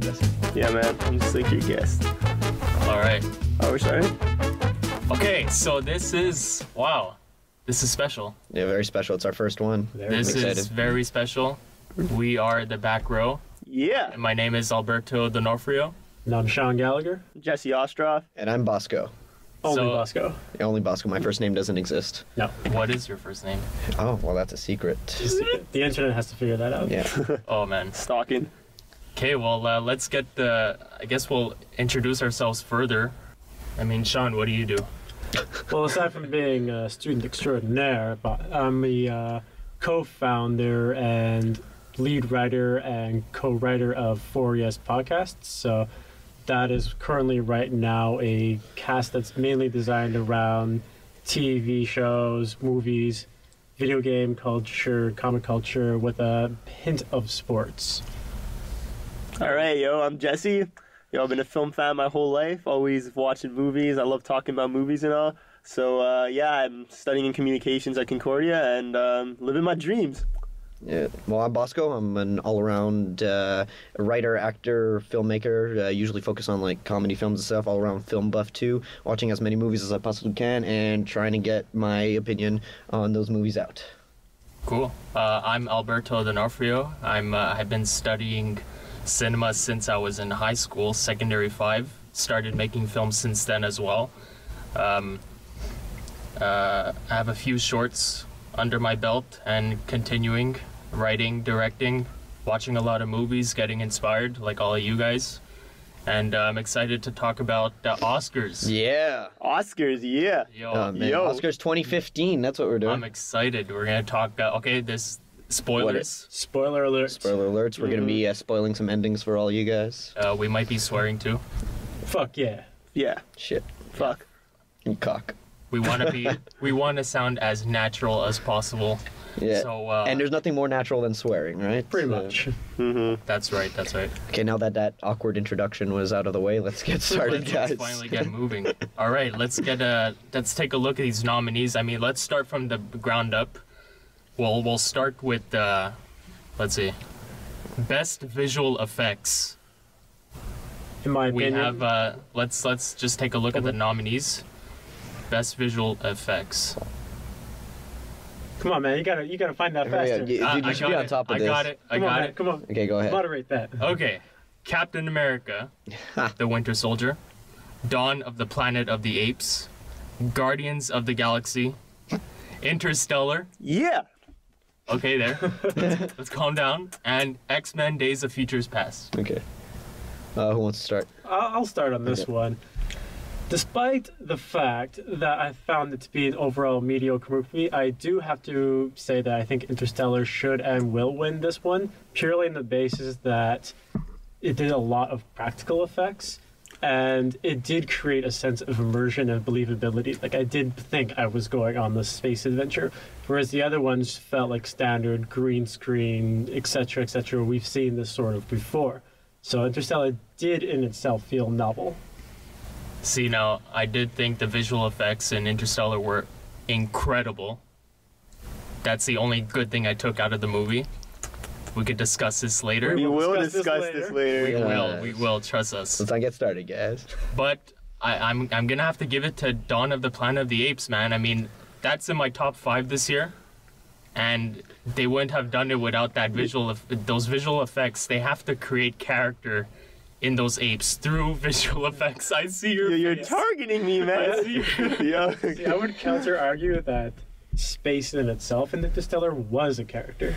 Jesse. Yeah, man. I'm just like your guest. All right. Oh, we're starting? Okay, so this is, wow, this is special. Yeah, very special. It's our first one. This is very special. We are the Back Row. Yeah. And my name is Alberto D'Onofrio. And I'm Sean Gallagher. Jesse Ostroff. And I'm Bosco. Only Bosco. The only Bosco. My first name doesn't exist. No. What is your first name? Oh, well, that's a secret. The internet has to figure that out. Yeah. Oh, man. Stalking. Okay, well, let's get the, I guess we'll introduce ourselves further. I mean, Sean, what do you do? Well, aside from being a student extraordinaire, I'm a co-founder and lead writer and co-writer of 4ES Podcasts. So that is currently right now a cast that's mainly designed around TV shows, movies, video game culture, comic culture, with a hint of sports. All right, yo, I'm Jesse. Yo, I've been a film fan my whole life, always watching movies. I love talking about movies and all. So, yeah, I'm studying in communications at Concordia and living my dreams. Yeah. Well, I'm Bosco. I'm an all-around writer, actor, filmmaker. Usually focus on like comedy films and stuff. All-around film buff too. Watching as many movies as I possibly can and trying to get my opinion on those movies out. Cool. I'm Alberto D'Onofrio. I've been studying cinema since I was in high school, secondary 5. Started making films since then as well. I have a few shorts under my belt and continuing writing, directing, watching a lot of movies, getting inspired like all of you guys. And I'm excited to talk about the Oscars. Yeah. Oscars, yeah. Yo, Man. Yo. Oscars 2015. That's what we're doing. I'm excited. We're going to talk, okay, this spoilers. Spoiler alert. Spoiler alerts. We're going to be spoiling some endings for all you guys. We might be swearing too. Fuck yeah. Yeah. Shit. Fuck. And cock. We want to sound as natural as possible. Yeah. So, and there's nothing more natural than swearing, right? Pretty much. Mm-hmm. That's right. Okay, now that awkward introduction was out of the way, let's get started, guys. Let's finally get moving. All right, let's take a look at these nominees. I mean, let's start from the ground up. We'll start with let's see, best visual effects. In my We opinion. have let's just take a look at the nominees. Best visual effects. Come on, man. You gotta find that Hurry faster. up. You should be on top of this. I got it. Come on, man. Come on. Okay, go ahead. Moderate that. Okay, Captain America, the Winter Soldier, Dawn of the Planet of the Apes, Guardians of the Galaxy, Interstellar. Yeah. Okay, there. Let's calm down. And X-Men: Days of Futures Past. Okay. Who wants to start? I'll start on this Okay. one. Despite the fact that I found it to be an overall mediocre movie, I do have to say that I think Interstellar should and will win this one, purely on the basis that it did a lot of practical effects, and it did create a sense of immersion and believability. Like, I did think I was going on this space adventure, whereas the other ones felt like standard green screen, etc., etc. We've seen this sort of before. So Interstellar did in itself feel novel. See, now, I did think the visual effects in Interstellar were incredible. That's the only good thing I took out of the movie. We could discuss this later. We will discuss discuss this We later. will, trust us. Let's not get started, guys. But I'm gonna have to give it to Dawn of the Planet of the Apes, man. I mean, that's in my top 5 this year. And they wouldn't have done it without that those visual effects. They have to create character in those apes through visual effects. I see You're face. targeting me, man. Yeah. See, I would counter-argue that space in itself in Interstellar was a character.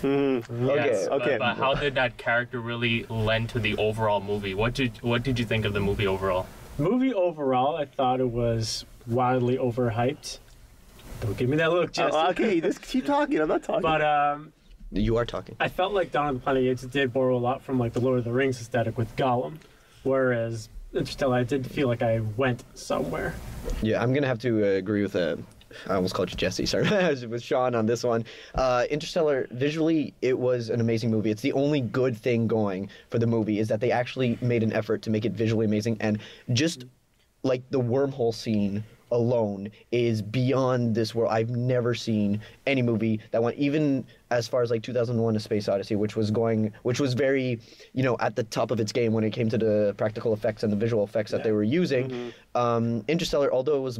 Mm-hmm. Yes, Okay. But how did that character really lend to the overall movie? What did you think of the movie overall? Movie overall, I thought it was wildly overhyped. Don't give me that look, Jesse. Okay, just keep talking. I'm not talking. But You are talking. I felt like Dawn of the Planet of the Apes did borrow a lot from like the Lord of the Rings aesthetic with Gollum, whereas Interstellar, I did feel like I went somewhere. Yeah, I'm gonna have to agree with I almost called you Jesse, sorry, with Sean on this one. Interstellar, visually, it was an amazing movie. It's the only good thing going for the movie is that they actually made an effort to make it visually amazing, and just like the wormhole scene alone is beyond this world. I've never seen any movie that went even as far as like 2001: A Space Odyssey, which was very, you know, at the top of its game when it came to the practical effects and the visual effects that they were using. Interstellar, although it was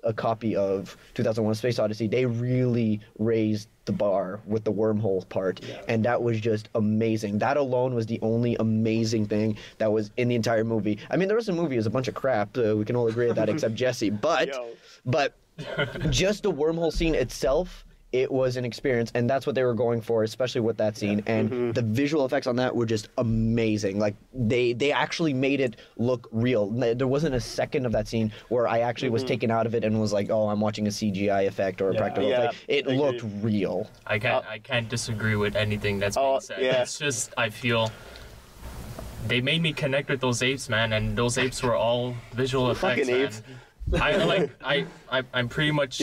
a copy of 2001: A Space Odyssey, they really raised the bar with the wormhole part, and that was just amazing. That alone was the only amazing thing that was in the entire movie. I mean, the rest of the movie is a bunch of crap. We can all agree on that, except Jesse. But just the wormhole scene itself, it was an experience, and that's what they were going for, especially with that scene. And the visual effects on that were just amazing. Like, they actually made it look real. There wasn't a second of that scene where I actually was taken out of it and was like, oh, I'm watching a CGI effect or a practical effect. It looked real. I can't disagree with anything that's being said. It's just, I feel they made me connect with those apes, man, and those apes were all visual effects, fucking man. apes. I pretty much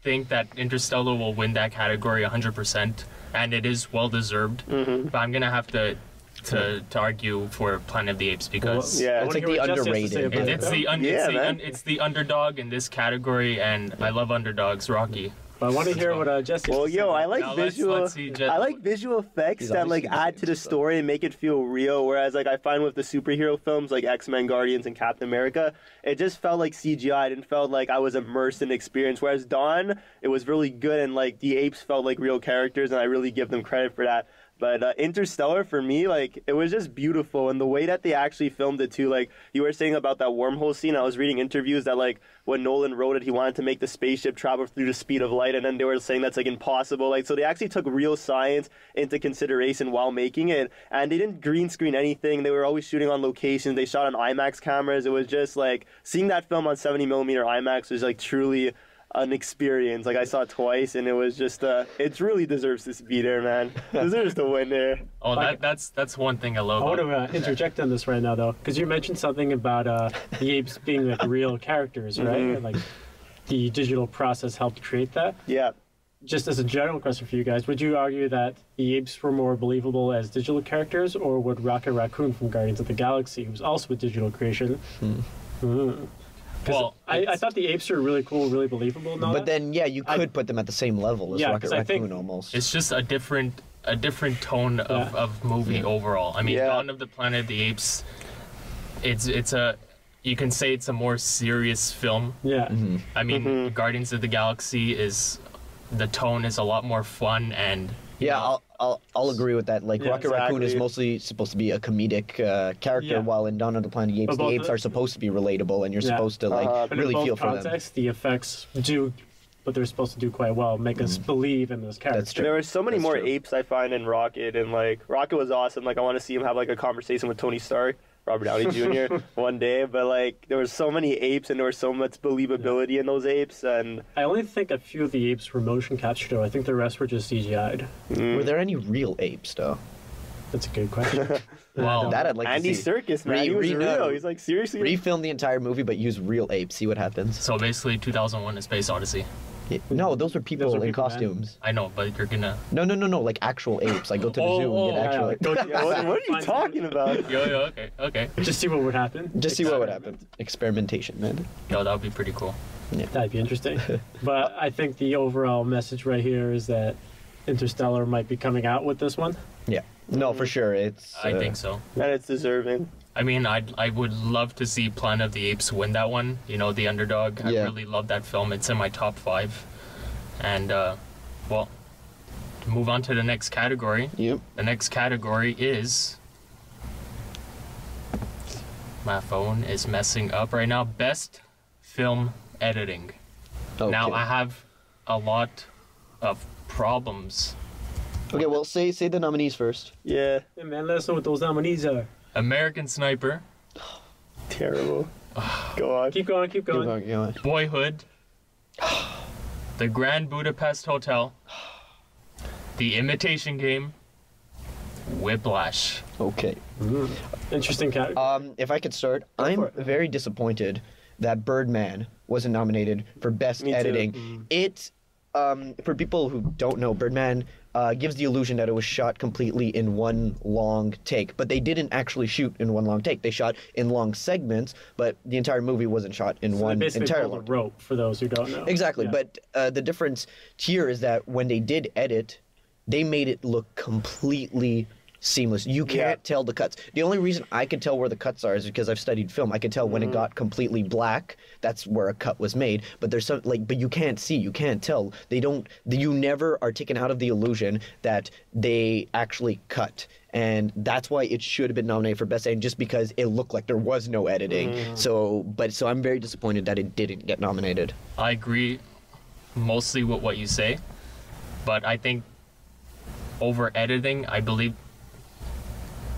think that Interstellar will win that category 100%, and it is well deserved. But I'm gonna have to argue for Planet of the Apes because it's like the underrated. It's the underdog in this category, and I love underdogs. Rocky. But I want to hear what Jesse. Well, said. I like Now I like visual effects that like add to the story and make it feel real. Whereas like I find with the superhero films like X-Men, Guardians, and Captain America, it just felt like CGI. It didn't felt like I was immersed in the experience. Whereas Dawn, it was really good, and like the apes felt like real characters, and I really give them credit for that. But Interstellar, for me, like, it was just beautiful. And the way that they actually filmed it, too, like, you were saying about that wormhole scene, I was reading interviews that, like, when Nolan wrote it, he wanted to make the spaceship travel through the speed of light, and then they were saying that's, like, impossible. Like, so they actually took real science into consideration while making it, and they didn't green screen anything. They were always shooting on location. They shot on IMAX cameras. It was just, like, seeing that film on 70mm IMAX was, like, truly an experience. Like, I saw it twice, and it was just it really deserves to be there, man. Deserves to win there. Oh, that's one thing I love. I want to interject on this right now, though, because you mentioned something about the apes being like real characters, right? And, like, the digital process helped create that. Yeah. Just as a general question for you guys, would you argue that the apes were more believable as digital characters, or would Rocket Raccoon from Guardians of the Galaxy, who's also a digital creation? Well, I thought the apes were really cool, really believable. And all but that. then, you could put them at the same level as Rocket Raccoon almost. It's just a different tone of movie overall. I mean, Dawn of the Planet of the Apes, it's a, you can say it's a more serious film. Yeah. I mean, Guardians of the Galaxy the tone is a lot more fun and. Yeah, I'll agree with that. Like, Rocket Raccoon is mostly supposed to be a comedic character, while in Dawn of the Planet of the Apes are supposed to be relatable, and you're supposed to like really feel for them. The effects do what they're supposed to do quite well, make us believe in those characters. That's true. There were so many more apes I find in Rocket, and like Rocket was awesome. Like, I want to see him have like a conversation with Tony Stark, Robert Downey Jr. one day, but like there were so many apes and there was so much believability in those apes, and I only think a few of the apes were motion captured, though. I think the rest were just CGI'd. Were there any real apes, though? That's a good question. Wow. That I'd like Andy to see. Serkis, man, he was real. He's like, seriously? Refilm the entire movie, but use real apes. See what happens. So basically, 2001: A Space Odyssey. Yeah. No, those are people in costumes. I know, but you're gonna. No, like actual apes. Like, go to the zoo and get actual apes. What are you talking about? Yo, okay. Just see what would happen. Just see what would happen. Experimentation, man. Yo, that would be pretty cool. Yeah. That'd be interesting. But I think the overall message right here is that Interstellar might be coming out with this one. Yeah. No, for sure. I think so. And it's deserving. I mean, I would love to see Planet of the Apes win that one. You know, the underdog. I really love that film. It's in my top 5. And, well, to move on to the next category. Yep. The next category is... My phone is messing up right now. Best film editing. Okay. Now, I have a lot of problems. Okay, well, say the nominees first. Yeah. Hey, man, let us know what those nominees are. American Sniper. Terrible. Go on. Keep going. Boyhood. The Grand Budapest Hotel. The Imitation Game. Whiplash. Okay. Interesting category. If I could start, I'm very disappointed that Birdman wasn't nominated for Best Editing. for people who don't know, Birdman gives the illusion that it was shot completely in one long take, but they didn't actually shoot in one long take. They shot in long segments, but the entire movie wasn't shot in one entire long. Rope for those who don't know. Exactly, Yeah. but the difference here is that when they did edit, they made it look completely seamless. You can't tell the cuts. The only reason I could tell where the cuts are is because I've studied film. I could tell when it got completely black, that's where a cut was made. But there's some but you can't see, you can't tell. You never are taken out of the illusion that they actually cut. And that's why it should have been nominated for Best Editing, just because it looked like there was no editing. So I'm very disappointed that it didn't get nominated. I agree mostly with what you say, but I think over editing, I believe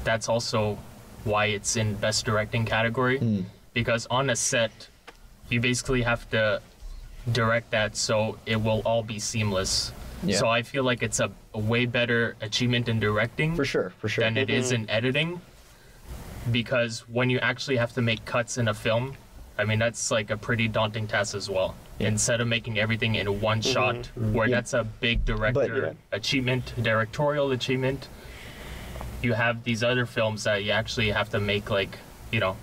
that's also why it's in Best Directing category, because on a set, you basically have to direct that so it will all be seamless. Yeah. So I feel like it's a way better achievement in directing For sure. than it is in editing, because when you actually have to make cuts in a film, I mean, that's like a pretty daunting task as well. Instead of making everything in one shot, where that's a big director achievement, directorial achievement, you have these other films that you actually have to make, like, you know,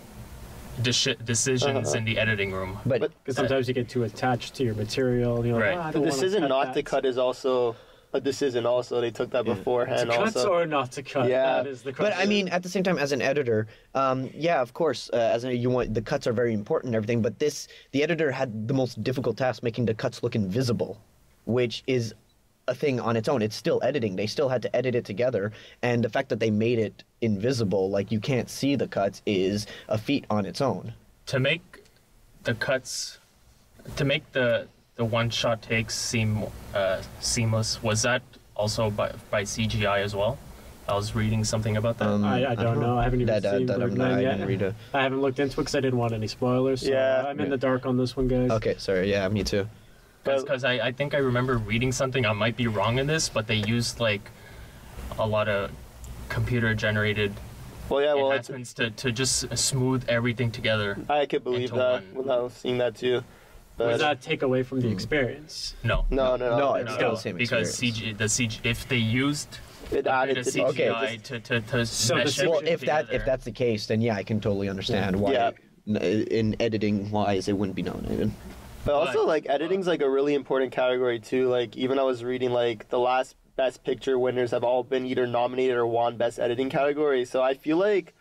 decisions in the editing room. But Because sometimes you get too attached to your material. You're Right. like, I The don't wanna decision cut not that. to cut is also a decision. Also, they took that beforehand. To cut Also, or not to cut. Yeah. That is the But question. I mean, at the same time, as an editor, yeah, of course, you want the cuts are very important and everything. But the editor had the most difficult task, making the cuts look invisible, which is a thing on its own. It's still editing. They still had to edit it together, and the fact that they made it invisible, like you can't see the cuts, is a feat on its own. To make the cuts, to make the one-shot takes seem seamless, was that also by CGI as well? I was reading something about that. I don't know. I haven't even seen Birdman I yet. didn't read it. I haven't looked into it because I didn't want any spoilers. So Yeah. I'm in the dark on this one, guys. Okay, sorry. Yeah, me too. Because I think I remember reading something, I might be wrong in this, but they used like a lot of computer-generated well, yeah, well, enhancements to just smooth everything together. I could believe into that one. without seeing that too. But Does that take away from the experience? No. no, it's still the same because experience. if they used it a added bit to of the CGI to So mesh the- Well, everything if together. that's the case, then yeah, I can totally understand why. Yeah. In editing wise, it wouldn't be nominated. But also, But- like, editing's like a really important category too. Like, even I was reading like the last Best Picture winners have all been either nominated or won Best Editing category. So I feel like,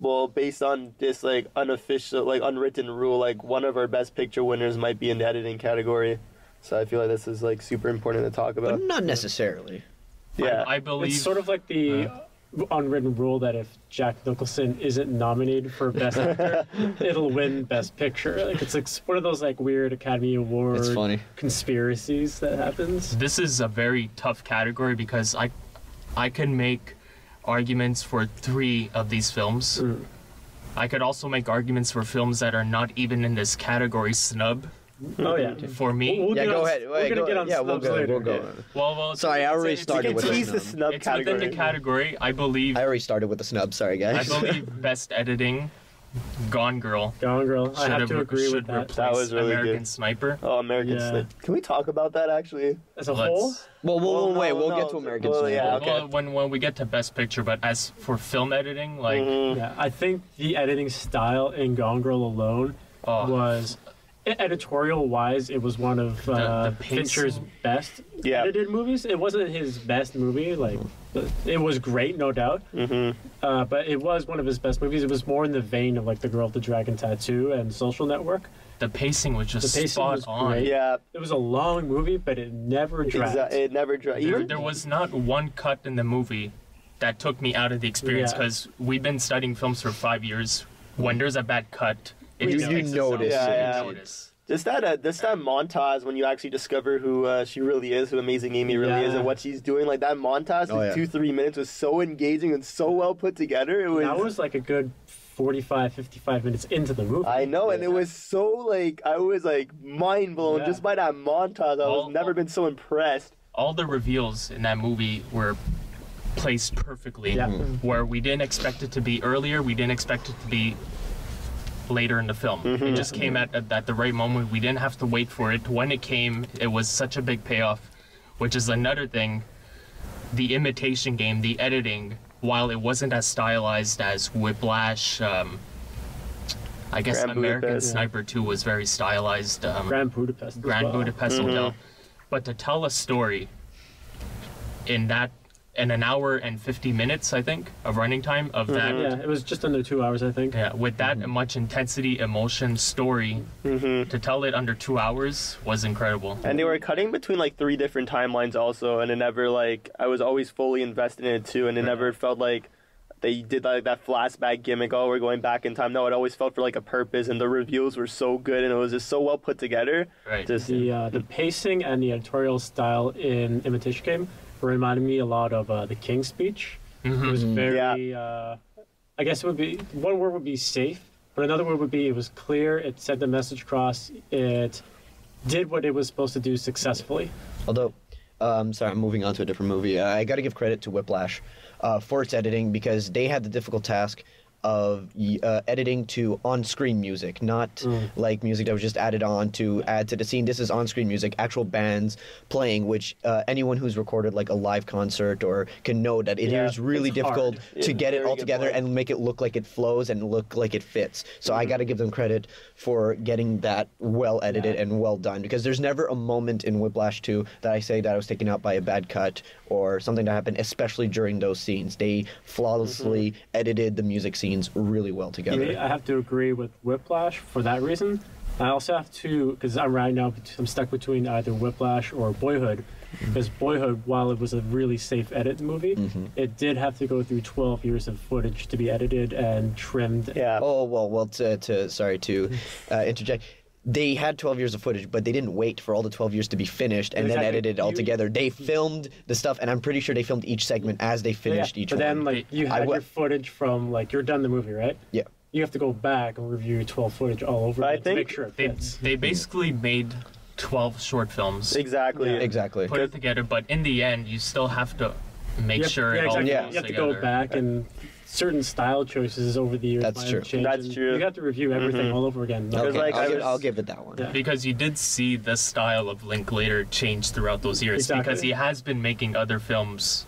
well, based on this like unofficial, like unwritten rule, like one of our Best Picture winners might be in the editing category. So I feel like this is like super important to talk about. But not necessarily. Yeah, I believe It's sort of like the unwritten rule that if Jack Nicholson isn't nominated for Best Actor, it'll win Best Picture. Like it's one of those like weird Academy Award It's funny. conspiracies that happens. this is a very tough category because I can make arguments for 3 of these films. I could also make arguments for films that are not even in this category snub Oh yeah. for me. We'll Yeah, get go on- ahead. We're Wait, gonna go get ahead. on Yeah, we'll snubs go. later. We'll go. Well, Sorry, I already started you with can the tease the snub. snub it's category. within the category. I believe I already started with the snub. Sorry, guys. I believe Best Editing, Gone Girl. Gone Girl. I have should to agree with should that. replace That was really American good. Sniper. Oh, American Yeah. Sniper. Can we talk about that actually? As a whole, Let's, Well, Well, wait. no, We'll no, get to American well, Sniper. yeah, okay. well, when we get to Best Picture, but as for film editing, like yeah, I think the editing style in Gone Girl alone oh, was editorial wise, it was one of The pacing. Fincher's best Yeah. edited movies. It wasn't his best movie, like it was great, no doubt. But it was one of his best movies. It was more in the vein of like The Girl with the Dragon Tattoo and Social Network. the pacing was just The pacing spot was on. great. Yeah, It was a long movie, but it never dragged. it never dragged. There was not one cut in the movie that took me out of the experience Yeah. because we've been studying films for 5 years. When there's a bad cut, it You just makes it notice sound- it. you Yeah. notice. Just that montage when you actually discover who she really is, who Amazing Amy really is, Yeah. and what she's doing. Like that montage, Oh, like yeah. 2-3 minutes, was so engaging and so well put together. It was. That was like a good 45, 55 minutes into the movie. I know, and it was so like I was like mind blown Yeah. just by that montage. All- I've never been so impressed. All the reveals in that movie were placed perfectly. Yeah. Where we didn't expect it to be earlier, we didn't expect it to be later in the film. It just came at the right moment. We didn't have to wait for it. When it came, it was such a big payoff, which is another thing. The imitation game, the editing, while it wasn't as stylized as Whiplash, I guess Grand American Budapest, Sniper 2 was very stylized. Grand Budapest. Grand Budapest Hotel. But to tell a story in an hour and 50 minutes, I think, of running time of that. Yeah, it was just under 2 hours, I think. Yeah, with that much intensity, emotion, story, to tell it under 2 hours was incredible. And they were cutting between like 3 different timelines also, and it never like I was always fully invested in it too, and it never felt like they did like that flashback gimmick. Oh, we're going back in time. No, it always felt for like a purpose, and the reveals were so good, and it was just so well put together. Right. Just The pacing and the editorial style in Imitation Game reminded me a lot of the King's Speech. It was very, I guess it would be, one word would be safe, but another word would be it was clear, it sent the message across, it did what it was supposed to do successfully. Although, sorry, I'm moving on to a different movie. I got to give credit to Whiplash for its editing, because they had the difficult task of editing to on-screen music, not like music that was just added on to add to the scene. This is on-screen music, actual bands playing, which anyone who's recorded like a live concert or can know that it is really it's difficult hard. to get it Very all good together point. and make it look like it flows and look like it fits. So I got to give them credit for getting that well edited and well done, because there's never a moment in Whiplash 2 that I say that I was taken out by a bad cut or something that happened, especially during those scenes. They flawlessly edited the music scenes really well together. I have to agree with Whiplash for that reason. I also have to, because I'm stuck between either Whiplash or Boyhood, because Boyhood, while it was a really safe edit movie, it did have to go through 12 years of footage to be edited and trimmed. yeah. Oh, well, sorry to interject. They had 12 years of footage, but they didn't wait for all the 12 years to be finished and then Exactly. edited all together. They filmed the stuff, and I'm pretty sure they filmed each segment as they finished each but one. then, like, you had your footage from, like, you're done the movie, right? Yeah. You have to go back and review 12 footage all over I again to think make sure it fits. They basically made 12 short films, Exactly. Yeah. Exactly. put it together, but in the end, you still have to make sure it all exactly. goes You have to together. go back, and certain style choices over the years That's might true. have changed, That's and true. You have to review everything all over again. Because, Okay, like, I'll give it that one. Yeah. Because you did see the style of Linklater change throughout those years, Exactly. because he has been making other films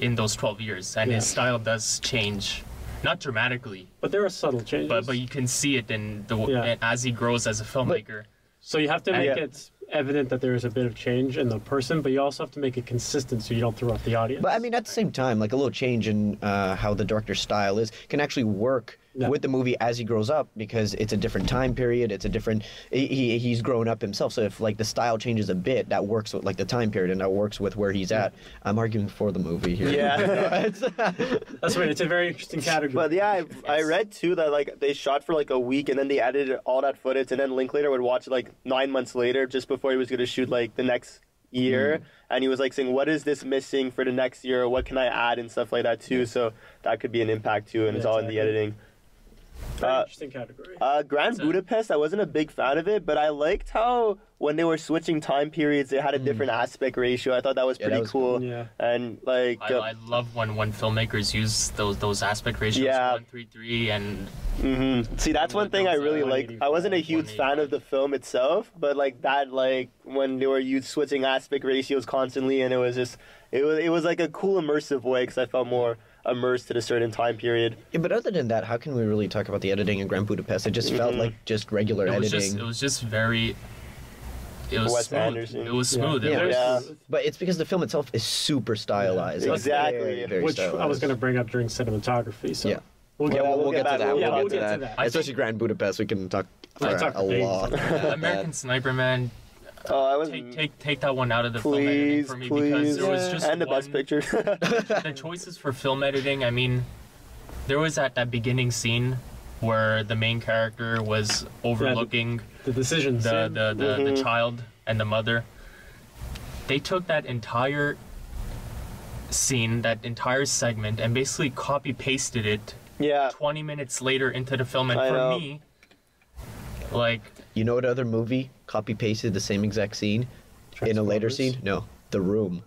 in those 12 years, and his style does change, not dramatically, But there are subtle changes. but you can see it in the Yeah. as he grows as a filmmaker. So you have to make Yeah. it evident that there is a bit of change in the person, but you also have to make it consistent so you don't throw off the audience. But I mean, at the same time, like a little change in how the director's style is can actually work with the movie as he grows up, because it's a different time period. It's a different. He's grown up himself. So if like the style changes a bit, that works with like the time period, and that works with where he's at. I'm arguing for the movie here. Yeah. That's right. It's a very interesting category. But yeah, I read too that like they shot for like a week and then they edited all that footage, and then Linklater would watch it like 9 months later, just before he was going to shoot like the next year, and he was like saying, what is this missing for the next year, what can I add and stuff like that too. So that could be an impact too, and it's all in the editing. very interesting category. Grand Budapest, I wasn't a big fan of it, but I liked how when they were switching time periods, they had a different aspect ratio. I thought that was pretty was cool. Yeah. And like, I love when filmmakers use those aspect ratios, Yeah. 1:3:3, and see, that's one thing I really like. I wasn't a huge fan of the film itself, but like that, like when they were switching aspect ratios constantly, and it was just, it was like a cool immersive way, because I felt more immersed in a certain time period. Yeah, but other than that, how can we really talk about the editing in Grand Budapest? It just felt like just regular editing. it was just very. It was Wes smooth. Anderson. It was smooth. Yeah. It was, Yeah. But it's because the film itself is super stylized. Yeah. It's Exactly. very, very Which I was stylized. going to bring up during cinematography. So Yeah. we'll Yeah, get, we'll get to back- that. we'll We'll get get to to that. I Especially think- Grand Budapest, we can talk for talk a for days. lot. about American that. Sniper Man. Oh, I was Take that one out of the film editing please, for me, please, because there was just and the best one- picture. The choices for film editing. I mean, there was that beginning scene where the main character was overlooking the decisions. the child and the mother. They took that entire scene, that entire segment, and basically copy pasted it Yeah. 20 minutes later into the film. And I for know. me, like, You know what other movie copy pasted the same exact scene in a later Transformers. scene? No, The Room.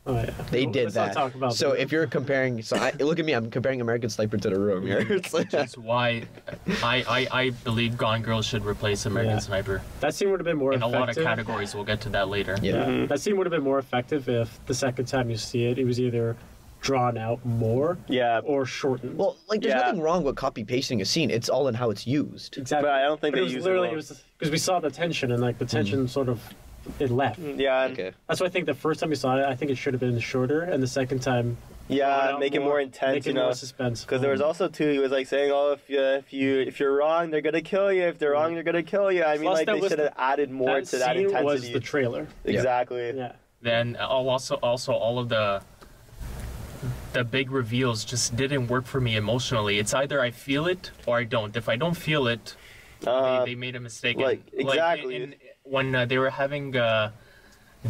Oh yeah. They did Let's not that. talk about So that. if you're comparing, look at me, I'm comparing American Sniper to The Room here. It's like, Which is why I believe Gone Girl should replace American Yeah. Sniper. That scene would have been more In a effective. lot of categories, we'll get to that later. yeah. That scene would have been more effective if the second time you see it, it was either drawn out more Yeah. or shortened. Well, like, there's Yeah. nothing wrong with copy pasting a scene. It's all in how it's used. exactly. But I don't think But they it was use literally it well. it was because we saw the tension and like the tension sort of it left. Yeah. And, Okay. That's why I think the first time we saw it, I think it should have been shorter, and the second time, Yeah. drawn out Make it more intense. make it You know. more suspense. Because there was also too, he was like saying, "Oh, if you're wrong, they're gonna kill you. If they're wrong, they're gonna kill you." I mean, Plus, like that they was should have added more that to that scene intensity. was the trailer. Exactly. Yeah. Then also all of the big reveals just didn't work for me emotionally. It's either I feel it or I don't. If I don't feel it, they made a mistake. like, exactly. When they were having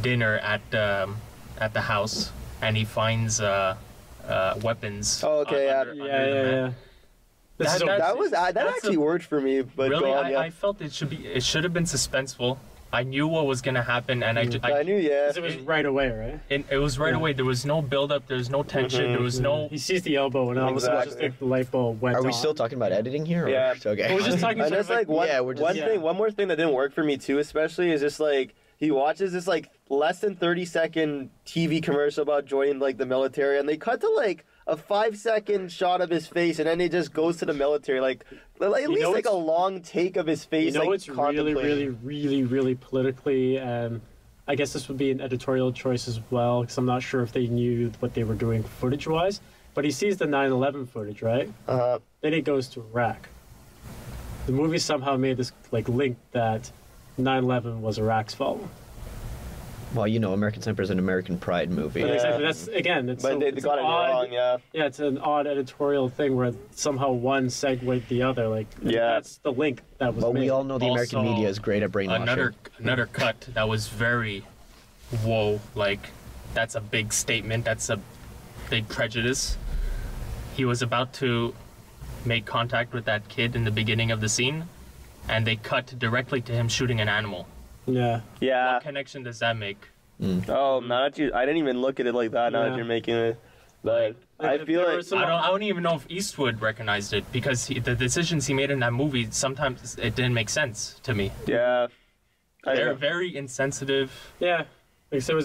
dinner at the house, and he finds weapons. Oh, okay, yeah. under the Yeah. mat. This is That That's actually worked for me. But Really, go on, yeah. I felt it should have been suspenseful. I knew what was gonna happen, and I knew, yeah. 'cause it was right away, right? it was right Yeah. away. There was no build up. There was no tension. There was no. He sees the elbow, and all of a sudden, just Exactly. like the light bulb went Are we on. still talking about editing here? Or? Yeah. Okay. We're just talking And sort of that's like one, yeah, we're just- one more thing that didn't work for me too, especially is just like he watches this like less than 30-second TV commercial about joining like the military, and they cut to like a 5-second shot of his face, and then it just goes to the military, like at least know like a it's- long take of his face. You know, like, it's really, contemplating. really politically, and I guess this would be an editorial choice as well, because I'm not sure if they knew what they were doing footage-wise. But he sees the 9/11 footage, right? Then he goes to Iraq. The movie somehow made this like link that 9/11 was Iraq's fault. Well, you know, American Sniper is an American Pride movie. But Yeah. exactly, that's again, it's, But they it's got an it odd, wrong, yeah. Yeah, it's an odd editorial thing where somehow one segued the other. Like, Yeah. that's the link that was But made. we all know the American Also, media is great at brainwashing. Another cut that was very whoa, like that's a big statement, that's a big prejudice. He was about to make contact with that kid in the beginning of the scene, and they cut directly to him shooting an animal. Yeah. Yeah. What connection does that make? Oh, now that I didn't even look at it like that. Now Yeah. that you're making it, but I Like, feel there like were some- I don't even know if Eastwood recognized it, because the decisions he made in that movie, sometimes it didn't make sense to me. yeah. They're very insensitive. Yeah. Like, so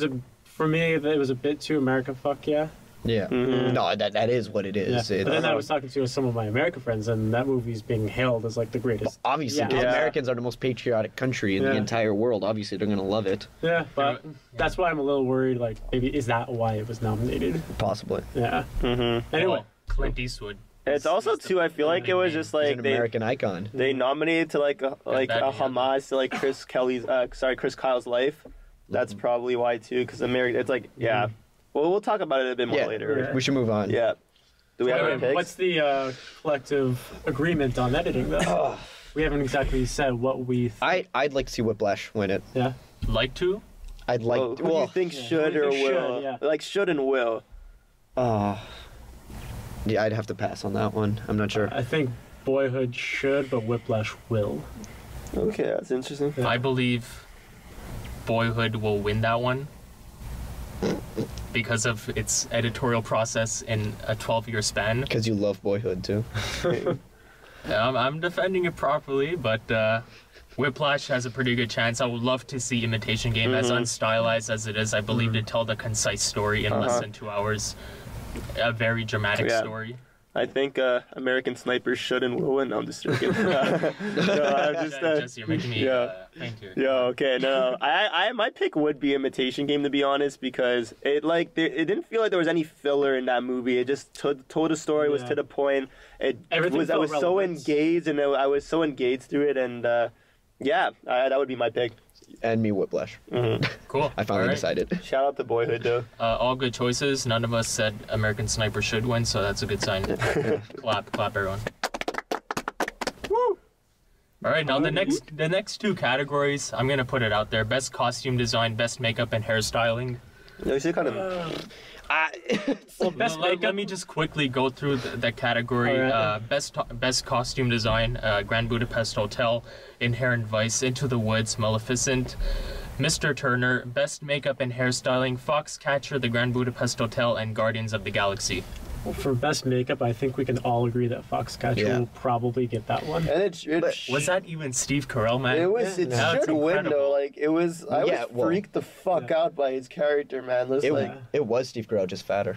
for me, it was a bit too American fuck, yeah. Yeah. No, that is what it is. Yeah. It's, But then I was talking to some of my American friends, and that movie's being hailed as like the greatest. obviously, Yeah. because Yeah. Americans are the most patriotic country in the Yeah. entire world. Obviously, they're going to love it. Yeah, but that's why I'm a little worried. Like, maybe is that why it was nominated? Possibly. Yeah. Anyway, Well, Clint Eastwood. It's also too. I feel like it was just He's like an American icon. they nominated to like a that, homage to like Chris Kyle's life. That's probably why too, because America. It's like yeah. Well, we'll talk about it a bit more Yeah, later. we should move on. Yeah. Do we have any picks? what's the collective agreement on editing, though? We haven't exactly said what we. I'd like to see Whiplash win it. Yeah. Like to? I'd like. Who do you think should Who do or you think will? should, yeah. Like should and will. Yeah, I'd have to pass on that one. I'm not sure. I think Boyhood should, but Whiplash will. Okay, that's interesting. Yeah. I believe Boyhood will win that one because of its editorial process in a 12-year span. Because you love Boyhood too. I'm defending it properly, but Whiplash has a pretty good chance. I would love to see Imitation Game, as unstylized as it is. I believe to tell the concise story in less than 2 hours. A very dramatic Yeah. story. I think American Sniper should and will win. No, I'm just joking. No, I'm just. Jesse, you're making me thank you. Yeah, okay, no, I my pick would be Imitation Game, to be honest, because it didn't feel like there was any filler in that movie. It just told a story, was Yeah. to the point. Everything I felt was so relevant. engaged, and I was so engaged through it, and that would be my pick. And me, Whiplash. Cool. I finally All right. decided. Shout out to Boyhood, though. All good choices. None of us said American Sniper should win, so that's a good sign. clap, everyone. Woo! All right, now the next two categories, I'm gonna put it out there: best costume design, best makeup and hairstyling. You should kind of. Well, best Let makeup. me just quickly go through the category. All right. Best costume design: Grand Budapest Hotel, Inherent Vice, Into the Woods, Maleficent, Mr. Turner, Best Makeup and Hairstyling, Foxcatcher, The Grand Budapest Hotel, and Guardians of the Galaxy. Well, for best makeup, I think we can all agree that Foxcatcher will probably get that one. And Was that even Steve Carell, man? It was. It should win though. Like it was. I was freaked the fuck out by his character, man. It was Steve Carell, just fatter.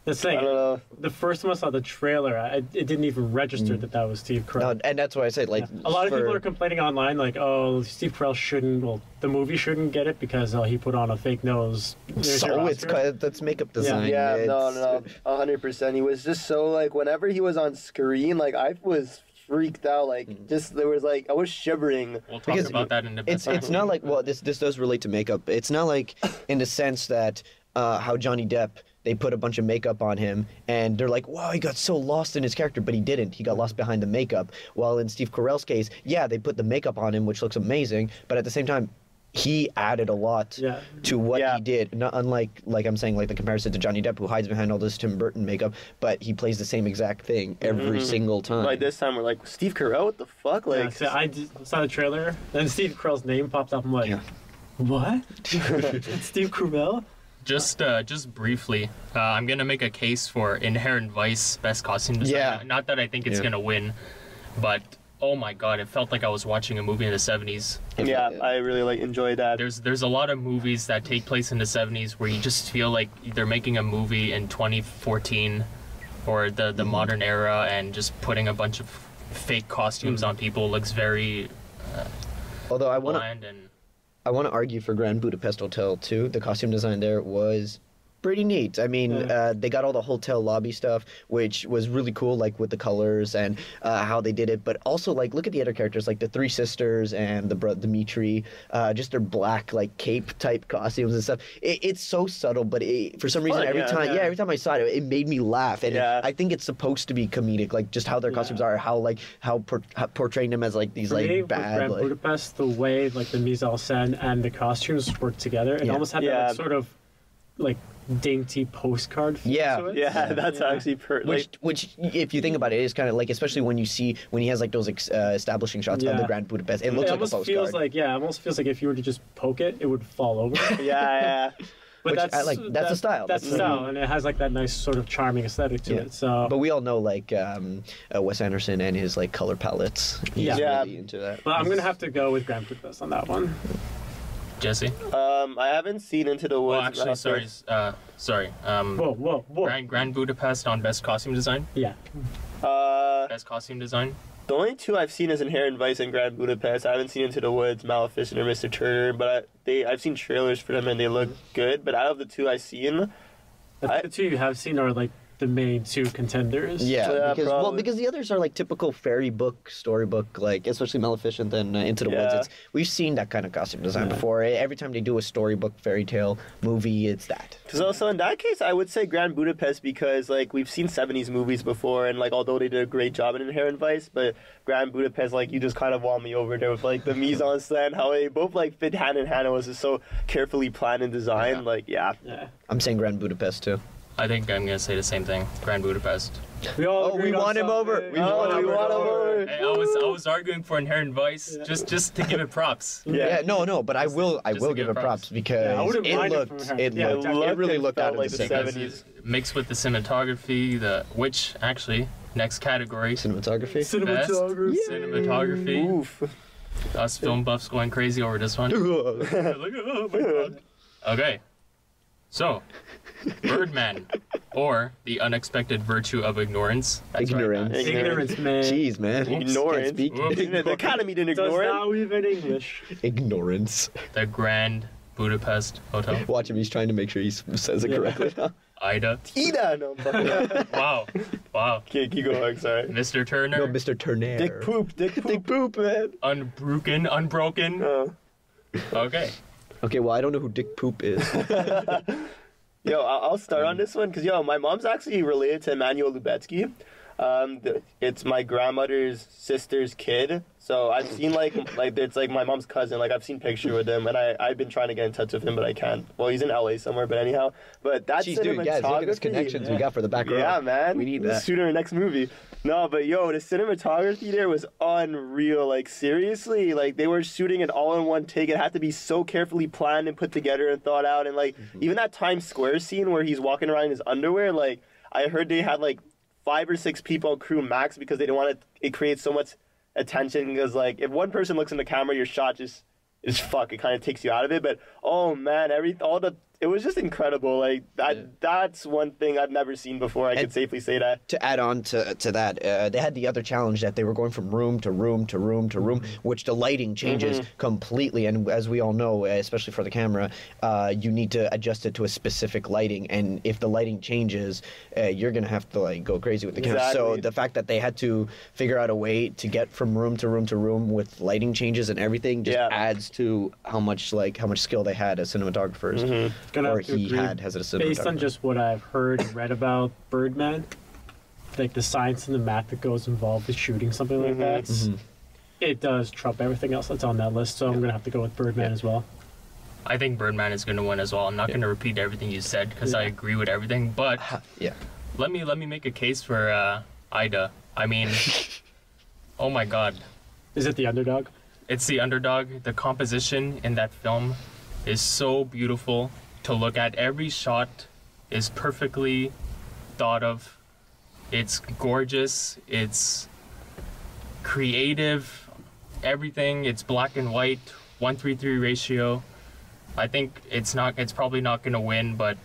The thing, I don't know. The first time I saw the trailer, it didn't even register that was Steve Carell. No, and that's why I said, like... A lot of people are complaining online, like, oh, Steve Carell shouldn't... Well, the movie shouldn't get it because he put on a fake nose. That's makeup design. Yeah, no, 100%. He was just so, like, whenever he was on screen, like, I was freaked out. Like, just, there was, like, I was shivering. We'll talk about that in a bit. It's not like... Well, this does relate to makeup. It's not like in the sense that how Johnny Depp... They put a bunch of makeup on him, and they're like, wow, he got so lost in his character, but he didn't. He got lost behind the makeup. While in Steve Carell's case, yeah, they put the makeup on him, which looks amazing, but at the same time, he added a lot to what he did. Not unlike, like I'm saying, like the comparison to Johnny Depp, who hides behind all this Tim Burton makeup, but he plays the same exact thing every single time. Like this time, we're like, Steve Carell, what the fuck? Like, so I saw the trailer, then Steve Carell's name popped up. I'm like, what? It's Steve Carell? Just briefly, I'm gonna make a case for Inherent Vice Best Costume Design. Yeah. Not that I think it's gonna win, but oh my god, it felt like I was watching a movie in the 70s. Yeah, I really enjoyed that. There's a lot of movies that take place in the 70s where you just feel like they're making a movie in 2014 or the modern era and just putting a bunch of fake costumes on people looks very Although I want to argue for Grand Budapest Hotel too. The costume design there was pretty neat. I mean, they got all the hotel lobby stuff, which was really cool, like with the colors and how they did it. But also, like, look at the other characters, like the three sisters and Dimitri, just their black, like, cape type costumes and stuff. It's so subtle, but for some reason, every time I saw it, it made me laugh. And I think it's supposed to be comedic, like just how their costumes are, how portraying them as like these like bad. Grand Budapest, the way like the mise en scène and the costumes work together, it almost had that sort of like dainty postcard feel to it. That's actually which if you think about it is kind of like, especially when he has like those establishing shots of the Grand Budapest, it looks like a postcard. It almost feels like if you were to just poke it, it would fall over. But that's the style. That's the style, and it has like that nice sort of charming aesthetic to it. So, but we all know like Wes Anderson and his like color palettes. He's really into that. But I'm gonna have to go with Grand Budapest on that one. Jesse? I haven't seen Into the Woods. Oh, actually, sorry. Whoa. Grand Budapest on Best Costume Design? Yeah. Best Costume Design? The only two I've seen is Inherent Vice and Grand Budapest. I haven't seen Into the Woods, Maleficent, or Mr. Turner, but I've seen trailers for them and they look good. But out of the two I've seen, the two you have seen are like the main two contenders. Because the others are like typical fairy book, storybook, like especially Maleficent and Into the Woods. We've seen that kind of costume design before. Every time they do a storybook, fairy tale movie, it's that. So in that case, I would say Grand Budapest because like we've seen 70s movies before, and like although they did a great job in Inherent Vice, but Grand Budapest, like you just kind of won me over there with like the mise en scène, how they both like fit hand in hand. It was just so carefully planned and designed. I'm saying Grand Budapest too. I think I'm gonna say the same thing. Grand Budapest. We want him over. We want him over. Hey, I was arguing for Inherent Vice just to give it props. No, but I will give it props because it really looked out of the 70s. Mixed with the cinematography, which actually next category. Cinematography. Cinematography. Oof. Us film buffs going crazy over this one. Oh my God. Okay. So, Birdman, or The Unexpected Virtue of Ignorance. Ignorance, man. Jeez, man. Ignorance. The Academy didn't ignore it. Now even English. Ignorance. The Grand Budapest Hotel. Watch him, he's trying to make sure he says it correctly. Ida. No. Wow. Okay, keep going, sorry. Mr. Turner. No, Mr. Turner. Dick poop, man. Unbroken. Okay. Okay, well, I don't know who Dick Poop is. I'll start on this one because, my mom's actually related to Emmanuel Lubetsky. It's my grandmother's sister's kid. So I've seen like it's like my mom's cousin. Like I've seen picture with him, and I've been trying to get in touch with him, but I can't. Well, he's in LA somewhere, but anyhow. But that's Jeez, dude, guys, look at these connections we got for the Backrow. Yeah, man. We need that. Shoot our next movie. No, but yo, the cinematography there was unreal. Like seriously, like they were shooting it all in one take. It had to be so carefully planned and put together and thought out. And like even that Times Square scene where he's walking around in his underwear, like I heard they had like 5 or 6 people on crew max because they didn't want it creates so much attention, because like if one person looks in the camera, your shot just is fuck. It kind of takes you out of it. But oh man, it was just incredible. Like that's one thing I've never seen before. I could safely say that. To add on to that, they had the other challenge that they were going from room to room to room to room, which the lighting changes completely. And as we all know, especially for the camera, you need to adjust it to a specific lighting. And if the lighting changes, you're gonna have to like go crazy with the camera. So the fact that they had to figure out a way to get from room to room to room with lighting changes and everything just adds to how much skill they had as cinematographers. Or he had as a cinematographer. Based on just what I've heard and read about Birdman, like the science and the math that goes involved with shooting something like that, it does trump everything else that's on that list. So I'm gonna have to go with Birdman as well. I think Birdman is gonna win as well. I'm not gonna repeat everything you said because I agree with everything. But let me make a case for Ida. I mean, oh my God, is it the underdog? It's the underdog. The composition in that film is so beautiful to look at. Every shot is perfectly thought of. It's gorgeous. It's creative. Everything. It's black and white. 1:3 ratio. I think it's probably not going to win, but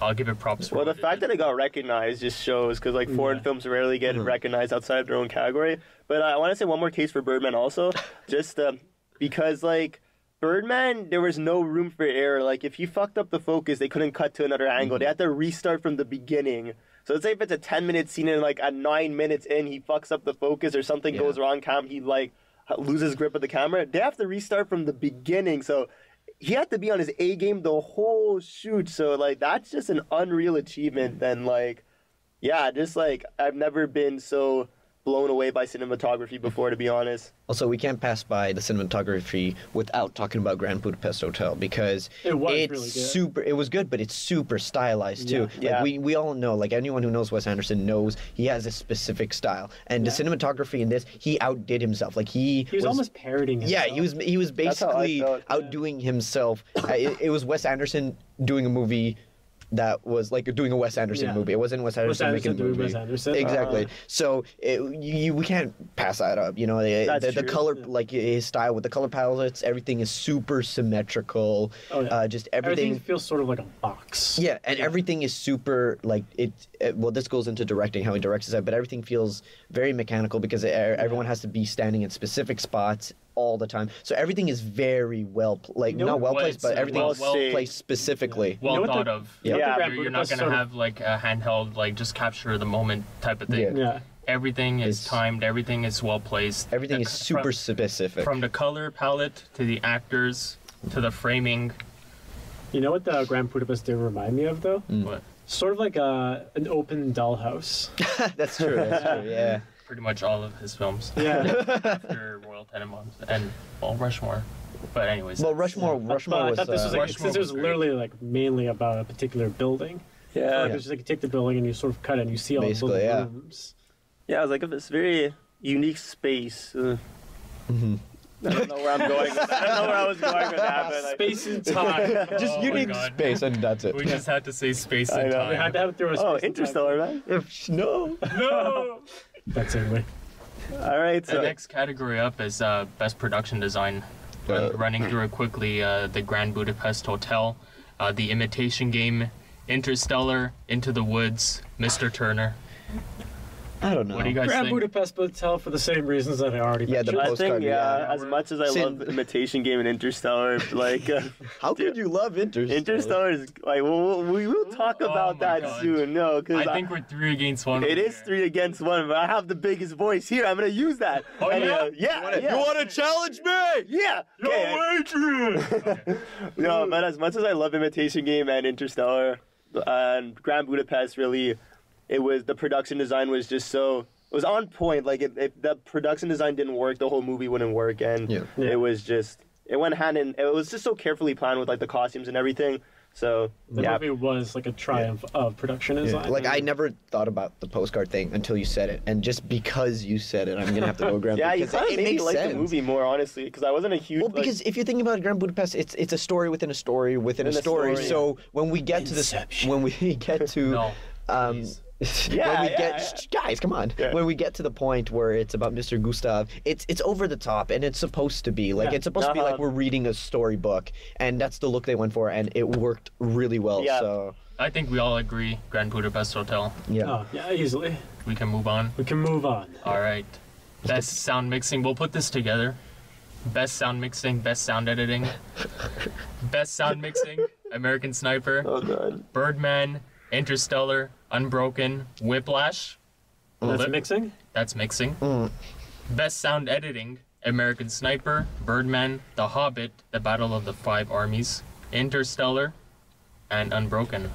I'll give it props for the fact that it got recognized just shows, because like foreign films rarely get recognized outside of their own category. But I want to say one more case for Birdman also, just because like Birdman, there was no room for error. Like if he fucked up the focus, they couldn't cut to another angle. They had to restart from the beginning. So let's say if it's a 10-minute scene and like at 9 minutes in he fucks up the focus or something goes wrong, he like loses grip of the camera. They have to restart from the beginning. So he had to be on his A game the whole shoot. So like that's just an unreal achievement. And like, yeah, just like I've never been so blown away by cinematography before, to be honest. Also, we can't pass by the cinematography without talking about Grand Budapest Hotel, because it's really good. Super. It was good, but it's super stylized too. Yeah. Like we all know, like anyone who knows Wes Anderson knows he has a specific style, and the cinematography in this, he outdid himself. Like he was almost parodying himself. Yeah, he was basically outdoing himself. It was Wes Anderson doing a movie that was like doing a Wes Anderson movie. It wasn't Wes Anderson making a movie. Wes Anderson. Exactly. So we can't pass that up. You know, the color, like his style with the color palettes, everything is super symmetrical. Just everything feels sort of like a box. Yeah, and everything is super like well, this goes into directing, how he directs it, but everything feels very mechanical because everyone has to be standing in specific spots all the time. So everything is very well, not well placed, but everything is placed specifically. Well thought of. Yeah. You're not going to have like a handheld, like just capture the moment type of thing. Yeah. Everything is timed. Everything is well placed. Everything is super specific. From the color palette to the actors to the framing. You know what the Grand Budapest did remind me of, though? What? Sort of like an open dollhouse. That's true. Yeah. Pretty much all of his films. Yeah. After Royal Tenenbaums and Rushmore. But anyways. Well, Rushmore I was. thought this was like, Rushmore since it was was literally like mainly about a particular building. Yeah. It's just like you take the building and you sort of cut it and you see all the little rooms. Yeah, it was like this very unique space. I don't know where I'm going with that. I don't know where I was going with that. But Space and time. Just unique space, and that's it. We just had to say space and time. We had to have it through a space Interstellar, man. No. That's anyway. All right. The next category up is Best Production Design. Running through it quickly, the Grand Budapest Hotel, The Imitation Game, Interstellar, Into the Woods, Mr. Turner. I don't know. What do you guys Grand think? Budapest Hotel for the same reasons that I already mentioned. I postcard, think, as much as I love Imitation Game and Interstellar, like... How could you love Interstellar? Interstellar is, like, we will talk about that soon. No, because I think we're 3 against 1. It is 3 against 1, but I have the biggest voice here. I'm going to use that. Oh, and, yeah? You want to challenge me? Yeah. Yo, Adrian! Okay. No, but as much as I love Imitation Game and Interstellar, and Grand Budapest really the production design was just so, it was on point. Like if the production design didn't work, the whole movie wouldn't work, and it was just, it went hand in. It was just so carefully planned with like the costumes and everything. So the movie was like a triumph of production design. Like I never thought about the postcard thing until you said it, and just because you said it, I'm gonna have to go Grand Budapest. Yeah, you kind of made me like the movie more, honestly, because I wasn't a huge. Well, because if you're thinking about Grand Budapest, it's a story within a story within a story. So when we get to this, when we get to, guys, come on. Yeah. When we get to the point where it's about Mr. Gustav, it's over the top, and it's supposed to be like it's supposed to be like we're reading a storybook, and that's the look they went for, and it worked really well. Yeah. So I think we all agree, Grand Budapest Hotel. Yeah. Yeah, easily. We can move on. We can move on. All right. Best sound mixing. We'll put this together. Best sound mixing. Best sound editing. Best sound mixing. American Sniper. Oh god. Birdman. Interstellar. Unbroken. Whiplash. That's mixing? That's mixing. Best sound editing. American Sniper. Birdman. The Hobbit. The Battle of the Five Armies. Interstellar. And Unbroken.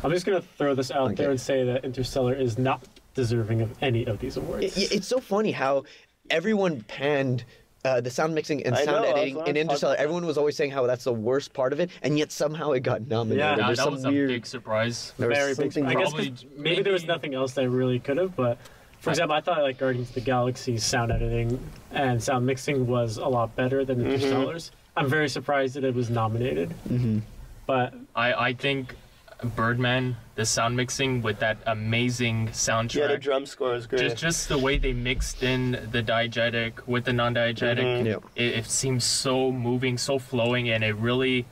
I'm just going to throw this out there and say that Interstellar is not deserving of any of these awards. It's so funny how everyone panned the sound mixing and sound editing in Interstellar. Everyone was always saying how that's the worst part of it, and yet somehow it got nominated. Yeah, that was a big surprise. Very big. I guess maybe there was nothing else that really could have, but for example, I thought like Guardians of the Galaxy's sound editing and sound mixing was a lot better than Interstellar's. I'm very surprised that it was nominated. But I think Birdman, the sound mixing with that amazing soundtrack. Yeah, the drum score is great. Just the way they mixed in the diegetic with the non-diegetic, it seems so moving, so flowing, and it really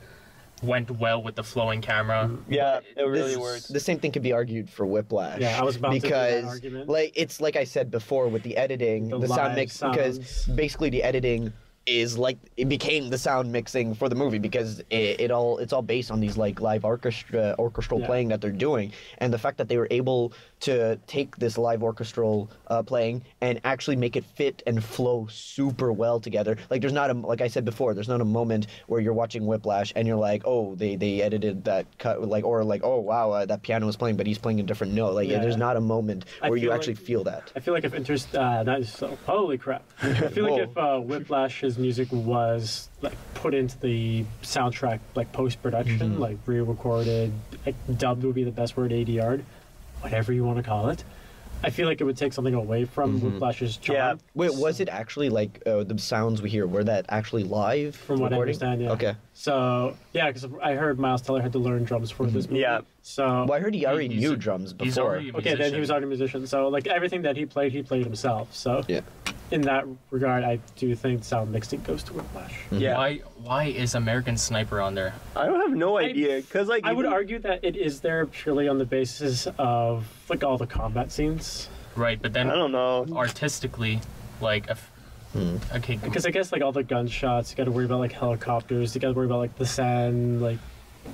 went well with the flowing camera. Yeah, it really worked. The same thing could be argued for Whiplash. Yeah, I was about to do that argument. Like it's like I said before with the editing, the sound mix, because basically the editing is like it became the sound mixing for the movie because it's all based on these like live orchestral playing that they're doing, and the fact that they were able to take this live orchestral playing and actually make it fit and flow super well together. Like there's not a, like I said before, there's not a moment where you're watching Whiplash and you're like, oh, they edited that cut, like, or like, oh wow, that piano is playing but he's playing a different note. Like there's not a moment where you actually feel that. I feel like if holy crap. I feel like if Whiplash's music was like put into the soundtrack like post-production, like re-recorded, like dubbed would be the best word, ADR'd, whatever you want to call it, I feel like it would take something away from Whiplash's charm. Yeah. Wait, was it actually like the sounds we hear, were that actually live from what recording? I understand, yeah. Okay. So yeah, because I heard Miles Teller had to learn drums for this movie. Yeah. So well, I heard he already knew drums before. He's already a musician. Okay, then he was already a musician. So like everything that he played himself. So yeah. In that regard, I do think sound mixing goes to Whiplash. Yeah. Why is American Sniper on there? I don't have no idea, because like I would argue that it is there purely on the basis of like all the combat scenes. Right, but then I don't know. Artistically, like, okay, because I guess like all the gunshots, you got to worry about like helicopters, you got to worry about like the sand, like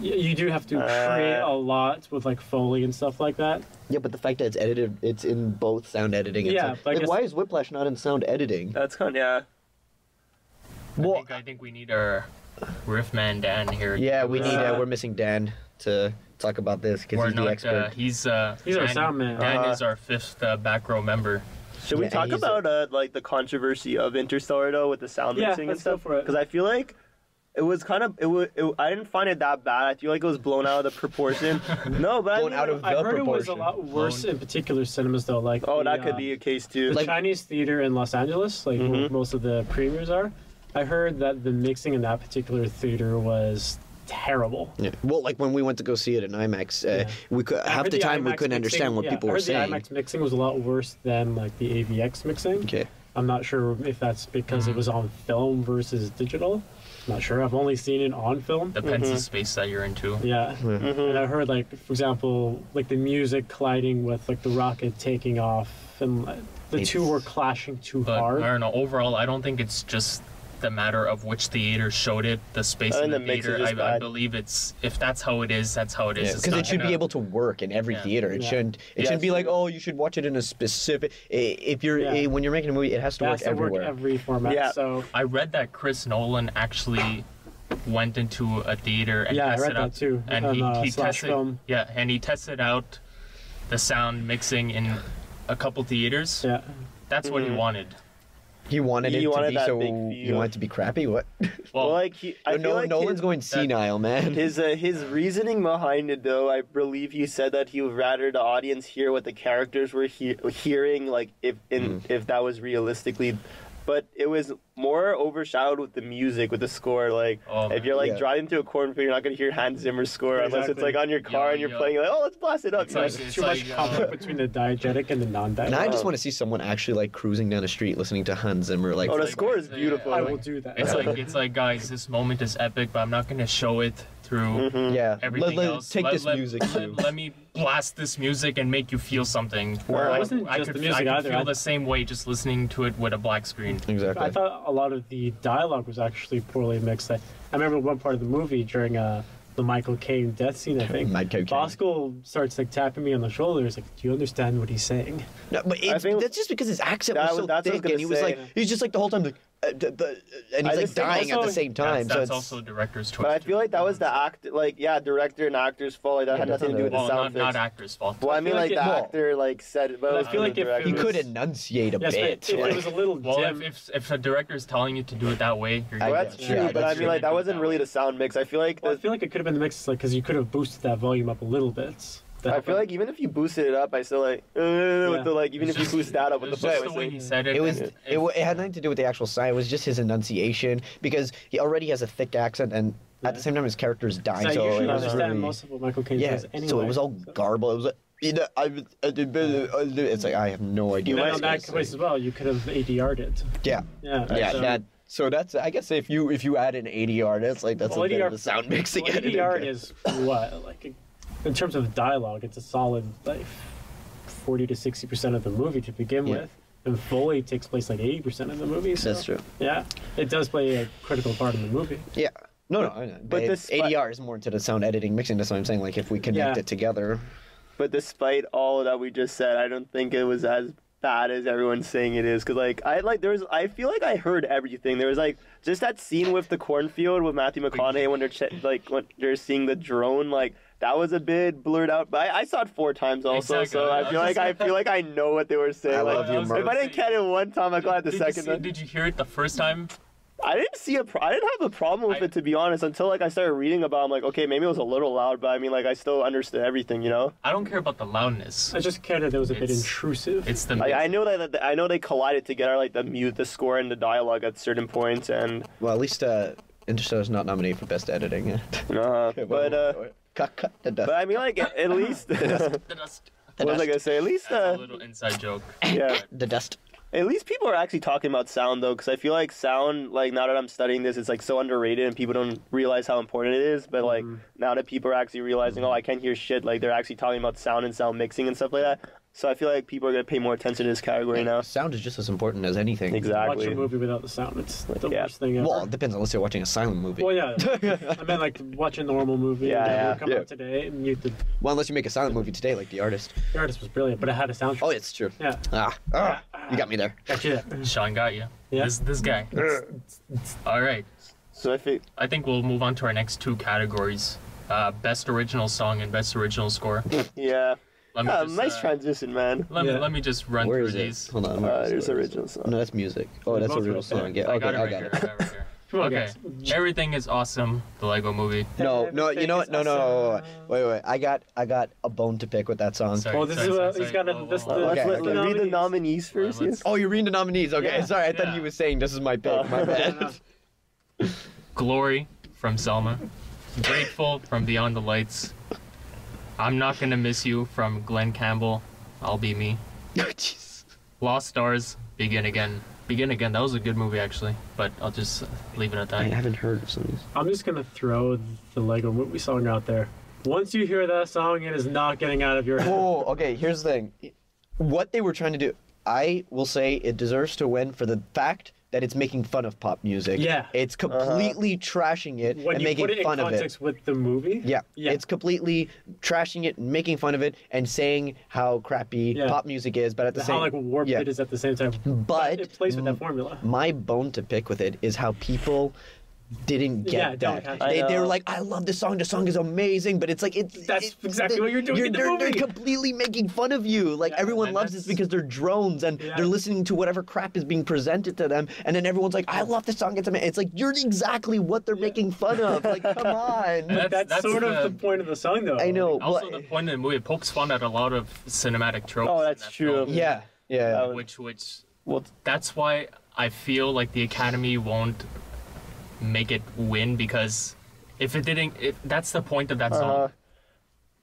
you do have to create a lot with like Foley and stuff like that. Yeah, but the fact that it's edited, it's in both sound editing and sound. Like, why is Whiplash not in sound editing? That's kind of, Well, I think we need our Riff-Man Dan here. Yeah, we need. We're missing Dan to talk about this because he's the expert. He's our sound man. Dan is our fifth back row member. Should we talk about like the controversy of Interstellar though with the sound mixing and stuff? Because I feel like it was kind of I didn't find it that bad. I feel like it was blown out of the proportion. No, but blown out of the I heard proportion. It was a lot worse in particular cinemas though. Like that could be a case too. The like Chinese theater in Los Angeles, like where most of the premieres are. I heard that the mixing in that particular theater was terrible. Yeah. Well, like when we went to go see it in IMAX, we could half the time we couldn't understand what people were saying. The IMAX mixing was a lot worse than like the AVX mixing. Okay. I'm not sure if that's because it was on film versus digital. I'm not sure. I've only seen it on film. Depends the space that you're into. Yeah. And I heard like, for example, like the music colliding with like the rocket taking off, and the two were clashing too hard. I don't know. Overall, I don't think it's just the matter of which theater showed it, the space in the theater. I believe it's, if that's how it is, that's how it is. Because it should be able to work in every theater. It shouldn't. It shouldn't be like, oh, you should watch it in a specific. If you're when you're making a movie, it has to work everywhere. Every format. Yeah. So I read that Chris Nolan actually went into a theater and tested I read that too. And he tested. Yeah, and he tested out the sound mixing in a couple theaters. Yeah. That's what he wanted. He wanted He it wanted to be that so. big He feel. wanted it to be crappy. What? Well, Well, like I feel like Nolan's going senile, man. his reasoning behind it, though, I believe he said that he would rather the audience hear what the characters were hearing, like if that was realistically. But it was more overshadowed with the music, with the score. Like, Oh, if you're like yeah. driving through a cornfield, you're not gonna hear Hans Zimmer's score unless it's Exactly. like on your car and you're Yeah. playing. You're like, oh, let's blast it up. It's you know? like- There's too much conflict between the diegetic and the non-diegetic. And I just Oh. want to see someone actually like cruising down the street listening to Hans Zimmer. Like, Oh, the like- score is yeah, beautiful. I will do that. it's like guys, this moment is epic, but I'm not gonna show it through yeah, everything else. take this music let, too. let me blast this music and make you feel something. Well, it wasn't I just could, the music I could either. feel I- the same way just listening to it with a black screen. Exactly. I thought a lot of the dialogue was actually poorly mixed. I remember one part of the movie during the Michael Caine death scene, I think. Michael Caine. Bosco starts like tapping me on the shoulder. He's like, "Do you understand what he's saying?" No, but I think- that's just because his accent That was so was- that's what I was thick, and he was gonna like, say. he's just like the whole time like, and he's I like just think dying at also- the same time. That's so also director's choice. But I too. feel like that was the director and actor's fault. Like, that Yeah, had that's nothing to do with the well, sound not fix. actor's fault. Well, I mean, feel like like the it- actor like said it, but I it was feel the like if director. he it could was- enunciate a Yes, but bit. if like- it was a little Well, dim, if a director's telling you to do it that way, you're I Well, gonna that's guess. true, Yeah, but I that's mean, like true. that wasn't really the sound mix. I feel like well, I feel like it could have been the mix, like because you could have boosted that volume up a little bit. I feel like even if you boosted it up, I still like with the like even if you boost that up with the It's just voice. the way he said it. It was. and It had nothing to do with the actual sign. It was just his enunciation because he already has a thick accent, and at the same time his character is dying. I So usually it was understand really, most of what Michael Caine yeah. says anyway. So it was all garbled. It was like. It's like I have no idea. And what then he's on gonna that say. case as well, you could have ADR'd it. Yeah, Yeah. yeah. So, So that's I guess if you add an ADR, that's like that's Well, a bit ADR of the sound mixing. well, editing. ADR is what like in terms of dialogue, it's a solid like 40 to 60% of the movie to begin Yeah. with, and Foley takes place like 80% of the movie. So, That's true. Yeah, it does play a critical part in the movie. Yeah. No, I know. But But this- ADR is more into the sound editing mixing. That's what I'm saying. Like if we connect Yeah. it together. But despite all that we just said, I don't think it was as bad as everyone's saying it is. Cause like I feel like I heard everything. There was like just that scene with the cornfield with Matthew McConaughey when they're when they're seeing the drone. Like that was a bit blurred out. But I saw it 4 times also, Exactly. so I feel like I know what they were saying. I like, love you, if Mark. I didn't catch it one time, I got it the did second. time. did you hear it the first time? I didn't have a problem with it, to be honest, until like I started reading about it. I'm like, okay, maybe it was a little loud, but I mean, like I still understood everything, you know. I don't care about the loudness. I just cared that it was a bit It's- intrusive. It's the Like, I know I know they collided together, like the score and the dialogue at certain points, and Well, at least Interstellar's not nominated for best editing. Cut the dust. but I mean, like at least what the dust. was I gonna say? At least That's a little inside joke. yeah. The dust. At least people are actually talking about sound though, because I feel like sound, like now that I'm studying this, it's like so underrated and people don't realize how important it is. But like now that people are actually realizing, oh, I can't hear shit, like they're actually talking about sound and sound mixing and stuff like that. So I feel like people are gonna pay more attention to this category now. Sound is just as important as anything. Watch Exactly. a movie without the sound. It's the Yeah. worst thing ever. Well, it depends unless you're watching a silent movie. Well, yeah. I meant like watch a normal movie Yeah, that yeah. will come Yeah. out today, and the Unless you make a silent movie today, like The Artist. artist was brilliant, but it had a soundtrack. Oh, it's true. Yeah, You got me there. got you there. Sean got you. Yeah. This guy. All right. So I think I think we'll move on to our next 2 categories: best original song and best original score. yeah. Let me just, Nice transition, man. Let me just run Where through is it? these. Hold on. where is There's it? original song. No, that's music. Oh, that's both original right there. song. Yeah, I okay, got it I right got here. it. I got it right here. Come on, Okay. guys. Everything is awesome. The Lego Movie. No, you know what? No. Wait. I got a bone to pick with that song. Sorry, Oh, this sorry, is sorry, he's sorry. got a Whoa, this. whoa, whoa. Okay, Let's okay. read the nominees first. Let's- yes? Oh, you're reading the nominees. Okay, Yeah, sorry. I thought yeah. he was saying this is my pick. My bad. Glory from Selma. Grateful from Beyond the Lights. I'm Not Gonna Miss You from Glenn Campbell. I'll Be Me. Jeez. Lost Stars. Begin Again. Begin Again. That was a good movie actually, but I'll just leave it at I that. haven't heard of some of these. I'm just gonna throw the Lego Movie song out there. Once you hear that song, it is not getting out of your head. Oh, okay. Here's the thing. What they were trying to do, I will say it deserves to win for the fact that it's making fun of pop music. Yeah. It's completely trashing it When and you making put it in fun of it. context with the movie, Yeah. Yeah. It's completely trashing it and making fun of it and saying how crappy Yeah. pop music is, but at the same how like warped yeah. it is at the same time. But it plays with that formula. my bone to pick with it is how people didn't get don't that. catch it. They were like, I love this song. The song is amazing, but it's like That's exactly what you're doing in the they're movie. completely making fun of you. Like everyone and loves this that's- because they're drones and they're listening to whatever crap is being presented to them, and then everyone's like, I love this song. It's amazing. It's like you're exactly what they're making fun of. Like, come on. That's sort of the point of the song, though. I know. Also, but- the point of the movie, it pokes fun at a lot of cinematic tropes. Oh, in that's that true. film, Yeah. Which Well, that's why I feel like the Academy won't make it win, because if it didn't, that's the point of that song.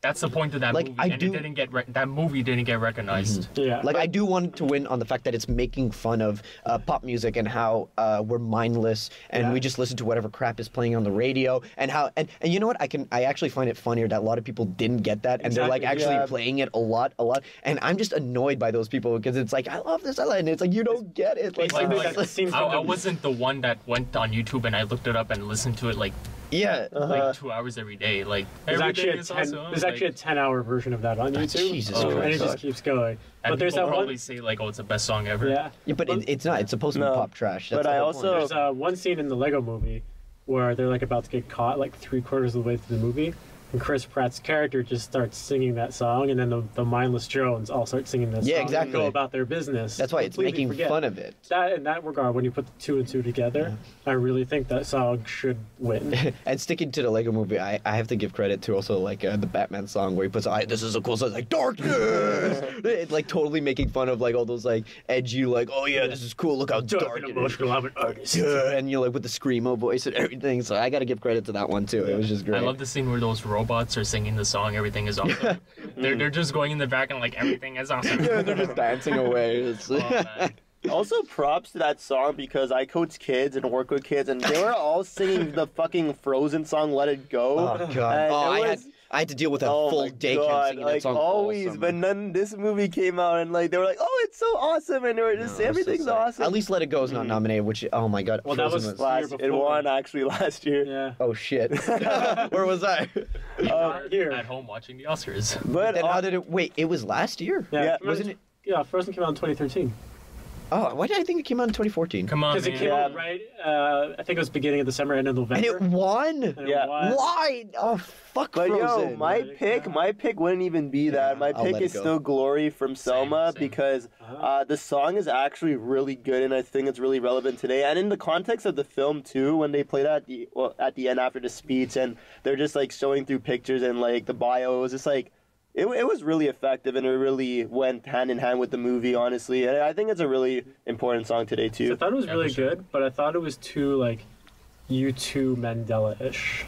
That's the point of that Like, movie, I and do- it didn't get that movie didn't get recognized. Yeah. Like, I do want it to win on the fact that it's making fun of pop music and how we're mindless and we just listen to whatever crap is playing on the radio, and how and you know what, I actually find it funnier that a lot of people didn't get that, and they're like Exactly, actually playing it a lot, and I'm just annoyed by those people because it's like, I love this, and it's like, you don't get it. Like, Basically, Like, that scene from I the- wasn't the one that went on YouTube and I looked it up and listened to it like yeah. like 2 hours every day. Like There's every actually day a is 10, awesome. there's Like, actually a 10-hour version of that on YouTube. Jesus and it Christ. just keeps going. and But there's people that probably one. say like, oh, it's the best song ever. Yeah. Yeah, but it's not. It's supposed to be No. pop trash. That's But the I whole also- point. There's one scene in the Lego movie where they're like about to get caught like 3/4 of the way through the movie, and Chris Pratt's character just starts singing that song, and then the mindless drones all start singing that Yeah, song exactly. and go about their business. That's why it's Completely making forget. fun of it. That in that regard, when you put the two and two together, I really think that song should win. And sticking to the Lego movie, I have to give credit to also like the Batman song where he puts, this is a cool song, it's like darkness. It's like totally making fun of like all those like edgy, like, oh yeah, this is cool, look how dark and it is. emotional. I'm an artist. Yeah, and you know, like with the screamo voice and everything. So I got to give credit to that one too. It was just great. I love the scene where those robots are singing the song "Everything Is Awesome." They're just going in the back and like everything is awesome. Yeah, they're just dancing away. It's- Oh, man. Also, props to that song because I coach kids and work with kids, and they were all singing the fucking Frozen song "Let It Go." Oh god! And Oh, it I was- had to deal with a Oh full my day God, camp singing like that song always, all summer. but then this movie came out and like they were like, "Oh, it's so awesome," and they were just No, it was so everything's sad. awesome. At least Let It Go is not nominated, which, oh my god. Well, that Frozen was- last, year it before. won actually last year. Yeah. Oh shit. Where was I? Here. At home watching the Oscars. But Then how did it, wait, it was last year? Yeah, wasn't it? Yeah, Frozen came out in 2013. Oh, why did I think it came out in 2014? Come on, Because it man. came Yeah. out right, I think it was beginning of December, end of November. And it won? And it Yeah. won. Why? Oh, fuck But Frozen. yo, my pick wouldn't even be that. My I'll pick let it is go. still "Glory" from Selma same. because the song is actually really good, and I think it's really relevant today. And in the context of the film too, when they played at the end after the speech, and they're just like showing through pictures and like the bio, it was just like it was really effective, and it really went hand in hand with the movie, honestly. And I think it's a really important song today I too. thought it was Yeah, really for sure. good, but I thought it was too, like, U2 Mandela-ish.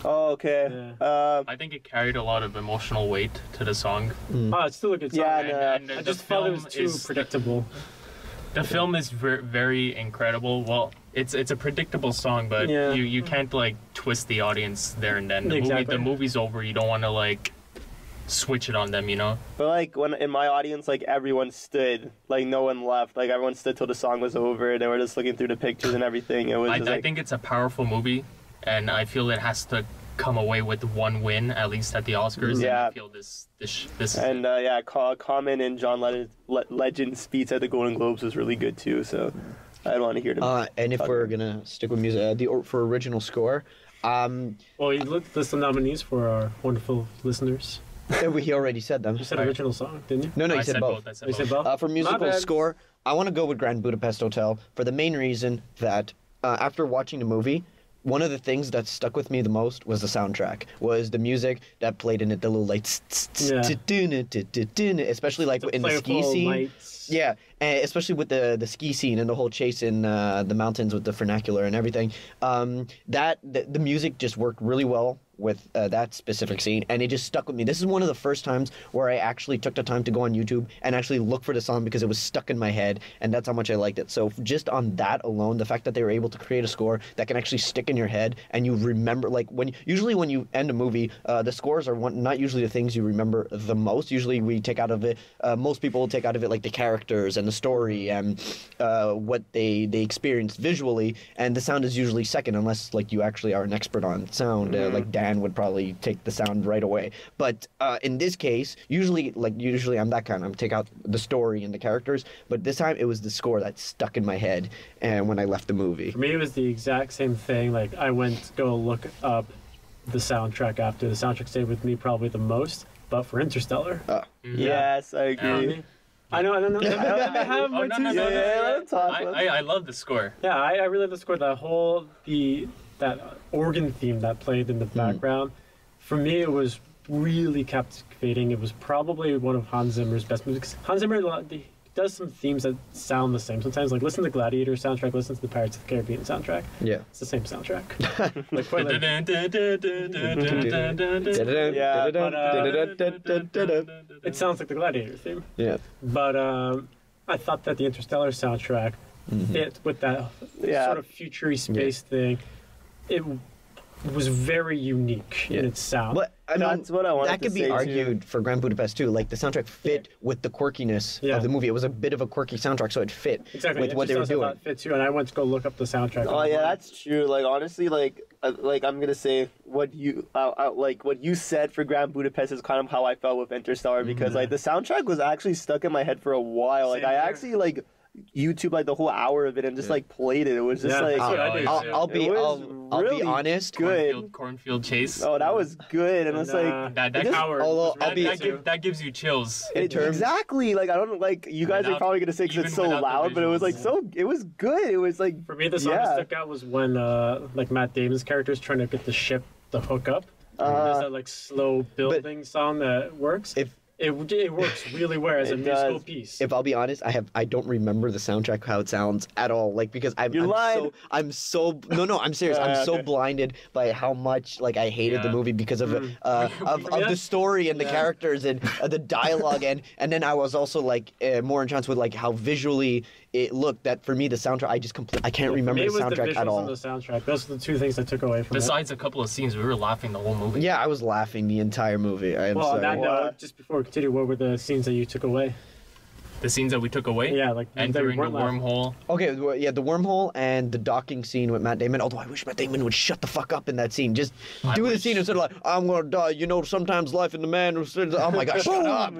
Oh, okay. Yeah. I think it carried a lot of emotional weight to the song. Oh, it's still a good song. Yeah, And I the just thought it was film too is- predictable. The film is very incredible. Well, it's a predictable song, but Yeah. you can't like twist the audience there and then. Exactly. The movie's over. You don't want to like switch it on them, you know? But like when in my audience, like everyone stood, like no one left, like everyone stood till the song was over. They were just looking through the pictures and everything. It was I just like, think it's a powerful movie, and I feel it has to come away with one win at least at the Oscars. Yeah. And I feel this is and yeah, Common and John Legend's speech at the Golden Globes was really good too. So I don't want to hear them. And if we're gonna stick with music, for original score, Well, you list the nominees for our wonderful listeners. he already said them. You said Right. original song, didn't you? No, I you said both. I said You said both. both? For musical bad. score, I want to go with Grand Budapest Hotel for the main reason that after watching the movie, one of the things that stuck with me the most was the soundtrack, was the music that played in it, the little like, especially like in the ski Playful scene. lights. Yeah, and especially with the ski scene and the whole chase in the mountains with the vernacular and everything. The music just worked really well with that specific scene, and it just stuck with me. This is one of the first times where I actually took the time to go on YouTube and actually look for the song because it was stuck in my head, and that's how much I liked it. So just on that alone, the fact that they were able to create a score that can actually stick in your head and you remember, like usually when you end a movie, the scores are not usually the things you remember the most. Usually we take out of it, most people will take out of it like the character characters and the story and what they experienced visually, and the sound is usually second unless like you actually are an expert on sound. Like Dan would probably take the sound right away. But in this case, usually I'm that kind. I'm take out the story and the characters. But this time it was the score that stuck in my head, and when I left the movie. For me, it was the exact same thing. Like I went to go look up the soundtrack after. The soundtrack stayed with me probably the most. But for Interstellar. Yes, I agree. I know. Let me have my two cents. Let him talk. I love the score. Yeah, I really love the score. That organ theme that played in the background. For me, it was really captivating. It was probably one of Hans Zimmer's best movies. Hans Zimmer does some themes that sound the same sometimes. Like listen to the Gladiator soundtrack, listen to the Pirates of the Caribbean soundtrack. Yeah, it's the same soundtrack. It sounds like the Gladiator theme. Yeah, but I thought that the Interstellar soundtrack fit with that sort of futury space thing. It was very unique in its sound. But I mean, that's what I wanted that could to be say, argued for Grand Budapest too. Like the soundtrack fit with the quirkiness of the movie. It was a bit of a quirky soundtrack, so it fit with what they were doing. It fit too, and I went to go look up the soundtrack. Oh yeah, that's true. Like honestly, like I'm gonna say what you what you said for Grand Budapest is kind of how I felt with Interstellar, because like the soundtrack was actually stuck in my head for a while. Like I actually like YouTube like the whole hour of it and just like played it. It was just like I'll be honest. Good cornfield chase. Oh, that was good, and it's like that gives you chills. Exactly. Like I don't like you guys are probably gonna say because it's so loud, but it was like it was good. It was like for me the song that stuck out was when like Matt Damon's character is trying to get the ship to hook up. There's that like slow building song that works. It works really well as a musical piece. If I'll be honest, I don't remember the soundtrack how it sounds at all. Like because I'm so I'm serious. I'm so blinded by how much like I hated the movie because of the story and the characters and the dialogue and then I was also like more entranced with like how visually it looked. That for me the soundtrack I can't remember the soundtrack at all. And the soundtrack. Those are the two things I took away from it. Besides a couple of scenes, we were laughing the whole movie. Yeah, I was laughing the entire movie. On that note, just before we continue, what were the scenes that you took away? The scenes that we took away? Yeah, like entering the wormhole. Okay, well, yeah, the wormhole and the docking scene with Matt Damon. Although I wish Matt Damon would shut the fuck up in that scene. Just do the scene instead of like, I'm gonna die. You know, sometimes life in the man. Oh my gosh, shut up.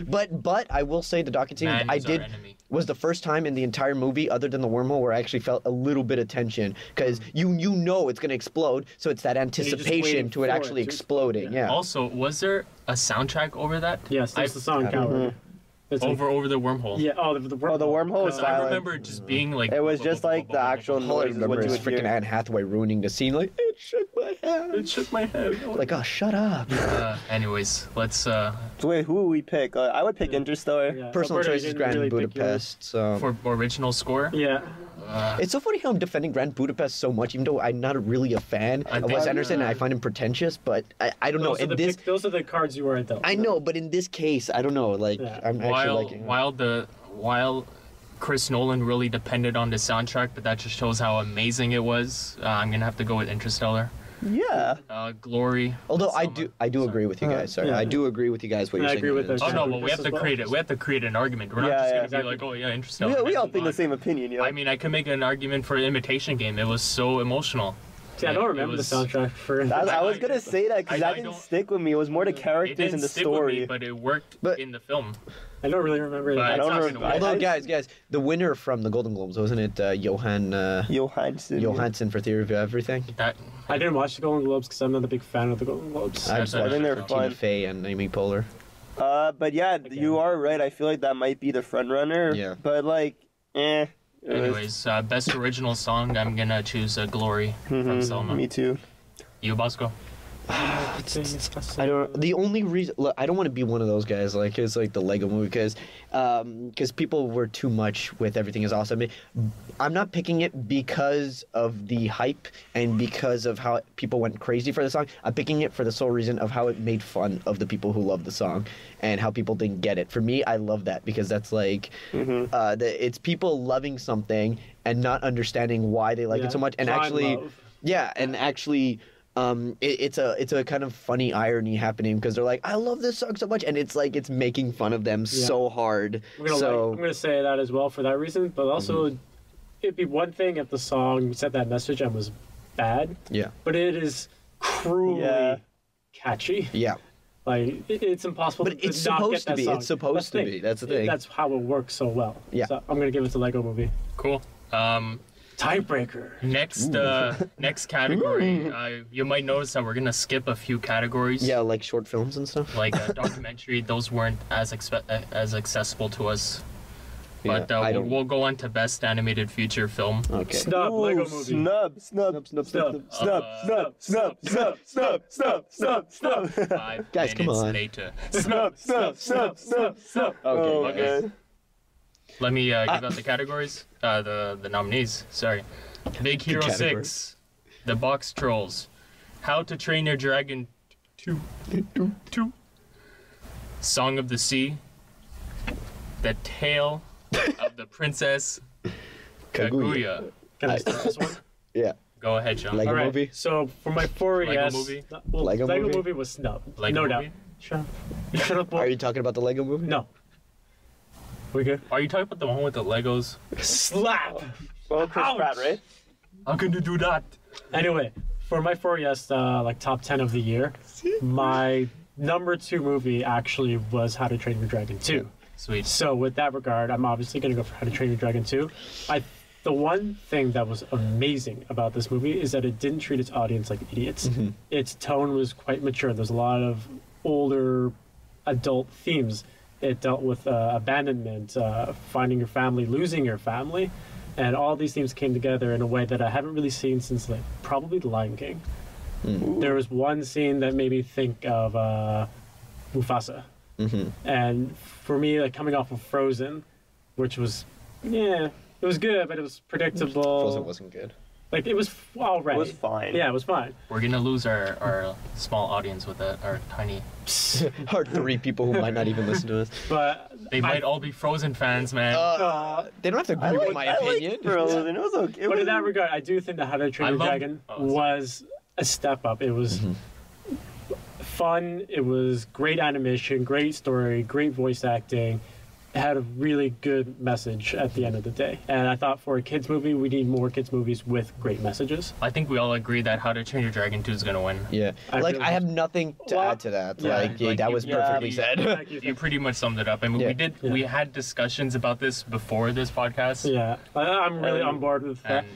But I will say the docking scene was the first time in the entire movie, other than the wormhole, where I actually felt a little bit of tension because you know it's gonna explode. So it's that anticipation to it actually exploding. Yeah. Also, was there a soundtrack over that? Yes, that's the song Coward. Over the wormhole. Yeah, the wormhole. Oh, the wormhole was silent. I remember it just being like... It was just like the actual noise. I remember is freaking Anne Hathaway ruining the scene. Like, it shook my head. It shook my head. Like, oh, shut up. Anyways, let's... So wait, who would we pick? I would pick Interstellar. Yeah. Personal choice is Grand Budapest. So for original score? Yeah. It's so funny how I'm defending Grand Budapest so much, even though I'm not really a fan of Wes Anderson and I find him pretentious, but I don't know. Those are the cards you weren't though. I know, but in this case, I don't know. Like, I'm actually liking it. While Chris Nolan really depended on the soundtrack, but that just shows how amazing it was, I'm going to have to go with Interstellar. Yeah. Glory. Although I do agree with you guys. Sorry, I do agree with you guys. What you're saying. I agree with that. Oh no, but we have to create it. We have to create an argument. We're not just gonna be like, oh yeah, Interstellar. We all think the same opinion. Yeah. I mean, I could make an argument for Imitation Game. It was so emotional. See, I don't remember the soundtrack for. I was gonna say that because that didn't stick with me. It was more the characters and the story. But it worked in the film. I don't really remember it. Although, guys, the winner from the Golden Globes, wasn't it Johansson for Theory of Everything? I didn't watch the Golden Globes because I'm not a big fan of the Golden Globes. I think they're fun. Tina Fey and Amy Poehler. But yeah, you are right. I feel like that might be the front runner. Yeah. But like, Anyways, best original song, I'm gonna choose Glory from Selma. Me too. You, Bosco? I don't. The only reason, look, I don't want to be one of those guys like it's like the Lego Movie because people were too much with Everything Is Awesome. I'm not picking it because of the hype and because of how people went crazy for the song. I'm picking it for the sole reason of how it made fun of the people who loved the song and how people didn't get it. For me, I love that because that's like it's people loving something and not understanding why they like it so much and actually it's a kind of funny irony happening because they're like, I love this song so much, and it's like it's making fun of them so hard. I'm gonna say that as well for that reason, but also it'd be one thing if the song said that message and was bad. Yeah. But it is cruelly catchy. Yeah. Like it's impossible. But it's not supposed get to that be. song. It's supposed to be. That's the thing. That's how it works so well. Yeah. So I'm gonna give it to Lego Movie. Cool. Tiebreaker. Next category. You might notice that we're gonna skip a few categories. Yeah, like short films and stuff. Like a documentary. Those weren't as accessible to us. Yeah, But we'll go on to best animated feature film. Okay. Snub. Lego Movie. Snub. 5 Guys, come minutes on. later. Snub. Okay. Let me give out the categories. The nominees. Sorry. Big Hero category. 6. The Box Trolls. How to Train Your Dragon 2. Song of the Sea. The Tale of the Princess Kaguya. Can I start this one? Yeah. Go ahead, Sean. Lego All right. Movie? So for my 4 Lego yes. Movie? Well, Lego Lego Movie? Movie was snubbed. Lego no doubt. Movie? Shut up. You shut up. Boy. Are you talking about the Lego Movie? No. We good? Are you talking about the one with the Legos? Slap. Well, Chris Ouch. Pratt, right? How can you do that? Anyway, for my 4 yes, like top 10 of the year, my number 2 movie actually was How to Train Your Dragon 2. Sweet. So with that regard, I'm obviously going to go for How to Train Your Dragon 2. The one thing that was amazing about this movie is that it didn't treat its audience like idiots. Its tone was quite mature. There's a lot of older adult themes. It dealt with abandonment, finding your family, losing your family. And all these themes came together in a way that I haven't really seen since like probably The Lion King. There was one scene that made me think of Mufasa. And for me, like coming off of Frozen, which was, it was good, but it was predictable. Frozen wasn't good. Like it was all right. It was fine. Yeah, it was fine. We're gonna lose our small audience with our tiny. Our 3 people who might not even listen to us. But They might all be Frozen fans, man. They don't have to agree with my opinion. Frozen. It was okay. But in that regard, I do think that How to Train Your Dragon was a step up. It was fun. It was great animation, great story, great voice acting. It had a really good message at the end of the day. And I thought for a kids movie, we need more kids movies with great messages. I think we all agree that How to Train Your Dragon 2 is gonna win. Yeah. really I have nothing to add to that. That was perfectly said. Thank you. You pretty much summed it up. I mean, Yeah. we had discussions about this before this podcast. Yeah, I'm really on board with that.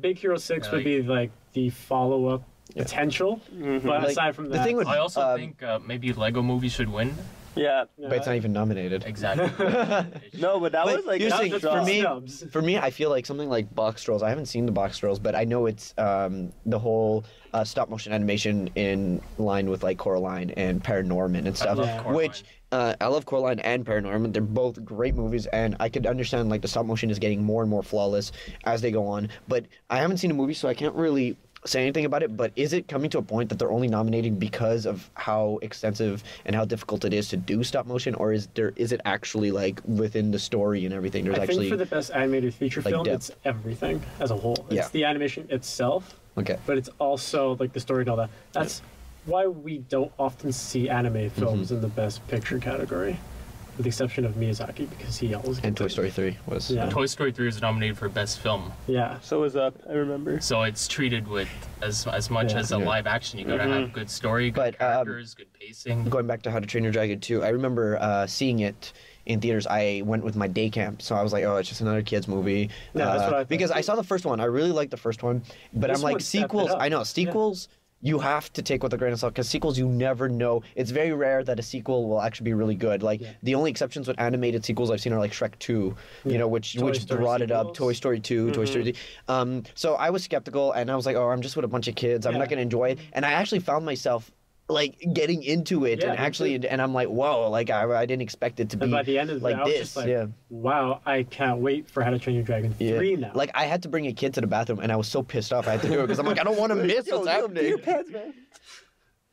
Big Hero 6 would be like the follow-up potential. But Like, aside from that, the thing with I also think maybe Lego Movie should win. Yeah. but it's not even nominated. Exactly. No, but that was like you're that saying was for rough. me, snubs. for me, I feel like something like Box Trolls. I haven't seen the Box Trolls, but I know it's the whole stop motion animation in line with like Coraline and Paranorman and stuff. love Coraline. Which I love Coraline and Paranorman. They're both great movies, and I could understand like the stop motion is getting more and more flawless as they go on. But I haven't seen a movie, so I can't really say anything about it. But is it coming to a point that they're only nominating because of how extensive and how difficult it is to do stop motion, or is it actually like within the story and everything? There's I actually think for the best animated feature like film, depth. it's everything as a whole. It's Yeah. the animation itself, okay. but it's also like the story and all that. That's why we don't often see animated films in the best picture category, with the exception of Miyazaki, because he always And gets Toy it. Story 3 was. Yeah. Toy Story 3 is nominated for Best Film. Yeah. So was Up. I remember. So it's treated with as much as a Yeah. live action. You gotta have good story, good But, characters, good pacing. Going back to How to Train Your Dragon 2, I remember seeing it in theaters. I went with my day camp, so I was like, oh, it's just another kids movie. Yeah, that's what I thought. Because I saw the first one. I really liked the first one. But This I'm like, one stepped it sequels, up. I know, sequels, you have to take with a grain of salt, because sequels, you never know. It's very rare that a sequel will actually be really good. Like, the only exceptions with animated sequels I've seen are like Shrek 2, you know, which Toy Story brought it up, sequels. Toy Story 2, Toy Story 3. So I was skeptical, and I was like, oh, I'm just with a bunch of kids. I'm not going to enjoy it. And I actually found myself like getting into it, Yeah, and me actually, too. and I'm like, whoa, like I didn't expect it to be And by the end of the like day, I was this. just like, Yeah. wow, I can't wait for How to Train Your Dragon 3 now. Like I had to bring a kid to the bathroom, and I was so pissed off I had to do it because I'm like, I don't want to miss what's happening. Pants, man.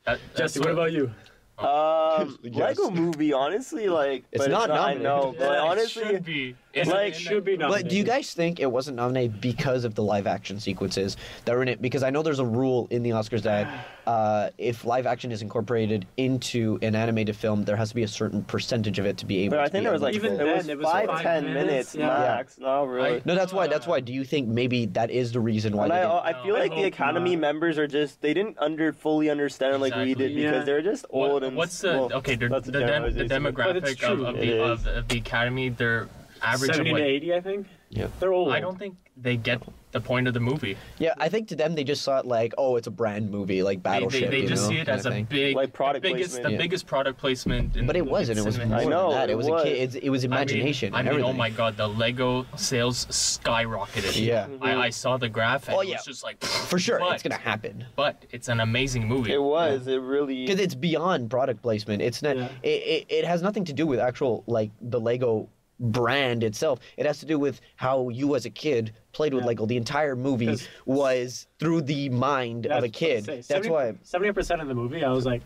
That's Jesse, what about you? Yes. Lego Movie, honestly, like It's but not I nominated. know, but It honestly, should be. It's like, should be nominated. But do you guys think it wasn't nominated because of the live action sequences that were in it? Because I know there's a rule in the Oscars that if live action is incorporated into an animated film, there has to be a certain percentage of it to be able but to I think be there was like Even eligible. it then, was it was 5-10 5 minutes yeah. max. No, really. No, that's why. Do you think maybe that is the reason why And they didn't? I feel No, I like the hope Academy not. members are just they didn't fully understand it like we Exactly. did because Yeah. they're just old and What's the well, okay? The that's a generalization. demographic it's true. of It the is. of the Academy, they're average of 70 what? to 80, I think. Yeah. They're old. I don't think they get the point of the movie. Yeah, I think to them they just saw it like, oh, it's a brand movie, like Battleship. They you just know, see it kind as of a thing. big, Like product the biggest, placement. the Yeah. biggest product placement. In But it wasn't. It was cinema more I history. know, than that. it It was a was. kid. It was imagination. I and mean, oh everything. my god, the Lego sales skyrocketed. Yeah. I saw the graph and Oh, it yeah. was just like For sure, but, it's gonna happen. But it's an amazing movie. It was. It really. Because it's beyond product placement. It's not. Yeah. It has nothing to do with actual like the Lego brand itself. It has to do with how you as a kid played with Yeah. Lego. The entire movie 'Cause- was through the mind of a kid. That's why. 70% of the movie, I was like,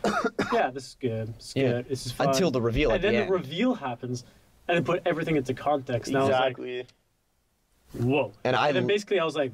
yeah, this is good. This is Yeah. good. This is fun. Until the reveal at And then the the end. reveal happens, and it put everything into context. And I was like, Exactly. whoa. And then basically I was like,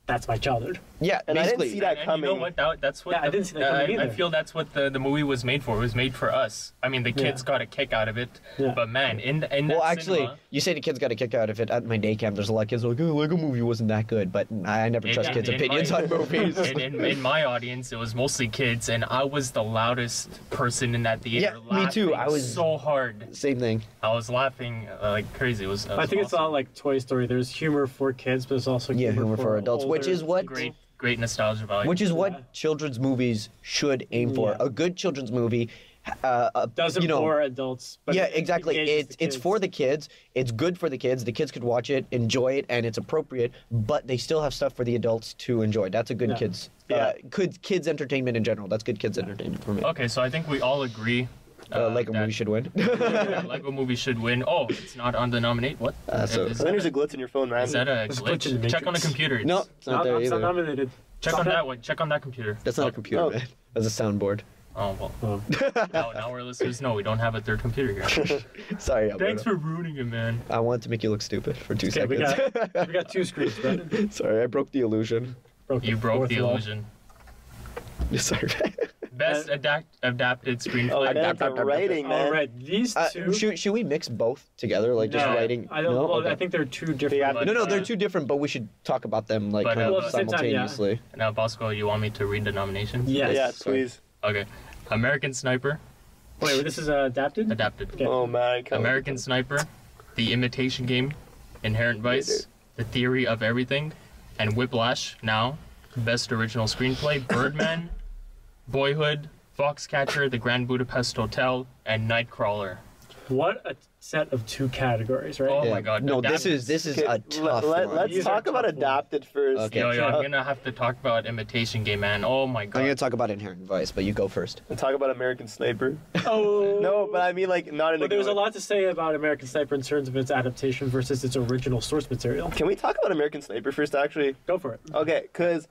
that's my childhood. Yeah, And I didn't basically. see that And coming. you know what? That's what Yeah, I didn't see that coming I either. feel that's what the movie was made for. It was made for us. I mean, the kids Yeah. got a kick out of it. Yeah. But man, in that Well, actually, cinema, you say the kids got a kick out of it. At my day camp, there's a lot of kids like, oh, Lego movie wasn't that good. But I never trust kids' opinions on movies. In my audience, it was mostly kids, and I was the loudest person in that theater. Yeah, me too. laughing I was- so hard. Same thing. I was laughing like crazy. It was. I think it's a lot like Toy Story. There's humor for kids, but there's also Yeah, humor for adults, which older is what great nostalgia value. which is Yeah. what children's movies should aim for. Yeah. A good children's movie, doesn't you know, for adults. But yeah, it exactly. engages It's for the kids. It's good for the kids. The kids could watch it, enjoy it, and it's appropriate. But they still have stuff for the adults to enjoy. That's a good Yeah. kids. Yeah. Kids entertainment in general. That's good kids entertainment for me. Okay, so I think we all agree. Lego that movie should win. yeah, Lego movie should win. Oh, it's not on the nominate. What? So- is, I think there's a glitch in your phone, man. is that a There's a glitch in glitch? the Check on the Matrix. computer. It's- No, it's not there it's not either. nominated. Check Stop on it. that one. Check on that computer. That's not Oh, a computer, Oh. man. That's a soundboard. Oh well. Oh. now our listeners know we don't have a third computer here. Sorry, Alberto. Thanks for ruining it, man. I wanted to make you look stupid for 2 Okay, we seconds. we got two screens, Brendan. Sorry, I broke the illusion. You broke fourth the wall. illusion. Sorry. Best adapted Oh, screenplay. that's the writing, man. All right, these two. Should we mix both together, like just No, writing? I don't. No? Well, Okay. I think they're two have different. to- No, no, they're two different, but we should talk about them like But, kind well, of at the same time, yeah. simultaneously. Now, Bosco, you want me to read the nominations? Yes. Yeah, Sorry. please. Okay. American Sniper, Wait, this is adapted. adapted. Okay. Oh man, I can't- American Sniper, The Imitation Game, Inherent Vice, The Theory of Everything, and Whiplash. Now, Best Original Screenplay, Birdman, Boyhood, Foxcatcher, The Grand Budapest Hotel, and Nightcrawler. What a set of two categories, right? Oh Yeah. my God, No, adapted. this is Okay, a tough one. let's These talk are about tough ones. adapted first. Okay. Yo, I'm gonna have to talk about Imitation Game, man. Oh my I'm gonna God. talk about Inherent Vice, but you go first. And talk about American Sniper. Oh. No, but I mean like not in But a there's good a way. lot to say about American Sniper in terms of its adaptation versus its original source material. Can we talk about American Sniper first, actually? Go for it. Okay, because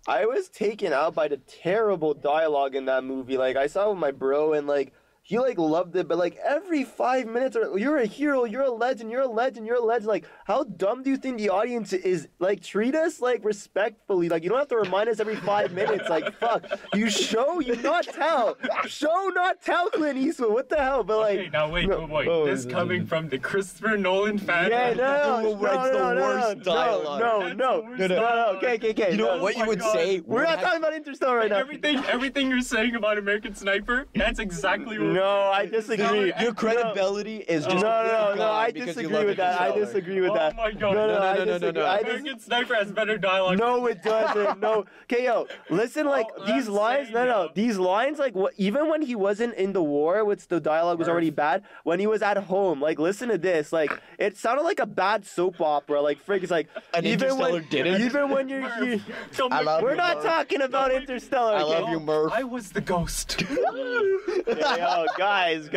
I was taken out by the terrible dialogue in that movie. Like, I saw it with my bro, and, like, he, like, loved it, but, like, every 5 minutes, you're a hero, you're a legend, you're a legend, you're a legend. Like, how dumb do you think the audience is? Like, treat us, like, respectfully. Like, you don't have to remind us every 5 minutes. Like, fuck. You show, you not tell. Show, not tell, Clint Eastwood. What the hell? But, like... Okay, now wait, no- wait. oh, This coming from the Christopher Nolan fan. Yeah, no, Who writes the worst dialogue? no. Okay. You know no. what you my would God. say? We're not talking about Interstellar right now. Everything you're saying about American Sniper, that's exactly what. No, I disagree. Your credibility is just No, I gone because you disagree love with that. I Interstellar. disagree with Oh that. my God. No, I No. disagree. I dis- American Sniper has better dialogue. No, it doesn't. No. Okay, yo, listen, like Oh, these I'm lines. saying, No, yo. these lines, like even when he wasn't in the war, which the dialogue was already bad. When he was at home, like listen to this. Like it sounded like a bad soap opera. Like frig is like And even when Interstellar didn't? even when you're. I love We're you, not Murph. talking about Interstellar. I okay? love you, Murph. I was the ghost. Yo, guys,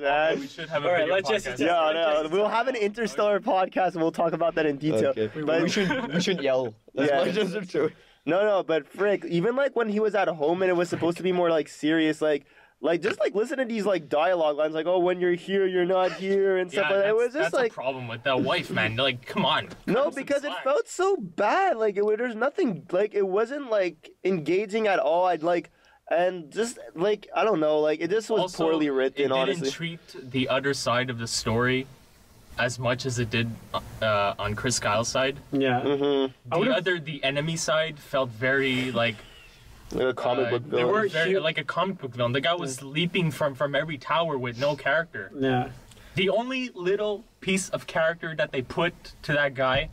man. We should have a All right, video let's just- podcast. No, we'll have an Interstellar podcast and we'll talk about that in detail. Okay. But we shouldn't yell as Yeah. much as we're doing. no, but frick, even like when he was at home and it was supposed to be more like serious, like like just like listen to these like dialogue lines, like, oh, when you're here, you're not here, and stuff like that. It was just that's like a problem with that wife, man. Like, come on. no, cut some because it slack. felt so bad. Like there's nothing like it wasn't like engaging at all. I'd like. And just like I don't know, like it just was Also, poorly written. It Honestly, didn't treat the other side of the story as much as it did on Chris Kyle's side. Yeah. Mm-hmm. The enemy side felt very like Like a comic book They villain. were very, huge. like a comic book villain. The guy was leaping from every tower with no character. Yeah. The only little piece of character that they put to that guy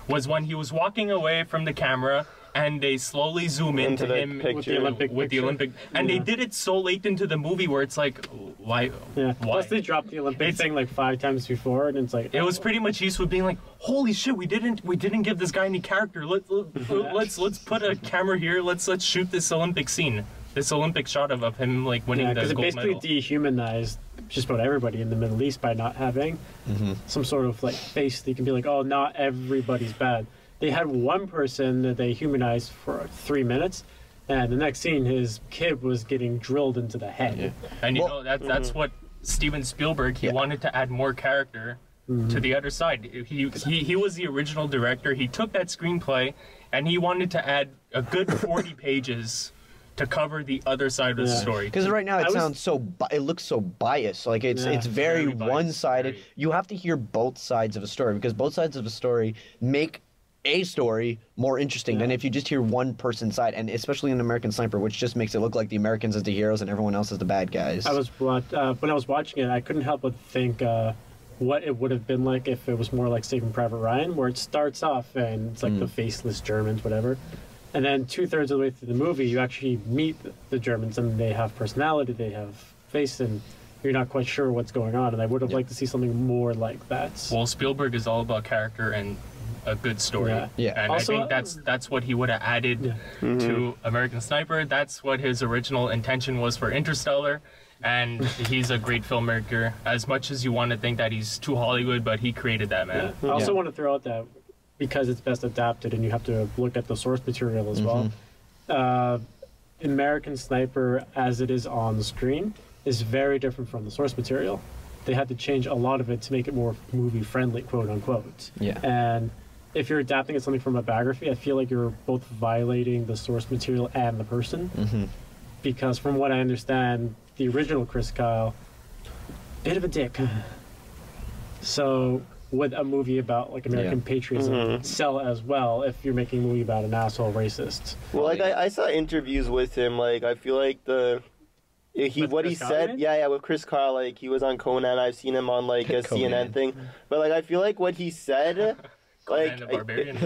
was when he was walking away from the camera and they slowly zoom into the him picture. With the Olympic with the picture. Olympic, and they did it so late into the movie where it's like, why? Yeah. Why? Plus they dropped the Olympic thing like 5 times before, and it's like It was pretty much used with being like, holy shit, we didn't give this guy any character. Let's put a camera here. Let's shoot this Olympic scene, this Olympic shot of him like winning because the it gold basically medal. dehumanized just about everybody in the Middle East by not having some sort of like face that you can be like, oh, not everybody's bad. They had one person that they humanized for 3 minutes, and the next scene, his kid was getting drilled into the head. And Well- that's what Steven Spielberg, he wanted to add more character to the other side. He was the original director. He took that screenplay and he wanted to add a good 40 pages to cover the other side of the Yeah. story. Because right now I it was- sounds so it looks so biased. Like it's very Very biased, one-sided. very. You have to hear both sides of a story because both sides of a story make a story more interesting than if you just hear one person's side, and especially in American Sniper, which just makes it look like the Americans as the heroes and everyone else as the bad guys. When I was watching it, I couldn't help but think what it would have been like if it was more like Saving Private Ryan, where it starts off and it's like the faceless Germans, whatever. And then 2/3 of the way through the movie, you actually meet the Germans, and they have personality, they have face, and you're not quite sure what's going on. And I would have liked to see something more like that. Well, Spielberg is all about character and a good story. Yeah. Yeah. And Also, I think that's what he would have added to American Sniper. That's what his original intention was for Interstellar. And he's a great filmmaker. As much as you want to think that he's too Hollywood, but he created that, man. I also Yeah. want to throw out that because it's best adapted and you have to look at the source material as well. American Sniper, as it is on the screen, is very different from the source material. They had to change a lot of it to make it more movie friendly, quote unquote. Yeah. And if you're adapting something from a biography, I feel like you're both violating the source material and the person. Because from what I understand, the original Chris Kyle, bit of a dick. So would a movie about like American patriotism sell as well if you're making a movie about an asshole racist? Well, like I saw interviews with him. Like I feel like With what he Chris Kyle, said. you mean? Yeah, with Chris Kyle. Like he was on Conan. I've seen him on like a Conan. CNN thing. But like I feel like what he said. Conan the Barbarian.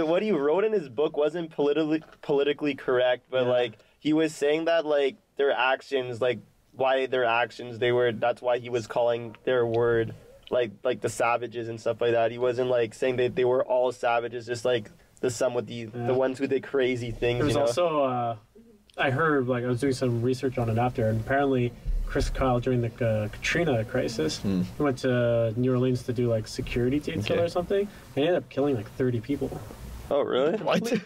What he wrote in his book wasn't politically correct, but like he was saying that like their actions, like why their actions, that's why he was calling their word like the savages and stuff like that. He wasn't like saying that they were all savages, just like some with the ones who did crazy things. There was you know? also, I heard, like, I was doing some research on it after, and apparently Chris Kyle, during the Katrina crisis, he went to New Orleans to do, like, security detail or something, and he ended up killing, like, 30 people. Oh really?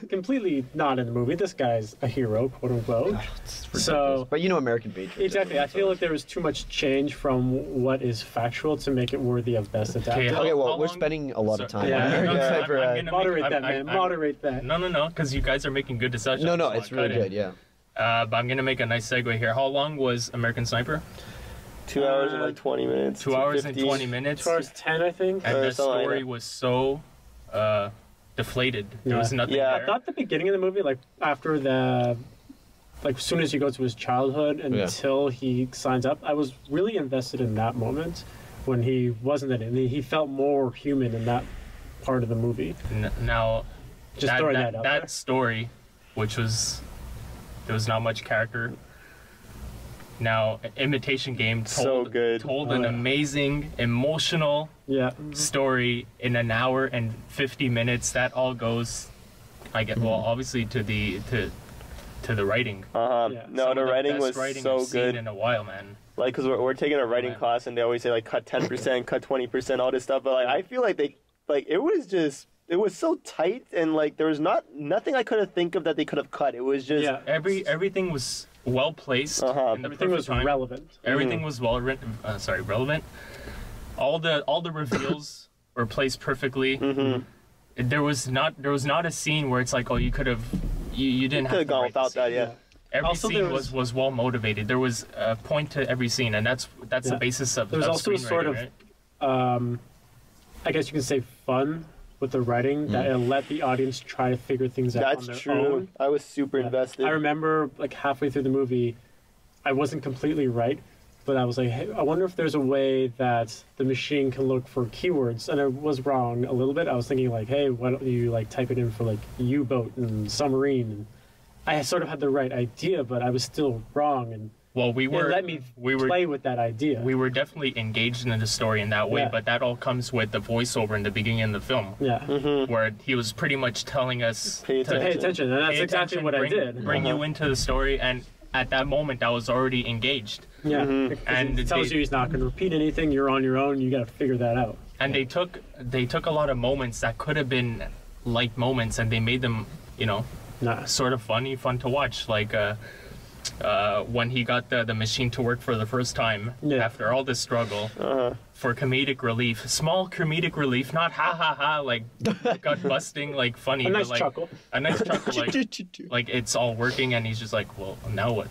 Completely not in the movie. This guy's a hero, quote unquote. So, But you know American patriotism. exactly. I feel like there was too much change from what is factual to make it worthy of best adapted. how- Okay, well, we're long- spending a lot of time Sorry. on Yeah. American Yeah. Sniper. I'm gonna Moderate make- that, I'm- man. I'm- Moderate that. No, because you guys are making good decisions. No, so it's I really cut good, it. yeah. But I'm gonna make a nice segue here. How long was American Sniper? 2 hours and like 20 minutes. 2 hours and 2:50. 20 minutes. 2 hours 10, I think. And the something like story that. was so deflated. There was nothing I there. thought the beginning of the movie, like after as soon as you go to his childhood until he signs up, I was really invested in that moment when he wasn't in it. He felt more human in that part of the movie. Now, Just throwing that out there. that story, which was there was not much character. Now, Imitation Game So good. told Oh, an yeah. amazing, emotional Yeah. story in an hour and 50 minutes. That all goes, obviously to the writing. Yeah. No, Some the of the writing best was writing so I've seen good. in a while, man. Like, cause we're taking a writing class and they always say like cut 10%, cut 20%, all this stuff. But like, I feel like it was just it was so tight, and like there was nothing I could have think of that they could have cut. It was just everything was well placed. In the everything was time. relevant. Everything was relevant. All the reveals were placed perfectly. There was not a scene where it's like, oh, you could have you didn't have to gone without that. Yeah. Every Also, scene was well motivated. There was a point to every scene, and that's the basis of. There was also a sort of, right? I guess you can say, fun with the writing that it let the audience try to figure things out on their That's true. own. I was super invested. I remember like halfway through the movie, I wasn't completely right, but I was like, hey, I wonder if there's a way that the machine can look for keywords, and I was wrong a little bit. I was thinking like, hey, why don't you like type it in for like U-boat and submarine? And I sort of had the right idea, but I was still wrong, and well, we were play with that idea. We were definitely engaged in the story in that way, but that all comes with the voiceover in the beginning of the film. Yeah. Where he was pretty much telling us Pay to pay attention, and that's exactly what I did. Bring you into the story, and at that moment, I was already engaged. Yeah, and it tells you he's not going to repeat anything. You're on your own. You got to figure that out. And they took a lot of moments that could have been light moments, and they made them, sort of fun to watch, like. When he got the machine to work for the first time after all this struggle for comedic relief, small comedic relief, not ha ha ha like gut busting like funny, a nice but like chuckle. A nice chuckle, like it's all working, and he's just like, well, now what?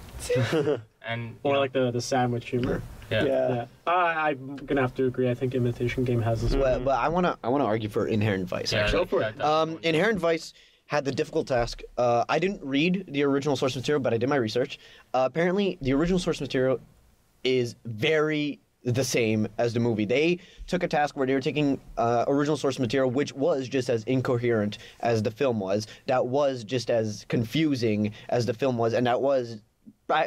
And like the sandwich humor. Yeah. I'm gonna have to agree. I think Imitation Game has this. But I wanna argue for Inherent Vice. Actually, go for it. Inherent Vice had the difficult task. I didn't read the original source material, but I did my research. Apparently, the original source material is very the same as the movie. They took a task where they were taking original source material, which was just as incoherent as the film was, that was just as confusing as the film was, and that was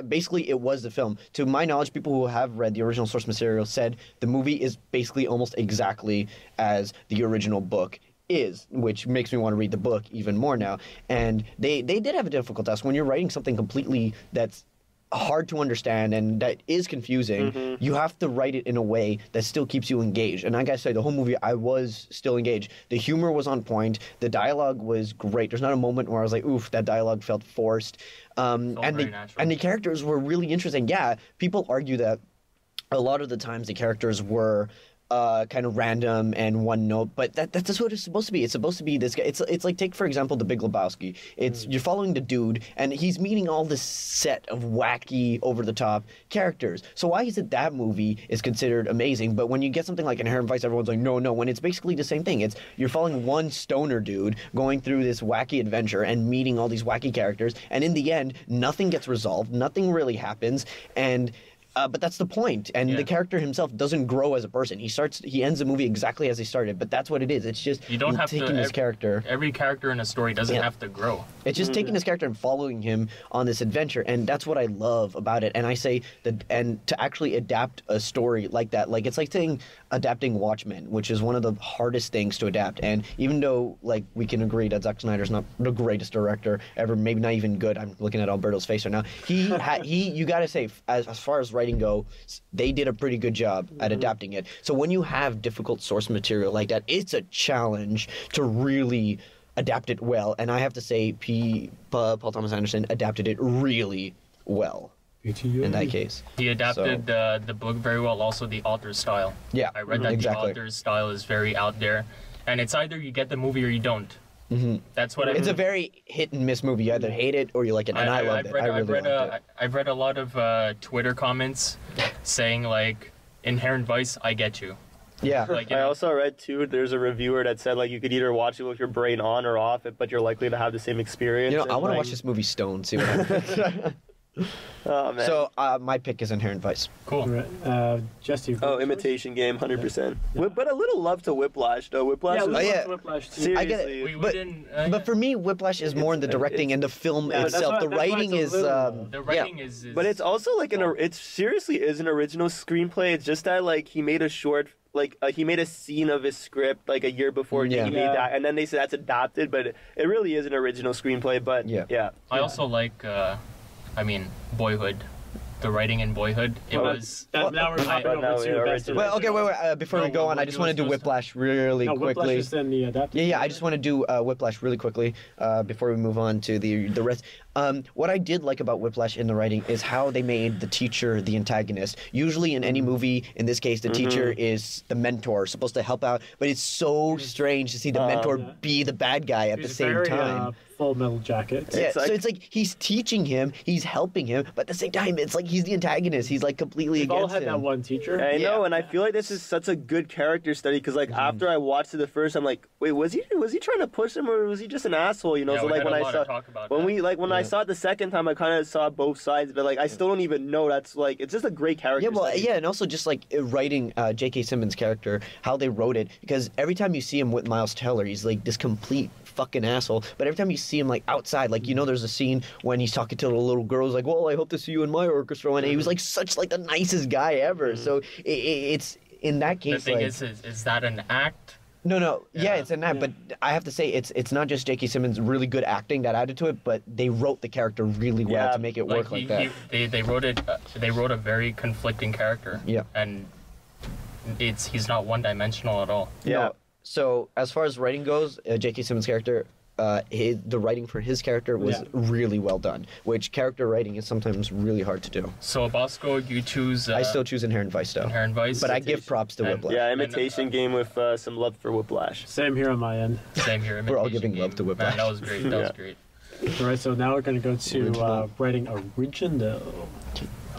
basically it was the film. To my knowledge, people who have read the original source material said the movie is basically almost exactly as the original book is, which makes me want to read the book even more now. And they did have a difficult task. When you're writing something completely that's hard to understand and that is confusing, you have to write it in a way that still keeps you engaged. And like I said, the whole movie, I was still engaged. The humor was on point. The dialogue was great. There's not a moment where I was like, oof, that dialogue felt forced. And the characters were really interesting. Yeah, people argue that a lot of the times the characters were kind of random and one note, but that's what it's supposed to be. It's supposed to be this guy. It's like, take for example the Big Lebowski. You're following the dude and he's meeting all this set of wacky, over the top characters. So why is it that movie is considered amazing, but when you get something like Inherent Vice, everyone's like no, when it's basically the same thing. You're following one stoner dude going through this wacky adventure and meeting all these wacky characters, and in the end nothing gets resolved, nothing really happens, and but that's the point, and the character himself doesn't grow as a person. He ends the movie exactly as he started, but that's what it is. It's just you don't have taking his character. Every character in a story doesn't have to grow. It's just taking his character and following him on this adventure, and that's what I love about it. And I say that, and to actually adapt a story like that, like it's like saying adapting Watchmen, which is one of the hardest things to adapt. And even though like we can agree that Zack Snyder's not the greatest director ever, maybe not even good. I'm looking at Alberto's face right now. You gotta say, as far as writing go, they did a pretty good job at adapting it. So when you have difficult source material like that, it's a challenge to really adapt it well. And I have to say, Paul Thomas Anderson adapted it really well. In that case, he adapted the book very well. Also, the author's style. Yeah, I read that the author's style is very out there, and it's either you get the movie or you don't. That's what it's a very hit and miss movie. You either hate it or you like it, and I loved it. I really liked it. I've read a lot of Twitter comments saying like, "Inherent Vice, I get you." Yeah. Like, I also read too, there's a reviewer that said like you could either watch it with your brain on or off, but you're likely to have the same experience. I want to watch this movie stoned, see what happens. Oh, man. So my pick is Inherent Vice. Cool. Right. Jesse. Imitation Game, 100%. Yeah. But a little love to Whiplash, though. Whiplash. Yeah, Whiplash too. Seriously. I get it. But for me, Whiplash is more in the directing and the film itself. The writing is. The writing is. But it's also like it seriously is an original screenplay. It's just that like he made a short. Like he made a scene of his script like a year before he made that, and then they said that's adapted, but it really is an original screenplay. But yeah. I also like, Boyhood. the writing in Boyhood. It was. Now we're popping over to best. Well, okay, wait. Before we go on, I just want to do Whiplash really quickly. Whiplash is in the adapted. Yeah, I just want to do Whiplash really quickly before we move on to the rest. What I did like about Whiplash in the writing is how they made the teacher the antagonist. Usually in any movie, in this case, the teacher is the mentor, supposed to help out, but it's so strange to see the mentor be the bad guy at the same time. Full Metal Jacket. Yeah, so it's like he's teaching him, he's helping him, but at the same time, it's like he's the antagonist. He's like completely against him. We've all had that one teacher. I know, and I feel like this is such a good character study because, like, after I watched it the first, I'm like, wait, was he trying to push him or was he just an asshole? You know, so like when I saw I saw it the second time, I kind of saw both sides, but like I still don't even know. That's like it's just a great character. Yeah, well, study. yeah, and also just like writing J.K. Simmons' character, how they wrote it, because every time you see him with Miles Teller, he's like this complete fucking asshole. But every time you see him like outside, like there's a scene when he's talking to the little girl, he's like, "Well, I hope to see you in my orchestra," and he was like such like the nicest guy ever. So it's in that case. The thing is that an act? No. Yeah, it's an act, but I have to say it's not just J.K. Simmons' really good acting that added to it, but they wrote the character really well to make it work like that. They wrote it. They wrote a very conflicting character. Yeah, and he's not one-dimensional at all. Yeah. No, so as far as writing goes, J.K. Simmons' character, the writing for his character was really well done, which character writing is sometimes really hard to do. So Bosco, you choose... I still choose Inherent Vice, though. Inherent Vice. But I give props to Whiplash. Yeah, Imitation Game with some love for Whiplash. Same here on my end. Same here. We're all giving love to Whiplash. Man, that was great. That was great. All right, so now we're going to go to writing original.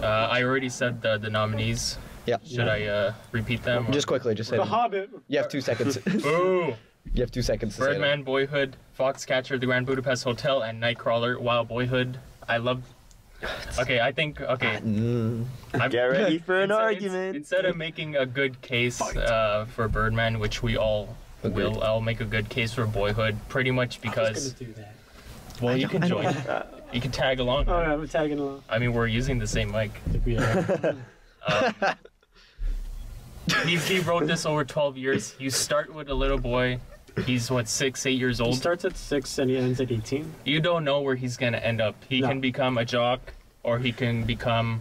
I already said the nominees. Yeah. Should I repeat them? Just quickly, just say The them. Hobbit. You have 2 seconds. Boo! You have 2 seconds to say Birdman, Boyhood, Foxcatcher, The Grand Budapest Hotel, and Nightcrawler. Wow, Boyhood. I love... Okay, I think... Okay. Get ready for an argument. Instead of making a good case for Birdman, which we all will, I'll make a good case for Boyhood, pretty much because... I was going to do that. Well, you can join. You can tag along. Oh, yeah, I'm tagging along. I mean, we're using the same mic. He wrote this over 12 years. You start with a little boy. He's, 6, 8 years old? He starts at 6 and he ends at 18. You don't know where he's going to end up. He can become a jock, or he can become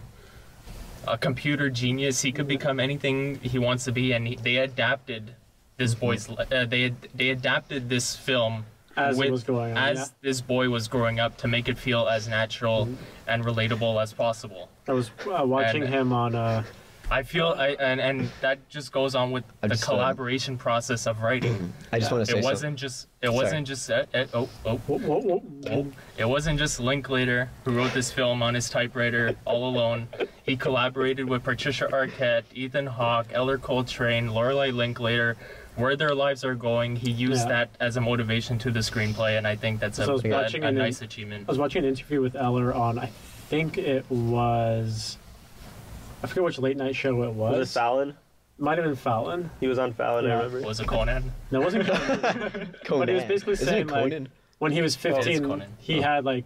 a computer genius. He could become anything he wants to be, and they adapted this boy's... they adapted this film as it was going on, this boy was growing up to make it feel as natural and relatable as possible. I was watching him on... I feel, and that just goes on with the collaboration process of writing. I just want to say it wasn't just Linklater who wrote this film on his typewriter all alone. He collaborated with Patricia Arquette, Ethan Hawke, Eller Coltrane, Lorelei Linklater. Where their lives are going, he used that as a motivation to the screenplay, and I think that's a nice achievement. I was watching an interview with Eller on, I think it was... I forget which late night show it was. Was it Fallon? Might have been Fallon. He was on Fallon, I remember. Was it Conan? No, it wasn't Conan. But he was basically saying, like, when he was 15, he had, like,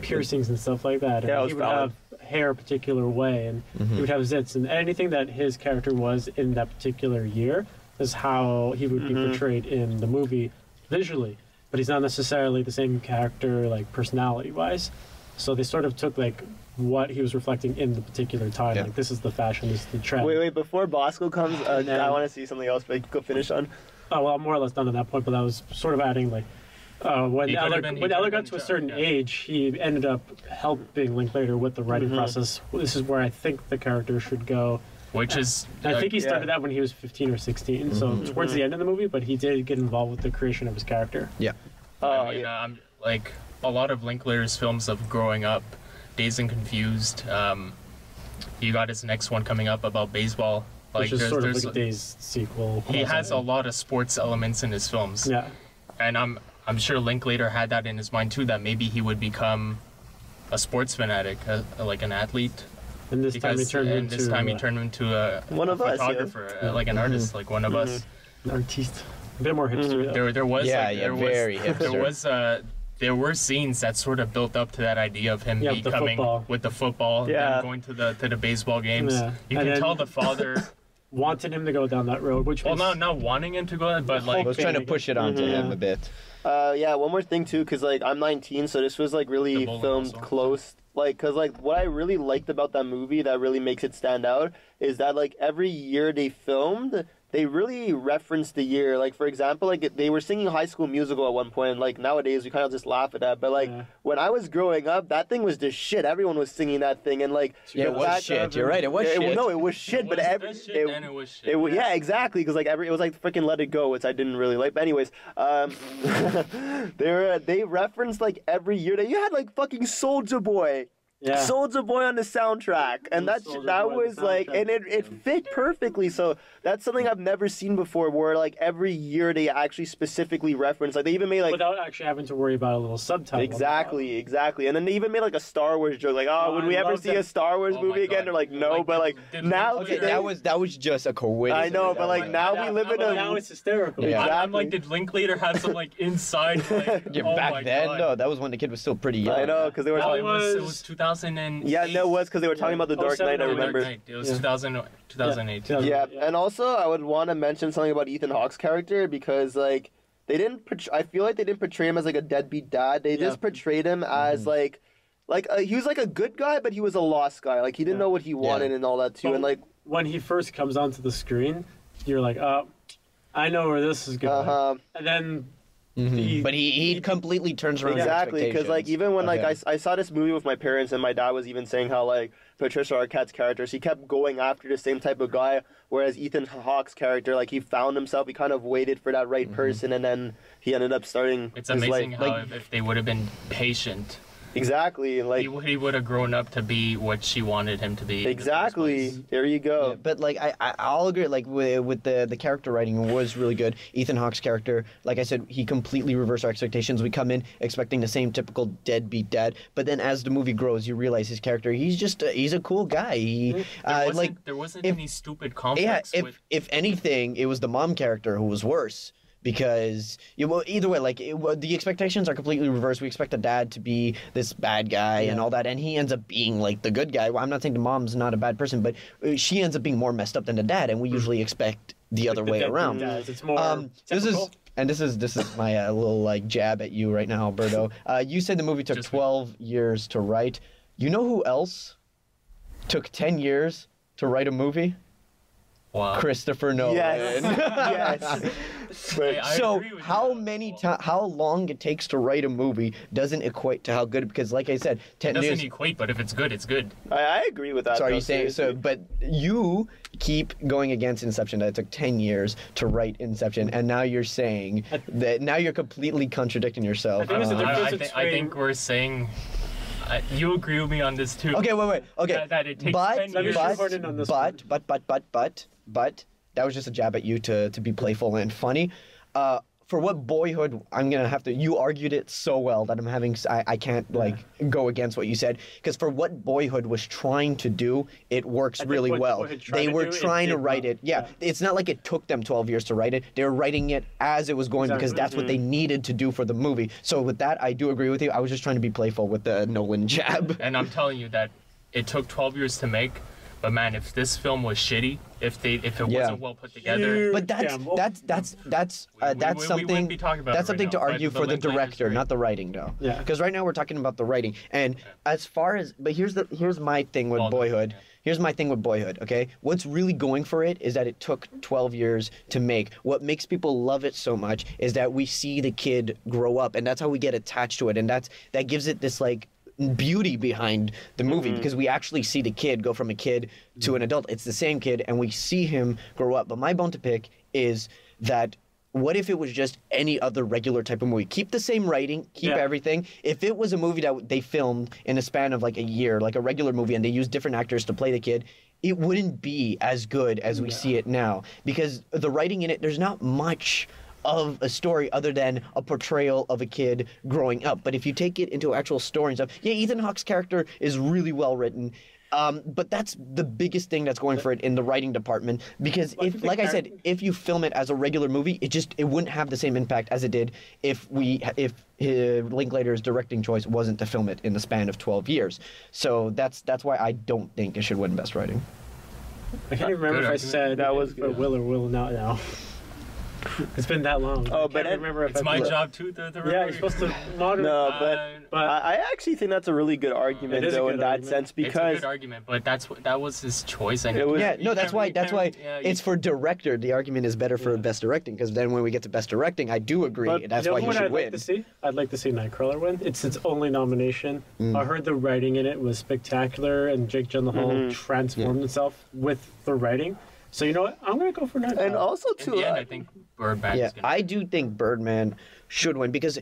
piercings and stuff like that. And he would have hair a particular way, and he would have zits. And anything that his character was in that particular year is how he would be portrayed in the movie visually. But he's not necessarily the same character, like, personality-wise. So they sort of took, like, what he was reflecting in the particular time. Like, this is the fashion, this is the trend. Wait, before Bosco comes, I want to see something else, but go finish on. Oh, well, I'm more or less done at that point, but I was sort of adding, like, when Eller got to a certain age, he ended up helping Linklater with the writing process. This is where I think the character should go. Which is... I think he started that when he was 15 or 16, so towards the end of the movie, but he did get involved with the creation of his character. Yeah. I'm like, a lot of Linklater's films of growing up, Dazed and Confused, you got his next one coming up about baseball. Like, which is sort of like a Dazed sequel. He has a lot of sports elements in his films. Yeah. And I'm sure Linklater had that in his mind too, that maybe he would become a sports fanatic, like an athlete. And this time he turned into a photographer, like an artist, like one of us. An artiste. A bit more hipster. Very hipster. There were scenes that sort of built up to that idea of him becoming with the football, and going to the baseball games. Yeah. You can tell the father wanted him to go down that road, which was not wanting him to go, but like was trying to push it onto him a bit. Yeah, one more thing too, because like I'm 19, so this was like really The bowling filmed also. close. Like, cause like what I really liked about that movie that really makes it stand out is that like every year they filmed, they really referenced the year. Like for example, like they were singing High School Musical at one point. And, like nowadays we kind of just laugh at that, but like when I was growing up, that thing was just shit. Everyone was singing that thing, and like Yeah, it was shit. You're right. It was shit. No, it was shit. But every shit, and it was shit. yeah, exactly. Because like it was like freaking Let It Go, which I didn't really like. But anyways, they referenced like every year that you had like fucking Soulja Boy. Yeah. Soulja Boy on the soundtrack, and that Soulja that Boy on the was like, soundtrack. and it fit perfectly. So that's something I've never seen before, where like every year they actually specifically reference, like they even made like Without actually having to worry about a little subtitle. exactly, and then they even made like a Star Wars joke, like, oh, would I we ever love see that. a Star Wars Oh my movie again? God. They're like, no, Like, but like did- now okay, today, that was just a coincidence. I know, but like now we live in Now a it's hysterical. Yeah. I'm like, did Linklater have some like inside? Like, Yeah, oh back my then, God. no, that was when the kid was still pretty young. I know, because they were No, talking. it was 2008. Yeah, no, it was because they were talking about the Dark 07, Knight. I No, Dark remember. Knight. It was Yeah. 2008. Yeah, and also I would want to mention something about Ethan Hawke's character because like they didn't. I feel like they didn't portray him as like a deadbeat dad. They just portrayed him as like he was like a good guy, but he was a lost guy. Like he didn't know what he wanted and all that too. But And like when he first comes onto the screen, you're like, oh, I know where this is going. And then But he completely turns around. your exactly, because like expectations even when of like him. I saw this movie with my parents, and my dad was even saying how like Patricia Arquette's character, she kept going after the same type of guy, whereas Ethan Hawke's character, like he found himself, he kind of waited for that right person, and then he ended up starting. It's his amazing life. how Like, if they would have been patient, exactly, like he would have grown up to be what she wanted him to be. in the first exactly. place. There you go. Yeah, but like I'll agree. Like with the character writing was really good. Ethan Hawke's character, like I said, he completely reversed our expectations. We come in expecting the same typical deadbeat dad, but then as the movie grows, you realize his character. He's a cool guy. There wasn't if- any stupid Yeah, conflicts with. if anything, it was the mom character who was worse. Because either way, like the expectations are completely reversed. We expect the dad to be this bad guy and all that, and he ends up being like the good guy. Well, I'm not saying the mom's not a bad person, but she ends up being more messed up than the dad, and we usually expect the other way around. It's more This typical. is my little like jab at you right now, Alberto. You said the movie took Just 12 years to write. You know who else took 10 years to write a movie? Wow. Christopher Nolan. Yes, yes. But I So agree with how you. many how long it takes to write a movie doesn't equate to how good, because like I said, It 10 doesn't years. equate, but if it's good, it's good. I agree with that. So are though, you saying so? seriously. But you keep going against Inception. That it took 10 years to write Inception, and now you're saying that now you're completely contradicting yourself. I think it's a difference I think between- we're saying. You agree with me on this too. Okay, wait. Okay, That it takes but 10 Let me years. shoehorn in on this one. but that was just a jab at you to be playful and funny. For what Boyhood, I'm gonna have to. You argued it so well that I can't like go against what you said, because for what Boyhood was trying to do, it works I think really what well. Boyhood tried They to were do, it trying to did write well. it. Yeah, it's not like it took them 12 years to write it. They were writing it as it was going because Exactly. that's what they needed to do for the movie. So with that, I do agree with you. I was just trying to be playful with the Nolan jab. And I'm telling you that it took 12 years to make. But man, if this film was shitty, if it wasn't well put together, But that's we wouldn't something. be talking about That's it right something to now, but argue the for the Linklater's director, great. not the writing, though. Yeah. Because right now we're talking about the writing, and as far as here's my thing with Well done, Boyhood. yeah. Here's my thing with Boyhood. Okay, what's really going for it is that it took 12 years to make. What makes people love it so much is that we see the kid grow up, and that's how we get attached to it, and that gives it this like beauty behind the movie, because we actually see the kid go from a kid to an adult. It's the same kid, and we see him grow up. But my bone to pick is that what if it was just any other regular type of movie? Keep the same writing, keep everything. If it was a movie that they filmed in a span of like a year, like a regular movie, and they used different actors to play the kid, it wouldn't be as good as we see it now, because the writing in it, there's not much of a story other than a portrayal of a kid growing up. But if you take it into actual story and stuff, yeah, Ethan Hawke's character is really well written. But that's the biggest thing that's going for it in the writing department, because if, like I said, if you film it as a regular movie, it wouldn't have the same impact as it did if Linklater's directing choice wasn't to film it in the span of 12 years. So that's why I don't think it should win Best Writing. I can't even remember Good if I argument. said That was if good. it will or will not now. It's been that long. Oh, I but can't remember if It's I my put- job too to remember. Yeah, you're supposed to monitor. No, but I I actually think that's a really good argument, It is a though, good in that argument. sense, It's a because good argument, but that was his choice. And It was- Yeah, you no, that's can't- why. you That's can't- why yeah, it's for director. The argument is better for best directing because then when we get to best directing, I do agree. But That's you know why he what should I'd win. like to see? I'd like to see Nightcrawler win. It's its only nomination. I heard the writing in it was spectacular, and Jake Gyllenhaal transformed himself with the writing. So you know what? I'm gonna go for Nightcrawler. and also In too, the end, I think Birdman Yeah, is gonna. I do think Birdman should win because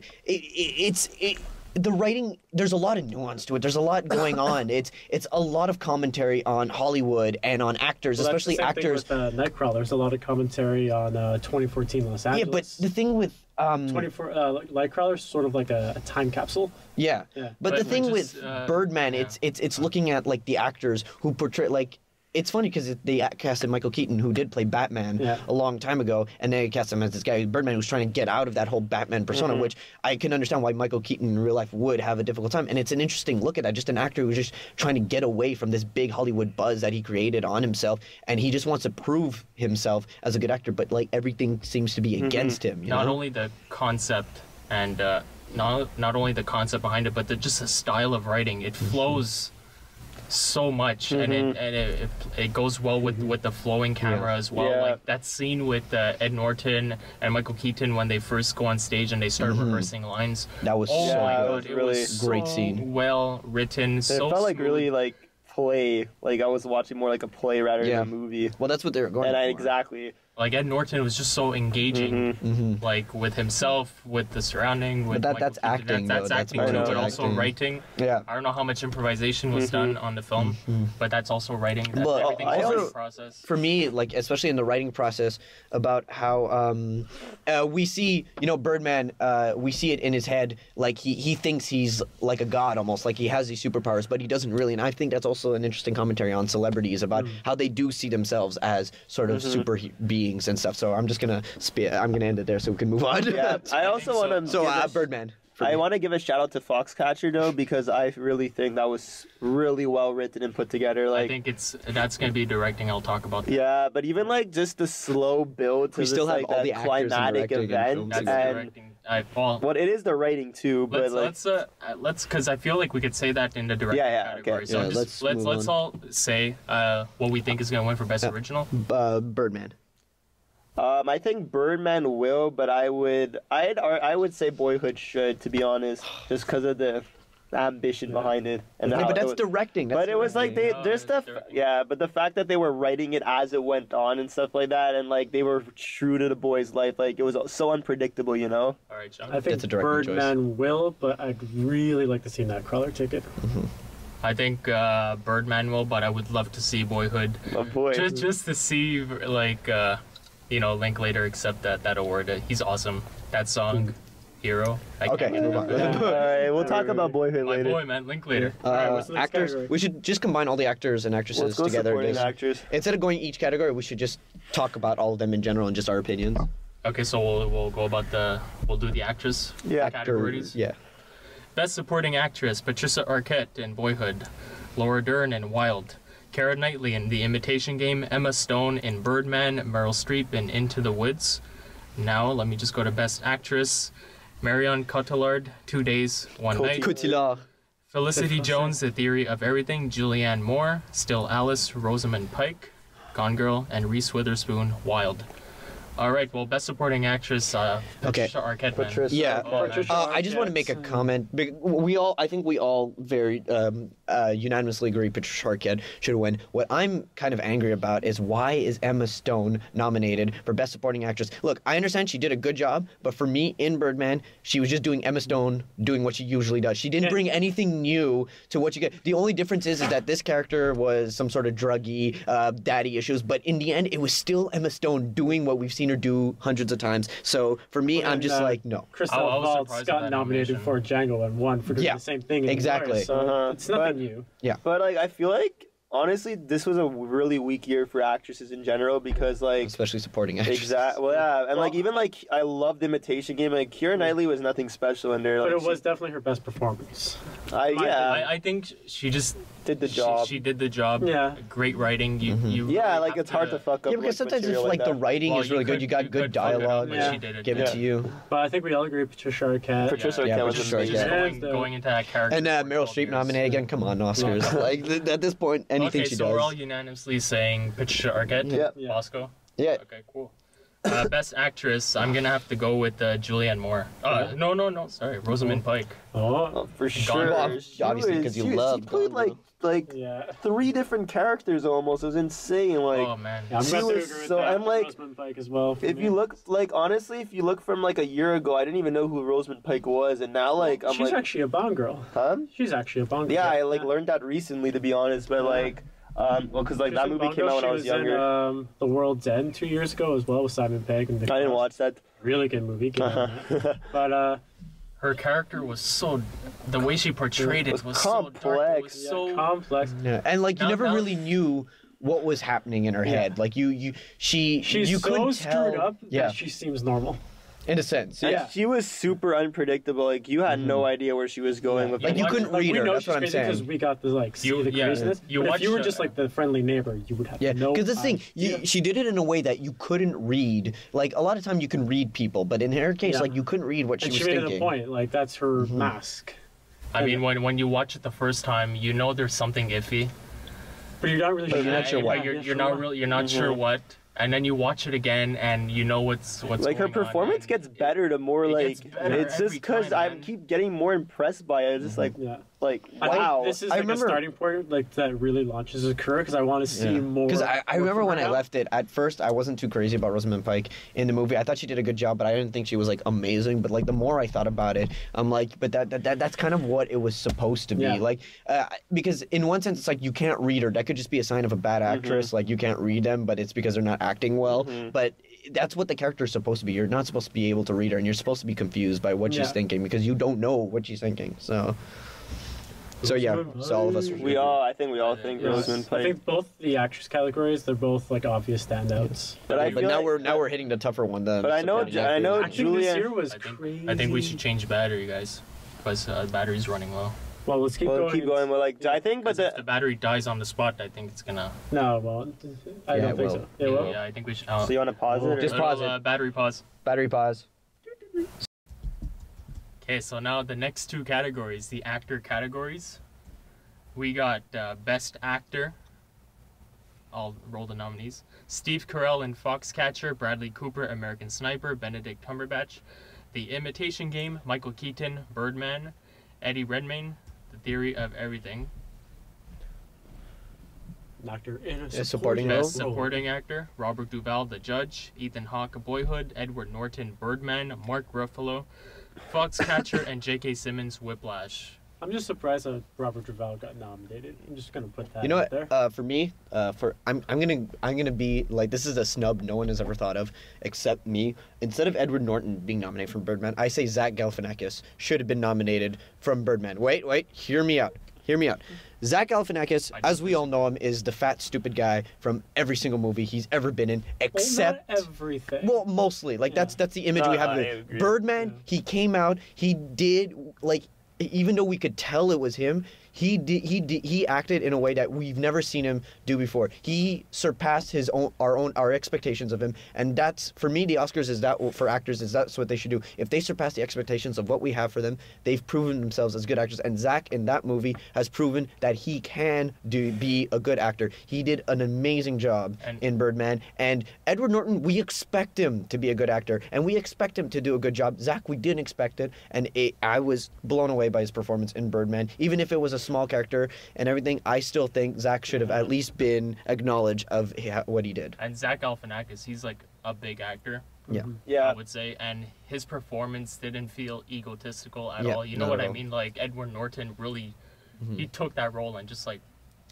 the writing. There's a lot of nuance to it. There's a lot going on. It's a lot of commentary on Hollywood and on actors, Well, that's especially the same thing actors. with Nightcrawler. There's a lot of commentary on 2014 Los Angeles. Yeah, but the thing with 24 Nightcrawler is sort of like a time capsule. Yeah. Yeah. But the But thing just, with Birdman, yeah. it's looking at like the actors who portray like. It's funny because they casted Michael Keaton, who did play Batman a long time ago, and they cast him as this guy, Birdman, who's trying to get out of that whole Batman persona, which I can understand why Michael Keaton in real life would have a difficult time. And it's an interesting look at that, just an actor who's just trying to get away from this big Hollywood buzz that he created on himself, and he just wants to prove himself as a good actor, but like everything seems to be against him. You not know? only the concept and not only the concept behind it, but just the style of writing. It flows so much, and it goes well with the flowing camera as well. Yeah. Like that scene with Ed Norton and Michael Keaton when they first go on stage and they start rehearsing lines. That was Oh so my Yeah, it god, was it really- was Great so scene. well written. it So felt like smooth. really like play. Like I was watching more like a play rather Yeah. than a movie. Well, that's what they were going And for. exactly. Like Ed Norton was just so engaging, like with himself, with the surrounding. With But that's Michael Keaton. acting, though. That's That's acting part too, of but the also acting. writing. Yeah. I don't know how much improvisation was done on the film, but that's also writing. That's But everything I was also- the process. For me, like especially in the writing process, about how we see, Birdman, we see it in his head, like he thinks he's like a god almost, like he has these superpowers, but he doesn't really. And I think that's also an interesting commentary on celebrities about how they do see themselves as sort of super beings and stuff. So I'm just gonna I'm gonna end it there so we can move on. Yeah. I also so. want to. So Birdman. for I me. want to give a shout out to Foxcatcher though, because I really think that was really well written and put together. I Like, think that's gonna be directing. I'll talk about that. yeah, but even like just the slow build to We this, still have like all that the actors and climatic directing and event, films That's together. directing. Well, it is the writing too, but let's because I feel like we could say that in the directing Yeah, okay. category. So Yeah, just, let's move let's on. all say what we think is gonna win for best original. Birdman. I think Birdman will, but I would say Boyhood should, to be honest, just because of the ambition behind it. And Yeah, how but it that's was- directing. But it was like No, there's stuff, directing. yeah. But the fact that they were writing it as it went on and stuff like that, and like they were true to the boy's life, like it was so unpredictable, you know. All right, John. I think That's a directing Birdman will, but I'd really like to see Nightcrawler take it. I think Birdman will, but I would love to see Boyhood. Oh boy. Just to see like Linklater accept that award. He's awesome. That song, Hero. I can't Okay, get move enough on. of that. All right, we'll talk about Boyhood My later. boy, man, Linklater. what's the next Actors. category? We should just combine all the actors and actresses Let's go together. supporting just- actors. Instead of going each category, we should just talk about all of them in general and just our opinions. Okay, so we'll go about we'll do the actress Yeah. categories. Yeah. Best Supporting Actress: Patricia Arquette in Boyhood, Laura Dern in Wild, Keira Knightley in The Imitation Game, Emma Stone in Birdman, Meryl Streep in Into the Woods. Now let me just go to Best Actress: Marion Cotillard, 2 Days, One Night, Cotillard. Felicity Jones, The Theory of Everything, Julianne Moore, Still Alice, Rosamund Pike, Gone Girl, and Reese Witherspoon, Wild. All right, well, Best Supporting Actress, Patricia Arquette, man. Patricia. Yeah. Oh, man. Patricia I just want to make a comment. I think we all very unanimously agree Patricia Arquette should win. What I'm kind of angry about is why is Emma Stone nominated for Best Supporting Actress? Look, I understand she did a good job, but for me, in Birdman, she was just doing Emma Stone doing what she usually does. She didn't bring anything new to what you get. The only difference is that this character was some sort of druggy, daddy issues, but in the end, it was still Emma Stone doing what we've seen her do hundreds of times. So for me, I'm just like, no. Christoph I was Waltz surprised at got that nominated nomination. for Django and won for doing Yeah, the same thing. In exactly. Glorious, so it's nothing But- new. But like I feel like honestly, this was a really weak year for actresses in general because like especially supporting actresses. exactly. Well, yeah, and like even like I love the Imitation Game. Like Keira Knightley was nothing special in there. Like, But it was definitely her best performance. I think she just did the job. She did the job. Yeah. Great writing. You yeah, really like have it's hard to fuck up. Yeah, because sometimes if material like the that. writing Well, is really good, you got good could fuck it up, dialogue. but Yeah. she did it. Give it to you. But I think we all agree Patricia Arquette. Patricia Yeah, Arquette was Patricia amazing. Just Arquette. going, Yeah. going into that character. And for Meryl 12 Streep years. nominated again. Come on, Oscars. like at this point, anything Okay, she so does. we're all unanimously saying Patricia Arquette. Yeah. Yeah. Bosco. Yeah. Okay, cool. Best actress, I'm gonna have to go with Julianne Moore. No, sorry, Rosamund Pike. Oh, For sure. Well, obviously, 'cause you love She played Gone like yeah. 3 different characters almost. It was insane. Like Oh man. Yeah, I'm She going to was agree with so- that. I'm like- Rosamund Pike as well. for if me. you look like honestly, if you look from like a year ago, I didn't even know who Rosamund Pike was, and now like I'm she's like, actually a Bond girl. huh? She's actually a Bond girl. Yeah, I like learned that recently to be honest, but like, well, because like She's that a movie Bond came girl. out when I was She in, younger. The World's End 2 years ago as well with Simon Pegg. And I didn't watch that. Really good movie. Good on that. But Her character was so, the way she portrayed it was so dark. It complex. was yeah, so complex. Yeah, and like you Now- never now- really knew what was happening in her head. Like she She's you so couldn't screwed tell. up Yeah, that she seems normal. in a sense. And Yeah. she was super unpredictable. Like you had no idea where she was going with Like it. you watch- couldn't Like, read we her. know That's she's what I'm crazy because saying. we got to like see You- the yeah, craziness. you But if watch, you were just like the friendly neighbor, you would have Yeah, no. because this thing, idea. she did it in a way that you couldn't read. Like a lot of time, you can read people, but in her case, Yeah. like you couldn't read what she And was she made thinking. it a point. Like that's her mask. I mean, when you watch it the first time, you know there's something iffy. But you're not really But you're not sure And- what. but You're not really. You're not sure what. And then you watch it again, and you know what's Like her going on, performance and gets better the more it like gets better it's just every because time, I man. keep getting more impressed by it. It's just like Yeah. wow. I think this is I like remember- a starting point, like that really launches his career because I want to see more. Because I more remember from when her I now. left it, at first I wasn't too crazy about Rosamund Pike in the movie. I thought she did a good job, but I didn't think she was like amazing. But like the more I thought about it, I'm like, but that's kind of what it was supposed to be. Yeah. Like, because in one sense it's like you can't read her. That could just be a sign of a bad actress. Like you can't read them, but it's because they're not acting well. But that's what the character is supposed to be. You're not supposed to be able to read her, and you're supposed to be confused by what she's Yeah. thinking because you don't know what she's thinking. So yeah, so all of us. I think we all think Yes. Rosamund I Pike. think both the actress categories, they're both like obvious standouts. But I But feel now like, we're hitting the tougher one. The But I know- supporting I know- actors. Acting this Julian- year was I crazy. think we should change battery, guys, because battery's running low. Well, let's keep going. keep going. But like I think, but 'Cause if the battery dies on the spot, I think it's gonna. No, well, I Yeah, don't it think will. so. It will. Yeah, I think we should. so you want to pause it? Or? Just pause it. Battery pause. Battery pause. Okay, so now the next two categories, the actor categories. We got Best Actor. I'll roll the nominees. Steve Carell in Foxcatcher, Bradley Cooper, American Sniper, Benedict Cumberbatch. The Imitation Game, Michael Keaton, Birdman, Eddie Redmayne, The Theory of Everything. An actor in a Yeah, supporting supporting role. Best Supporting Actor, Robert Duvall, The Judge, Ethan Hawke, Boyhood, Edward Norton, Birdman, Mark Ruffalo, Foxcatcher, and J.K. Simmons, Whiplash. I'm just surprised that Robert Duvall got nominated. I'm just gonna put that You know out there. what? For me, I'm gonna be like, this is a snub no one has ever thought of except me. Instead of Edward Norton being nominated from Birdman, I say Zach Galifianakis should have been nominated from Birdman. Wait, hear me out. Zach Galifianakis, as we all know him, is the fat, stupid guy from every single movie he's ever been in, except. Well, not everything. Well, mostly. Like that's the image we have of I it. agree. Birdman, he came out, he did like, even though we could tell it was him, he acted in a way that we've never seen him do before. He surpassed our expectations of him, and that's, for me, the Oscars is that, for actors, is that's what they should do. If they surpass the expectations of what we have for them, they've proven themselves as good actors. And Zach in that movie has proven that he can be a good actor. He did an amazing job in Birdman. And Edward Norton, we expect him to be a good actor, and we expect him to do a good job. Zach, we didn't expect it, and I was blown away by his performance in Birdman. Even if it was a small character and everything, I still think Zach should have at least been acknowledged of what he did. And Zach Galifianakis, he's like a big actor, Yeah. I Yeah. would say, and his performance didn't feel egotistical at Yeah, all. You know not what at I all. mean? Like Edward Norton really, he took that role and just like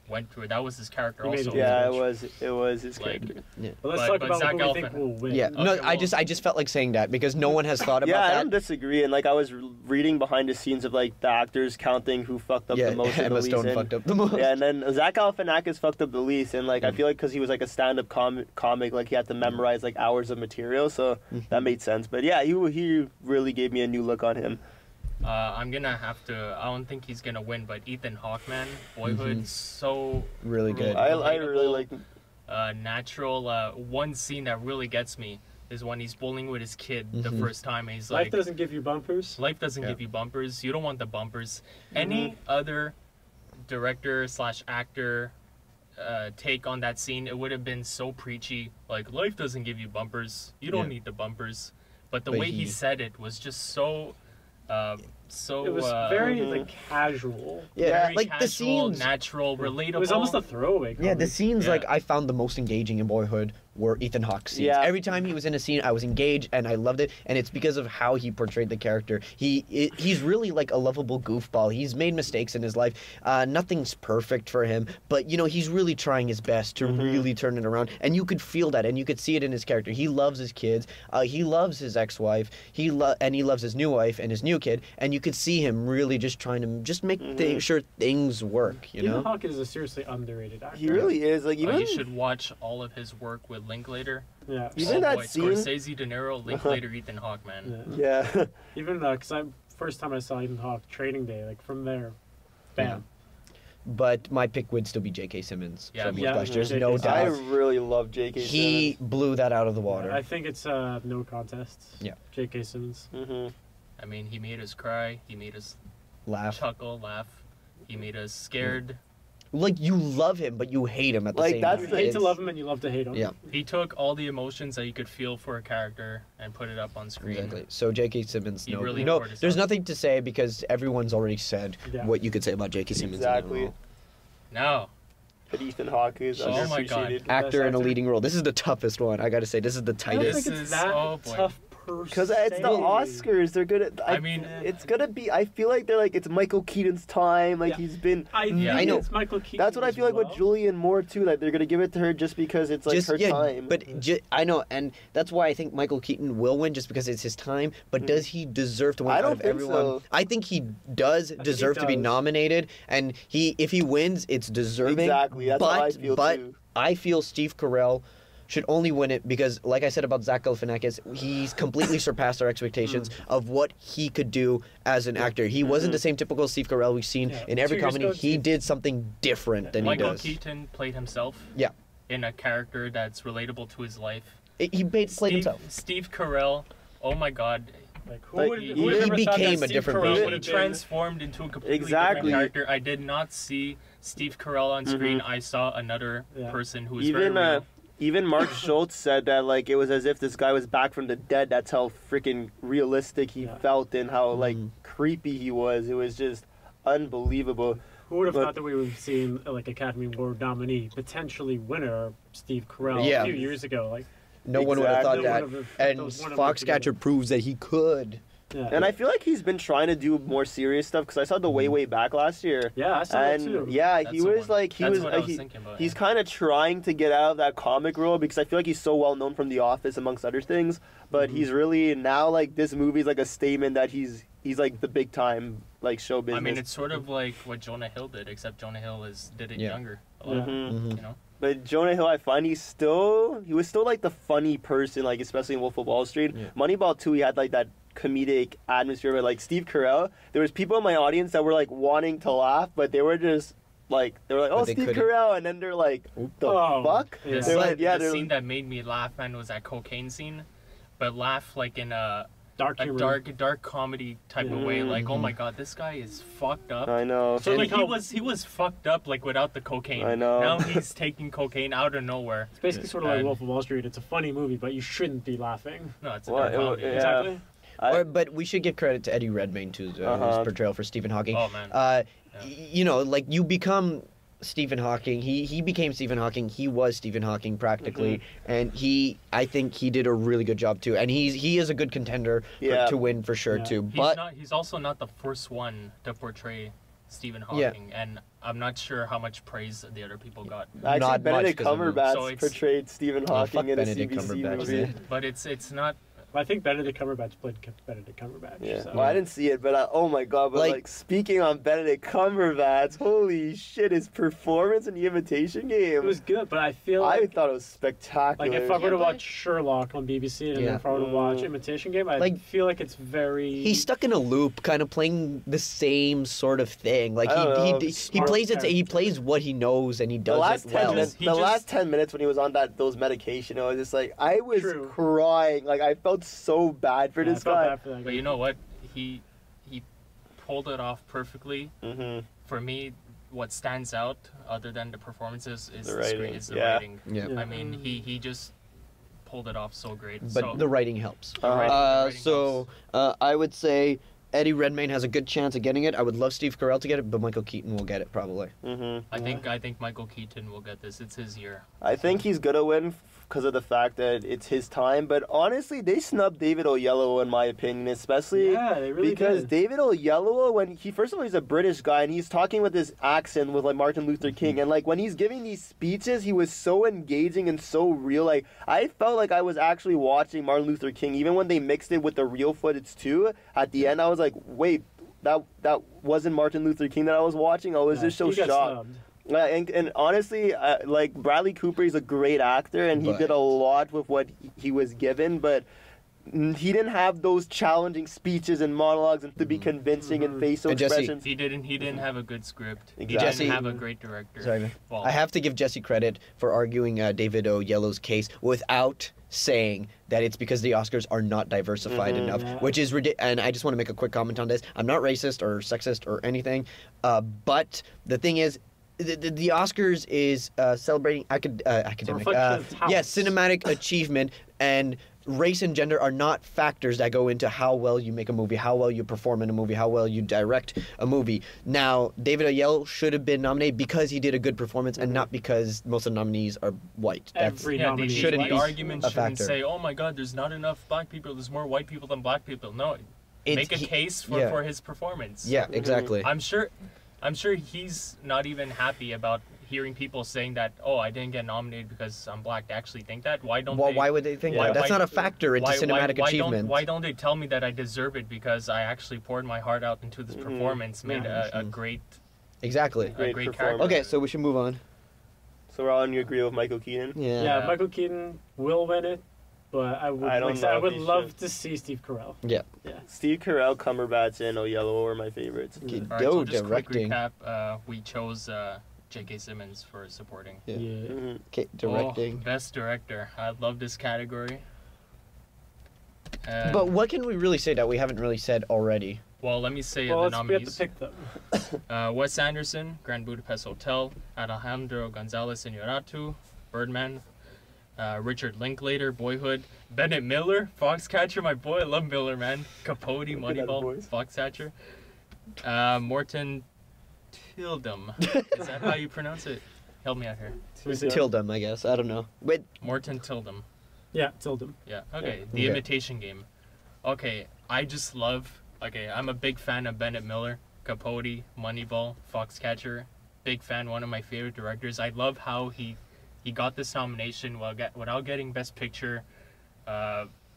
went through. That was his character He made also. it. Yeah, it was his Like, character. But let's But talk about Zach who we think Galifianakis- will win. Yeah, Okay, no, well- I just felt like saying that because no one has thought Yeah, about I that. don't disagree. And like I was reading behind the scenes of like the actors counting who fucked up Yeah, the most. and the Emma least, Stone and- fucked up the most. Yeah, and then Zach Galifianakis fucked up the least, and like I feel like because he was like a stand-up comic, like he had to memorize like hours of material, so that made sense. But yeah, he really gave me a new look on him. I'm gonna have to. I don't think he's gonna win, but Ethan Hawke, man, Boyhood, so Really good. I really like. natural. One scene that really gets me is when he's bowling with his kid the first time, and he's Life like, doesn't give you bumpers. "Life doesn't Yeah. give you bumpers. You don't want the bumpers." Any other director / actor take on that scene, it would have been so preachy. Like, life doesn't give you bumpers. You don't Yeah. need the bumpers. But the But way he he- said it was just so. It was very like casual. Yeah, very like the casual, scenes. natural, relatable. It was almost a throwaway. Yeah, the comic. scenes Yeah. like I found the most engaging in Boyhood were Ethan Hawke's scenes. Yeah. Every time he was in a scene, I was engaged and I loved it, and it's because of how he portrayed the character. He's really like a lovable goofball. He's made mistakes in his life. Nothing's perfect for him, but you know he's really trying his best to really turn it around, and you could feel that, and you could see it in his character. He loves his kids. He loves his ex-wife. He loves his new wife and his new kid, and you could see him really just trying to just make sure things work. You Ethan know. Hawke is a seriously underrated actor. He really is like even You should watch all of his work with Linklater. Yeah. Even Oh that boy, scene- Scorsese, De Niro, Linklater, Ethan Hawke, man. Yeah. yeah. Even because first time I saw Ethan Hawke Training Day, like from there, bam. But my pick would still be J.K. Simmons Yeah, from yeah, Ghostbusters, J.K. no Simmons. I doubt. really love J.K. He blew that out of the water. I think it's no contest. Yeah. J.K. Simmons. Simmons. I mean, he made us cry. He made us Laugh. chuckle, laugh. He made us scared. Like you love him, but you hate him at the Like, same that's You time. hate to It's- love him and you love to hate him. Yeah. He took all the emotions that you could feel for a character and put it up on screen. Exactly. So J.K. Simmons, He no, really no. poured his There's heart. nothing to say because everyone's already said Yeah. what you could say about J.K. Simmons. in Exactly. general. No. But Ethan Hawke is Oh my God. underappreciated. Actor in a actor. leading role. This is the toughest one. I gotta say, this is the I don't tightest. think This it's is- that oh, boy. tough per Because it's se. the Oscars. They're good at. I mean, it's gonna be. I feel like they're like it's Michael Keaton's time. Like Yeah. he's been. Yeah. I know. It's Michael Keaton. That's what I as feel like well. with Julianne Moore too. Like they're gonna give it to her just because it's like her time. But I know, and that's why I think Michael Keaton will win, just because it's his time. But does he deserve to win I out don't of think everyone? so. I think he does deserve to be does. nominated, and if he wins, it's deserving. Exactly, that's but, how I feel, but too. I feel Steve Carell should only win it because, like I said about Zach Galifianakis, he's completely surpassed our expectations of what he could do as an actor. He wasn't the same typical Steve Carell we've seen Yeah. in every 2 years comedy. ago, He Steve- did something different than Michael he does. Keaton played himself. Yeah. In a character that's relatable to his life. He played himself. Steve Carell, oh my God. Like, who Like, would, he who would he ever thought became that a Steve different Carell person. would He have been- transformed into a completely Exactly. different character. I did not see Steve Carell on screen. I saw another Yeah. person who was very even real. even Mark Schultz said that like it was as if this guy was back from the dead. That's how freaking realistic he Yeah. felt and how like creepy he was. It was just unbelievable. Who would have But- thought that we would have seen like Academy Award nominee, potentially winner, Steve Carell Yeah. a few years ago? Like, No one would have thought Exactly. that. No one would have- And those one of them Foxcatcher together. proves that he could. yeah. And I feel like he's been trying to do more serious stuff because I saw the way back last year. yeah, I saw that And too. yeah, That's he the was one. like he That's was what I was thinking about, he's yeah. kind of trying to get out of that comic role because I feel like he's so well known from The Office amongst other things. But he's really now like this movie is like a statement that he's like the big time like show business. I mean, it's sort of like what Jonah Hill did, except Jonah Hill did it Yeah. younger. A lot, Mhm. You know? But Jonah Hill, I find he was still like the funny person, like especially in Wolf of Wall Street. Yeah. Moneyball 2, he had like that comedic atmosphere, but like Steve Carell, there was people in my audience that were like wanting to laugh, but they were just like oh But they Steve couldn't. Carell, and then they're like the Oh, fuck. yeah. They're like yeah, the they're scene that made me laugh, man, was that cocaine scene. But laugh like in a Humor. dark comedy type of way. Like, oh my God, this guy is fucked up. I know. So, And like, he how- was fucked up like without the cocaine. I know. Now he's taking cocaine out of nowhere. It's basically sort of like And- Wolf of Wall Street. It's a funny movie, but you shouldn't be laughing. No, it's a Well, dark comedy. yeah. Exactly. I- But we should give credit to Eddie Redmayne too, his portrayal for Stephen Hawking. Oh, man. Uh, Yeah. You know, like you become Stephen Hawking. He became Stephen Hawking. He was Stephen Hawking practically, and I think he did a really good job too. And he is a good contender Yeah. to win for sure Yeah. too. He's But he's also not the first one to portray Stephen Yeah. Hawking, and I'm not sure how much praise the other people got. Actually, Not much, Benedict 'cause of him. Cumberbatch So it's- portrayed Stephen Hawking fuck in a Benedict CBC Cumberbatch, movie. man. But it's not. I think Benedict Cumberbatch played Benedict Cumberbatch. Yeah. So. Well, I didn't see it, but oh my god! But Like- like speaking on Benedict Cumberbatch, holy shit! His performance in the Imitation Game. It was good, but I feel I like, thought it was spectacular. if I were Yeah, to but- watch Sherlock on BBC and Yeah. then if I were to watch Imitation Game, I Like- feel like it's very. He's stuck in a loop, kind of playing the same sort of thing. Like I don't know. he Smart plays it. He character. plays what he knows, and he the does last it 10 well. minutes, He the just- last 10 minutes when he was on those medication, I was just like, I was True. crying. Like I felt so bad for Yeah, I this felt guy. bad for that But guy. you know what? He pulled it off perfectly. Mm-hmm. For me, what stands out other than the performances is The the screen, writing, is the yeah. writing. Yeah. Yeah. I mean, he just pulled it off so great. But so, the writing helps. the writing So I would say Eddie Redmayne has a good chance of getting it. I would love Steve Carell to get it, but Michael Keaton will get it probably. Mm-hmm. I think Michael Keaton will get this. It's his year. I think he's gonna win because of the fact that it's his time. But honestly, they snubbed David Oyelowo in my opinion, especially Yeah, they really because did. David Oyelowo, when he first of all he's a British guy and he's talking with this accent with like Martin Luther King, and like when he's giving these speeches, he was so engaging and so real. Like I felt like I was actually watching Martin Luther King, even when they mixed it with the real footage too. At the end, I was like, wait. That wasn't Martin Luther King that I was watching. I was Yeah, just so he got shocked. snubbed. And honestly, like Bradley Cooper, he's a great actor, and he did a But- lot with what he was given, but he didn't have those challenging speeches and monologues and to be convincing and facial And Jesse- expressions. He didn't have a good script. He Exactly. didn't have a great director. Sorry, man. Well, I have to give Jesse credit for arguing David Oyelowo's case without saying that it's because the Oscars are not diversified enough, Yeah. which is ridiculous. And I just want to make a quick comment on this. I'm not racist or sexist or anything, but the thing is, the Oscars is celebrating academic, reflection of talent. cinematic achievement, and race and gender are not factors that go into how well you make a movie, how well you perform in a movie, how well you direct a movie. Now, David Oyelowo should have been nominated because he did a good performance and not because most of the nominees are white. Every yeah, nominee shouldn't the be argument a shouldn't factor. say, "Oh my God, there's not enough black people. There's more white people than black people." No, make a case for his performance. Yeah, exactly. I'm sure he's not even happy about hearing people saying that, "Oh, I didn't get nominated because I'm black." They actually think that. Why don't Well, they? why would they think why- that? That's why- not a factor into cinematic achievement. Why don't they tell me that I deserve it because I actually poured my heart out into this performance, made a great Exactly. Great character. performance. Okay, so we should move on. So Ron, you agree with Michael Keaton? Yeah. Yeah, Michael Keaton will win it, but I would, I don't like I said, know I if would he love should. to see Steve Carell. Yeah. Steve Carell, Cumberbatch, and Oyelowo were my favorites. Okay, All right, Doe so just directing. quick recap. We chose J.K. Simmons for supporting. Yeah. Mm-hmm. Okay, directing. Oh, best director. I love this category. And, But what can we really say that we haven't really said already? well, let me say Well, the we have to nominees. pick them. Wes Anderson, Grand Budapest Hotel, Alejandro Gonzalez Iñárritu, Birdman, Richard Linklater, Boyhood, Bennett Miller, Foxcatcher, my boy, I love Miller, man. Capote, at that Moneyball, voice. Foxcatcher, Morton Tildum. Is that how you pronounce it? Help me out here. Tildum, I guess. I don't know. Wait, Morton Tildum. Yeah, Tildum. Yeah. Okay. The Okay. Imitation Game. Okay. I just love. Okay. I'm a big fan of Bennett Miller, Capote, Moneyball, Foxcatcher. Big fan. One of my favorite directors. I love how he got this nomination without getting Best Picture,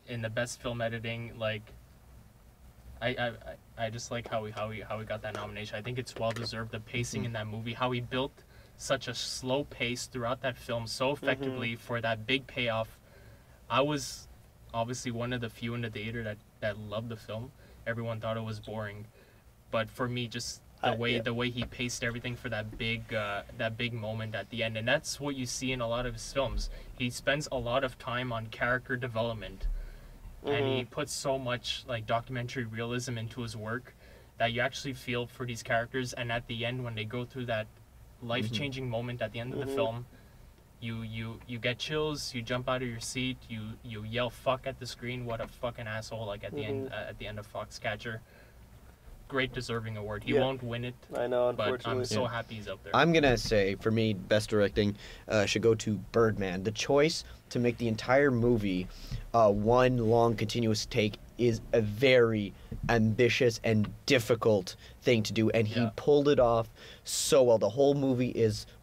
in the Best Film Editing. Like. I just like how he got that nomination. I think it's well deserved. The pacing in that movie, how he built such a slow pace throughout that film so effectively for that big payoff. I was obviously one of the few in the theater that loved the film. Everyone thought it was boring, but for me, just the way he paced everything for that big moment at the end, and that's what you see in a lot of his films. He spends a lot of time on character development, and he puts so much like documentary realism into his work that you actually feel for these characters. And at the end, when they go through that life-changing moment at the end of the film, you get chills, you jump out of your seat, you yell fuck at the screen, what a fucking asshole, like at the end of Foxcatcher. great deserving award. He Yeah. won't win it, I know, but unfortunately. I'm so happy he's up there. I'm gonna say, for me, best directing should go to Birdman. The choice to make the entire movie one long continuous take is a very ambitious and difficult thing to do, and he Yeah. pulled it off so well. The whole movie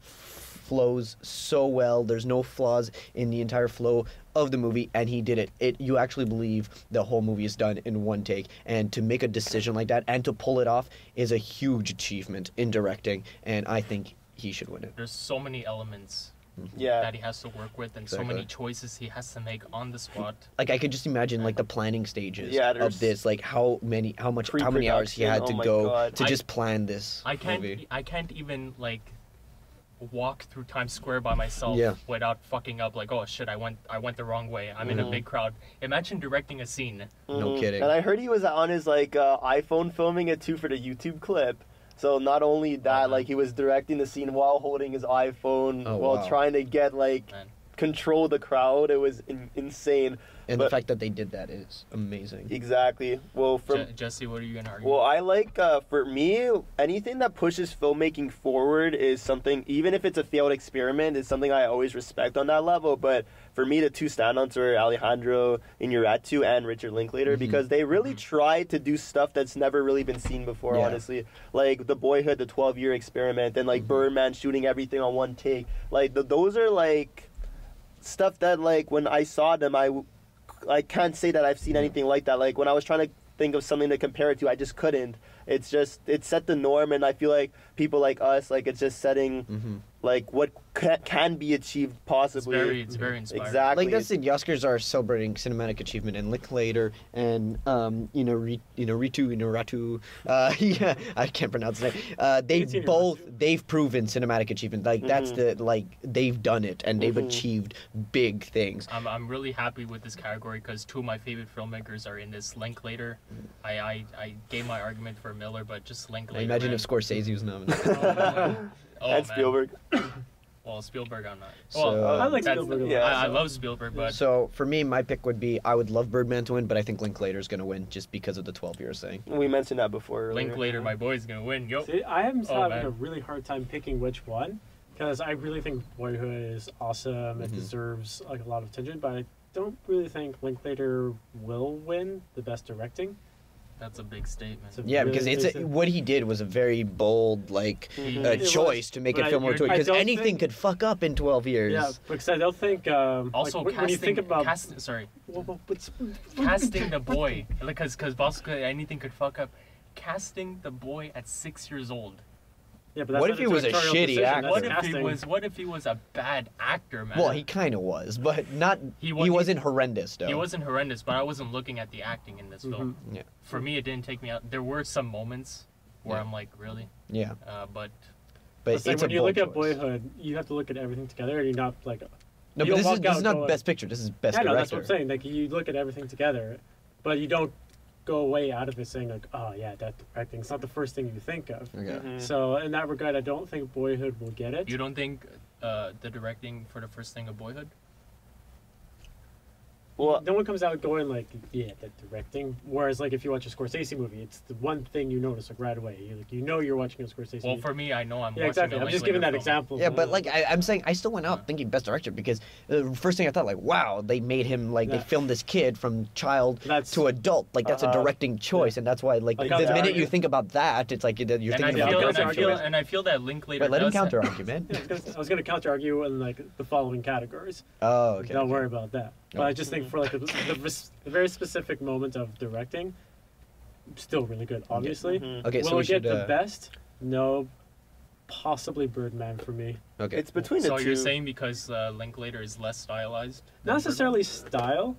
flows so well. There's no flaws in the entire flow of the movie, and he did it. You actually believe the whole movie is done in one take, and to make a decision like that and to pull it off is a huge achievement in directing, and I think he should win it. There's so many elements Yeah. that he has to work with, and so many Exactly. choices he has to make on the spot. Like I could just imagine like the planning stages Yeah, of there's this, like how many hours he had Pre-production, to oh my go God. to I- just plan this I movie. can't even like walk through Times Square by myself Yeah. without fucking up. Like, oh shit, I went the wrong way. I'm in a big crowd. Imagine directing a scene. No Mhm. kidding. And I heard he was on his like iPhone filming it too for the YouTube clip. So not only that, man. like he was directing the scene while holding his iPhone, Oh, while wow. trying to get like Man. control the crowd. It was insane. And But- the fact that they did that is amazing. Exactly. Well, from Jesse, what are you gonna argue? Well, I like, for me, anything that pushes filmmaking forward is something, even if it's a failed experiment, is something I always respect on that level. But for me, the two standouts were Alejandro Inarritu and Richard Linklater because they really tried to do stuff that's never really been seen before, Yeah. honestly. Like The Boyhood, the 12-year experiment, and like Birdman shooting everything on one take. Like, those are like stuff that, like, when I saw them, I can't say that I've seen anything like that. Like when I was trying to think of something to compare it to, I just couldn't. It's just it set the norm, and I feel like people like us, like it's just setting like what can be achieved possibly. it's very inspiring. Exactly. Like that's it. The Oscars are celebrating cinematic achievement, and Linklater and Ratu, yeah, I can't pronounce it. They've proven cinematic achievement. Like that's they've done it, and they've achieved big things. I'm really happy with this category because two of my favorite filmmakers are in this. Linklater, I gave my argument for Miller, but just Linklater. Imagine man. if Scorsese was nominated. Oh, and man. Spielberg. Well, Spielberg, I'm not. So, Well, I like that's- Spielberg a lot. Yeah, I so- love Spielberg, but So for me, my pick would be I would love Birdman to win, but I think Linklater's gonna win just because of the 12 years thing. We mentioned that before. Earlier. Linklater, my boy's gonna win. Yo. See, I am Oh, having man. a really hard time picking which one because I really think Boyhood is awesome. It deserves like a lot of attention, but I don't really think Linklater will win the best directing. That's a big statement. It's a Yeah, really because what he did was a very bold It was, choice to make but it feel more to it. I Because don't anything think- could fuck up in 12 years. Yeah, because I don't think. Also, like, when you think about casting the boy, because Bosco, anything could fuck up. Casting the boy at 6 years old. Yeah, but that's What not if he was a directorial shitty decision, actor? that's casting. What if he was a bad actor, man? Well, he kind of was, but not. He wasn't horrendous though. He wasn't horrendous, but I wasn't looking at the acting in this film. Yeah. For me, it didn't take me out. There were some moments where Yeah. I'm like, really? Yeah, But but It's like it's when a you bold look at choice. Boyhood, you have to look at everything together, and you're not like. No, you but don't this walk is out not going- best picture. This is best I know, director. that's what I'm saying. Like you look at everything together, but you don't go away out of it saying like, oh yeah, that directing. It's not the first thing you think of. Okay. So in that regard, I don't think Boyhood will get it. you don't think the directing for the first thing of Boyhood? Well, No one comes out going like, yeah, that directing. Whereas like if you watch a Scorsese movie, it's the one thing you notice like right away. You know you're watching a Scorsese Well, movie. for me, I know I'm Yeah, watching exactly. a I'm just Linklater giving that film. example. Yeah, but like I'm saying, I still went out thinking best director because the first thing I thought like, wow, they made him like they Yeah. filmed this kid from child That's- to adult. Like that's a directing choice, and that's why like Like, the I'll minute argue- you think about that, it's like you're And thinking I about feel, best and I feel, director. and I feel that Linklater. Wait, let him does counter argument. Yeah, I was going to counter argue in like the following categories. Oh, okay. Don't okay. worry about that. But I just think for like the very specific moment of directing, still really good. Obviously, Okay, so will we it get should. the best? No, possibly Birdman for me. Okay. it's between the So two. you're saying because Linklater is less stylized? than Not necessarily style,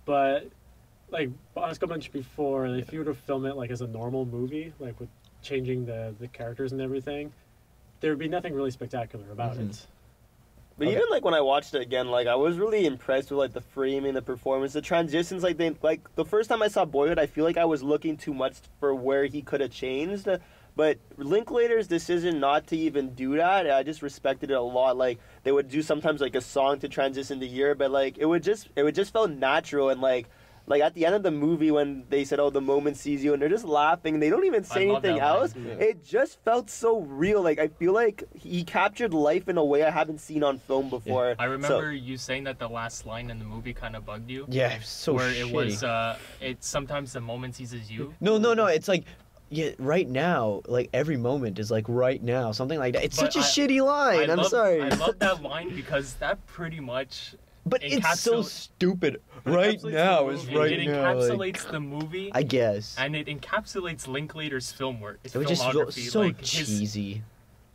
but like Bosco mentioned before, if you were to film it like as a normal movie, like with changing the characters and everything, there would be nothing really spectacular about it. But Okay. even like when I watched it again, like I was really impressed with like the framing, the performance, the transitions. Like the first time I saw Boyhood, I feel like I was looking too much for where he could have changed. But Linklater's decision not to even do that, I just respected it a lot. Like they would do sometimes like a song to transition the year, but like it would just felt natural and like like at the end of the movie when they said, "Oh, the moment sees you," and they're just laughing, they don't even say I love anything that line. else. Yeah. It just felt so real. Like I feel like he captured life in a way I haven't seen on film before. I remember you saying that the last line in the movie kind of bugged you. Yeah, it's so where shitty. it was, it's sometimes the moment seizes you. No, it's like, yeah, right now, like every moment is like right now, something like that. It's But such a shitty line. I'm sorry. I love that line because that pretty much. But it's so encapsul- stupid. Right encapsulates now the is movie. right It now. Like, encapsulates the movie, I guess. and it encapsulates Linklater's film work, his It was just so, filmography, so like his. cheesy.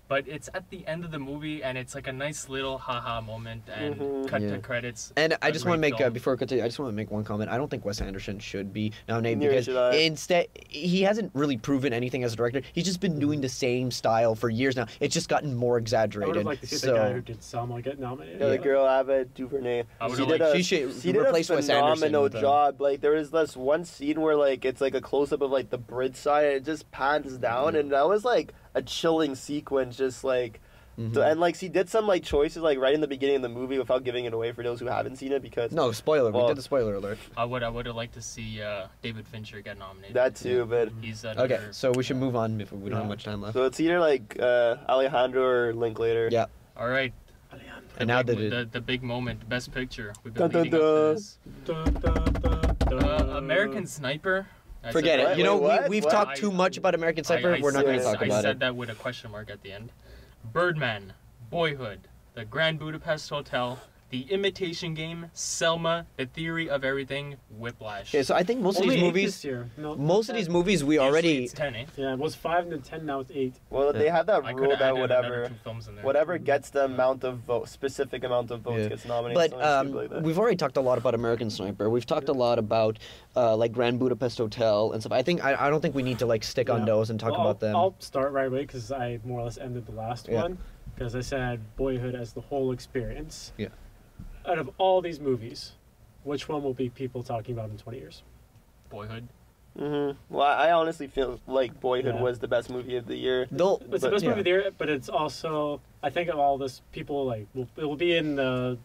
But it's at the end of the movie, and it's like a nice little haha moment, and cut Yeah. to credits. And I A just want to great make film. before I continue, I just want to make one comment. I don't think Wes Anderson should be nominated Neither because should I. instead he hasn't really proven anything as a director. He's just been doing the same style for years now. It's just gotten more I would exaggerated. have liked to see so the guy who did Selma get nominated. Yeah, the girl Ava DuVernay. I would've She did liked- a she should she did replace a Wes Anderson phenomenal with, job. Like there was this one scene where like it's like a close up of like the bridge side and it just pans down, and that was like a chilling sequence. Just like. And like she did some like choices like right in the beginning of the movie without giving it away for those who haven't seen it because No, spoiler. we Well- did the spoiler alert. I would have liked to see David Fincher get nominated. that too. But He's Okay, another- so we should move on before we don't have Yeah. much time left. so it's either like Alejandro or Linklater. Yeah. All right. And now big, that the big moment, best picture. We've Dun, been dun, leading up dun. to this. Dun, dun, dun, dun. American Sniper. I Forget said it. that- You know, Wait, what? we've What? talked too much about American Sniper. I We're not going to said- talk I about said it. that with a question mark at the end. Birdman, Boyhood, The Grand Budapest Hotel, The Imitation Game, Selma, The Theory of Everything, Whiplash. Okay, so I think most of Only these 8 movies, this year. No, most of these movies we Usually already. it's 10, eh? Yeah, it was 5 and then 10. Now it's 8. Well, they have that I rule could that have added another whatever 2 films in there. whatever gets the amount of votes, specific amount of votes Yeah. gets nominated. But something stupid like that. we've already talked a lot about American Sniper. We've talked a lot about like Grand Budapest Hotel and stuff. I don't think we need to like stick on Yeah. those and talk Well, about them. I'll start right away because I more or less ended the last Yeah. one. Because I said Boyhood as the whole experience. Yeah. Out of all these movies, which one will be people talking about in 20 years? Boyhood. Well, I honestly feel like Boyhood Yeah. was the best movie of the year. They'll, It's the But- best yeah. movie of the year, but it's also, I think of all this, people like, it will be in the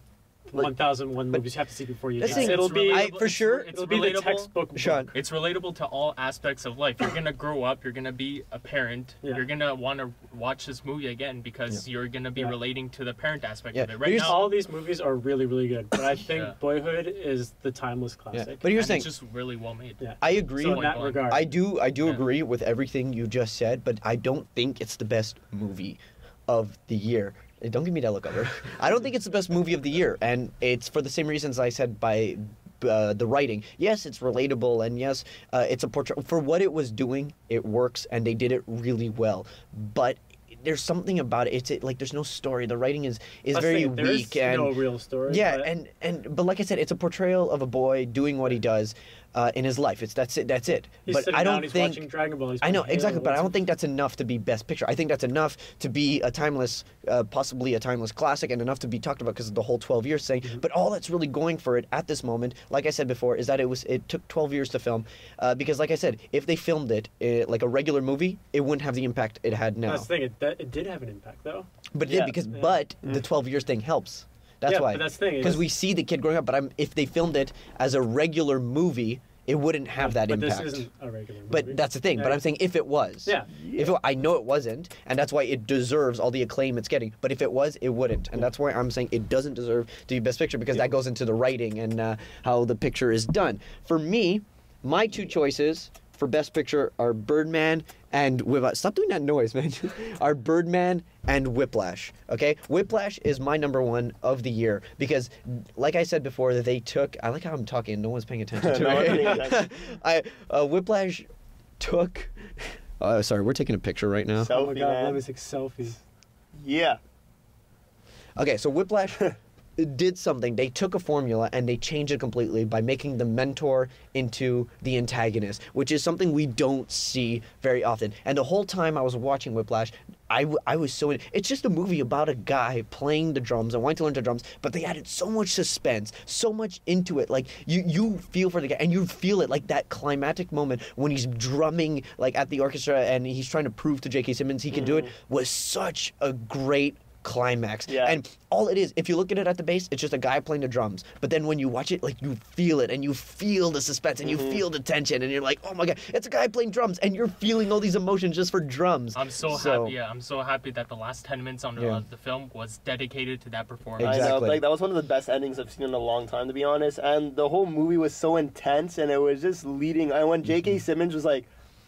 Like- 1001 movies you have to see before you That's die. the thing, It'll be, relatable- for sure, It's it'll be the relatable. textbook book. Sean. It's relatable to all aspects of life. You're gonna grow up. You're gonna be a parent. Yeah. You're gonna want to watch this movie again because you're gonna be Yeah. relating to the parent aspect Yeah. of it. But Right here's now, All these movies are really, really good, but I think Yeah. Boyhood is the timeless yeah. classic. But here's the and thing. it's just really well made. Yeah. I agree. So in Point that blank. regard, I do Yeah. agree with everything you just said, but I don't think it's the best movie of the year. Don't give me that look over. I don't think it's the best movie of the year, and it's for the same reasons I said by the writing. Yes, it's relatable, and yes, it's a portrait for what it was doing. It works, and they did it really well. But there's something about it. It's like there's no story. The writing is That's very the thing, there weak, is and no real story. yeah, but but like I said, it's a portrayal of a boy doing what he does in his life. That's it. he's But sitting I down, don't he's think. watching Dragon Ball. He's I know playing exactly, Halo, but I it's- don't think that's enough to be best picture. I think that's enough to be a timeless, possibly a timeless classic, and enough to be talked about because of the whole 12 years thing. But all that's really going for it at this moment, like I said before, is that it took 12 years to film, because like I said, if they filmed it like a regular movie, it wouldn't have the impact it had now. That's the thing. It did have an impact, though. But it Yeah. did because but the 12 years thing helps. That's Yeah, why. but that's the thing, Because it's- we see the kid growing up, but if they filmed it as a regular movie, it wouldn't have that but impact. this isn't a regular movie. But that's the thing. But Yeah. I'm saying if it was. Yeah. If I know it wasn't, and that's why it deserves all the acclaim it's getting. But if it was, it wouldn't, and that's why I'm saying it doesn't deserve to be Best Picture because that goes into the writing and how the picture is done. For me, my two choices for Best Picture are Birdman and Whiplash. Stop doing that noise, man. Are Birdman and Whiplash. Okay, Whiplash is my number one of the year because, like I said before, that they took. I like how I'm talking. No one's paying attention to No one's paying me. attention. Whiplash took. Sorry, we're taking a picture right now. Oh my Selfie, god, man. let me take a selfie. Yeah. Okay, so Whiplash did something. They took a formula and they changed it completely by making the mentor into the antagonist, which is something we don't see very often. And the whole time I was watching Whiplash, I was so in. It's just a movie about a guy playing the drums and wanting to learn the drums, but they added so much suspense, so much into it. Like you feel for the guy, and you feel it like that climactic moment when he's drumming like at the orchestra and he's trying to prove to J.K. Simmons he can do it was such a great climax. Yeah. And all it is, if you look at it at the base, it's just a guy playing the drums. But then when you watch it, like, you feel it, and you feel the suspense, and you feel the tension, and you're like, oh my god, it's a guy playing drums, and you're feeling all these emotions just for drums. I'm so happy. Yeah, I'm so happy that the last 10 minutes on the film was dedicated to that performance. I know, Exactly. like that was one of the best endings I've seen in a long time, to be honest. And the whole movie was so intense, and it was just leading. And when J.K. Simmons was like,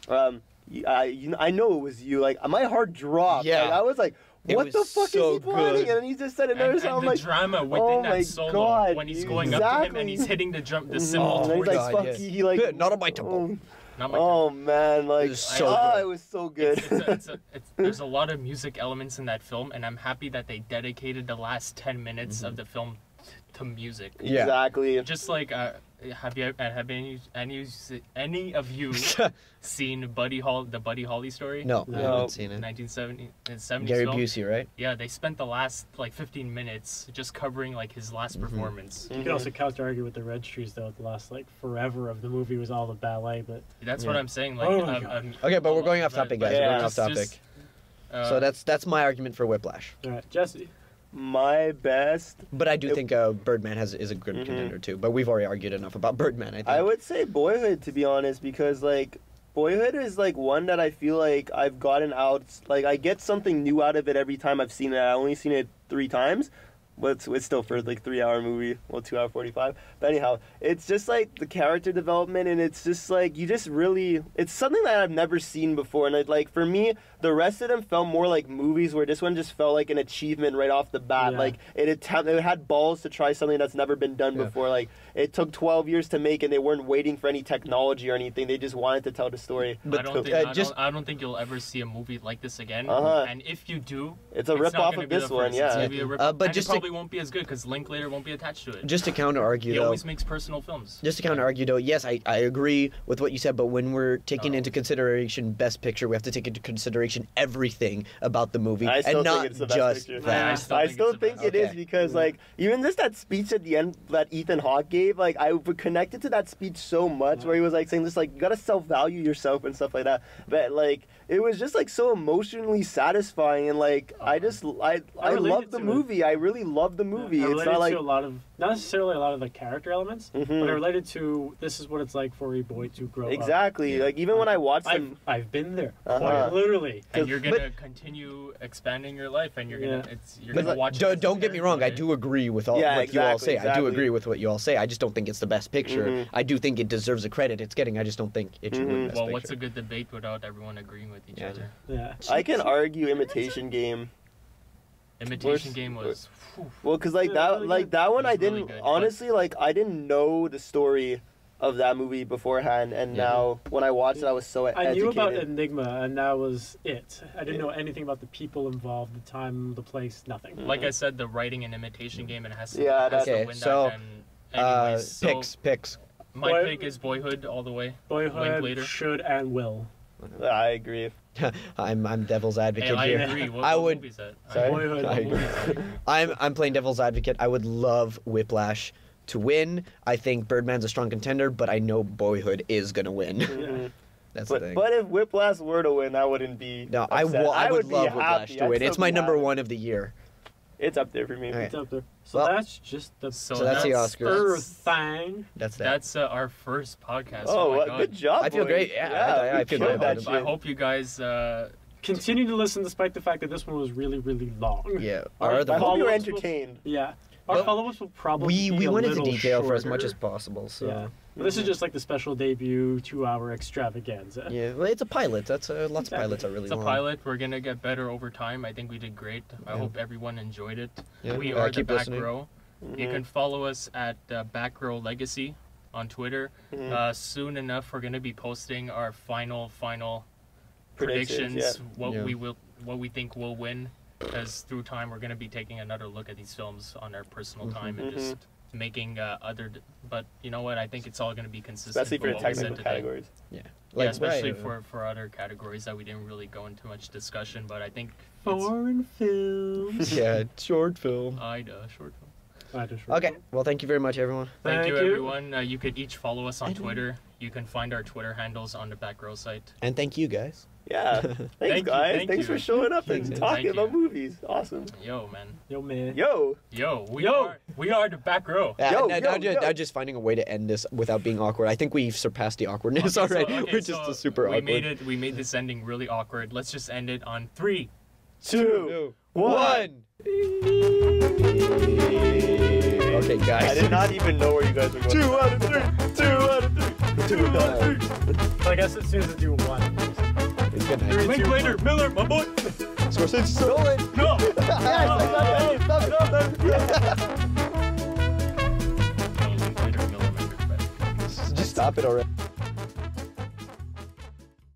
I know it was you. Like my heart dropped. Yeah. Like, I was like, It what was the fuck so is he planning? good. And he just said another And song. I'm the like, drama within oh my that solo God, when he's going up to him exactly. and he's hitting the and cymbal then he's towards like, God, fuck, yes. he like, Not on my tempo. not my oh man, like, was so good. it was so good. there's a lot of music elements in that film, and I'm happy that they dedicated the last 10 minutes of the film to music. Yeah. Exactly. Just like, have any of you seen the Buddy Holly story? No, I No. haven't seen it. 1970s Gary film? Busey, right? Yeah, they spent the last like 15 minutes just covering like his last performance. You can also counter argue with the Red Trees though. The last like forever of the movie was all the ballet, but That's what I'm saying. Like, Oh my God. Okay, but we're going off topic, guys. We're going off topic. So that's my argument for Whiplash. all right, Jesse. My best. But I do think Birdman is a good contender too. But we've already argued enough about Birdman, I think. I would say Boyhood, to be honest, because like Boyhood is like one that I feel like I've gotten out. Like I get something new out of it every time I've seen it. I only seen it 3 times. But it's still for like 3-hour movie, well 2-hour 45. But anyhow, it's just like the character development, and it's just like you just really, it's something that I've never seen before. And it, like for me, the rest of them felt more like movies, where this one just felt like an achievement right off the bat. Yeah. Like it had balls to try something that's never been done before. Like it took 12 years to make, and they weren't waiting for any technology or anything. They just wanted to tell the story. I don't think you'll ever see a movie like this again. And if you do, It's a not rip-off gonna of be the this one, first. yeah. It's gonna be a rip-off. But And just it to- probably won't be as good because Linklater won't be attached to it. Just to counter argue He though. always makes personal films. Just to counter argue though, yes, I agree with what you said, but when we're taking into consideration Best Picture, we have to take into consideration everything about the movie I still and not think it's the best just picture. that. I still think it is Okay. because like even just that speech at the end that Ethan Hawke gave, like I connected to that speech so much where he was like saying this like you gotta self-value yourself and stuff like that. But like it was just like so emotionally satisfying, and like I related love the to it. movie. I really love the movie. I It's related not like to a lot of, not necessarily a lot of the character elements, but I related to this is what it's like for a boy to grow up. exactly like even when I watched them. I've been there, Uh-huh. quite literally. And you're gonna continue expanding your life, and you're gonna But gonna watch. it as a don't get me parent, wrong, I right? do agree with all Yeah, what you all say. exactly, I do exactly. agree with what you all say. I just don't think it's the Best Picture. Mhm. I do think it deserves the credit it's getting. I just don't think it should win Best Well, Picture. what's a good debate without everyone agreeing with each Yeah. other? Yeah. I can argue Imitation Game. Imitation Game was. Well, cause like Yeah, that, really like good. that one, It I was really didn't good, honestly like. I didn't know the story of that movie beforehand, and Yeah. now when I watched it, I was so I educated. knew about Enigma, and that was it. I didn't know anything about the people involved, the time, the place, nothing. Like I said, the writing and Imitation Game, and it has to, Yeah, has to okay, win so, that. And anyways, so Picks. my Boy- pick is Boyhood all the way. Boyhood Linklater. should and will. I agree. I'm devil's advocate Hey, I here. agree. What, I what would- movie is that? Sorry? Boyhood. I agree. I'm playing devil's advocate. I would love Whiplash to win. I think Birdman's a strong contender, but I know Boyhood is gonna win. Mhm. That's the But thing. if Whiplash were to win, I wouldn't be. No, I upset. would be love happy. Whiplash to I'd win. still It's my be number happy. one of the year. It's up there for me. Okay. It's up there. So Well, that's just the So that's the Oscars. Earth thing. That's that. That's our first podcast. Oh, my what, God. good job! I feel boys. great. Yeah, I we feel killed good that about it. shit. I hope you guys. Continue to listen despite the fact that this one was really, really long. Yeah. Our Are the I hope you were follow-ups will- entertained. Yeah. Our Well, follow-ups will probably we be a went into little detail for as much shorter. as possible. So Yeah. But this is just like the special debut 2-hour extravaganza. yeah. Well, it's a pilot. That's lots of Exactly. pilots are really It's a long. pilot. We're gonna get better over time. I think we did great. I Yeah. hope everyone enjoyed it. Yeah. We Uh, are the keep Back listening. Row. You Mhm. can follow us at Backrow Legacy on Twitter. Mhm. Soon enough, we're gonna be posting our final Predictions, predictions. Yeah. What we think will win. Because through time, we're gonna be taking another look at these films on our personal time and Mhm. just making But you know what? I think it's all gonna be consistent. Especially for with the what we said technical today. categories. Yeah. Yeah, especially right, for other categories that we didn't really go into much discussion. But I think it's Foreign films. yeah, short film. Ida short film. Okay, well, thank you very much, everyone. Thank you, everyone. You could each follow us on Twitter. You can find our Twitter handles on the Backrow site. And thank you, guys. Yeah. Thanks, guys. Thanks for showing up and talking about movies. Awesome. Yo, man. Yo, man. Yo. We are the Backrow. Now just finding a way to end this without being awkward. I think we've surpassed the awkwardness already. We're just super awkward. We made this ending really awkward. Let's just end it on 3, 2, 1. Okay, guys. I did not even know where you guys were going. 2 out of 3. 2 out of 3. 2 out of 3. I guess as soon as I do 1. Good night. Linklater, Miller, my boy. Scorsese, stolen. No. Just stop it already.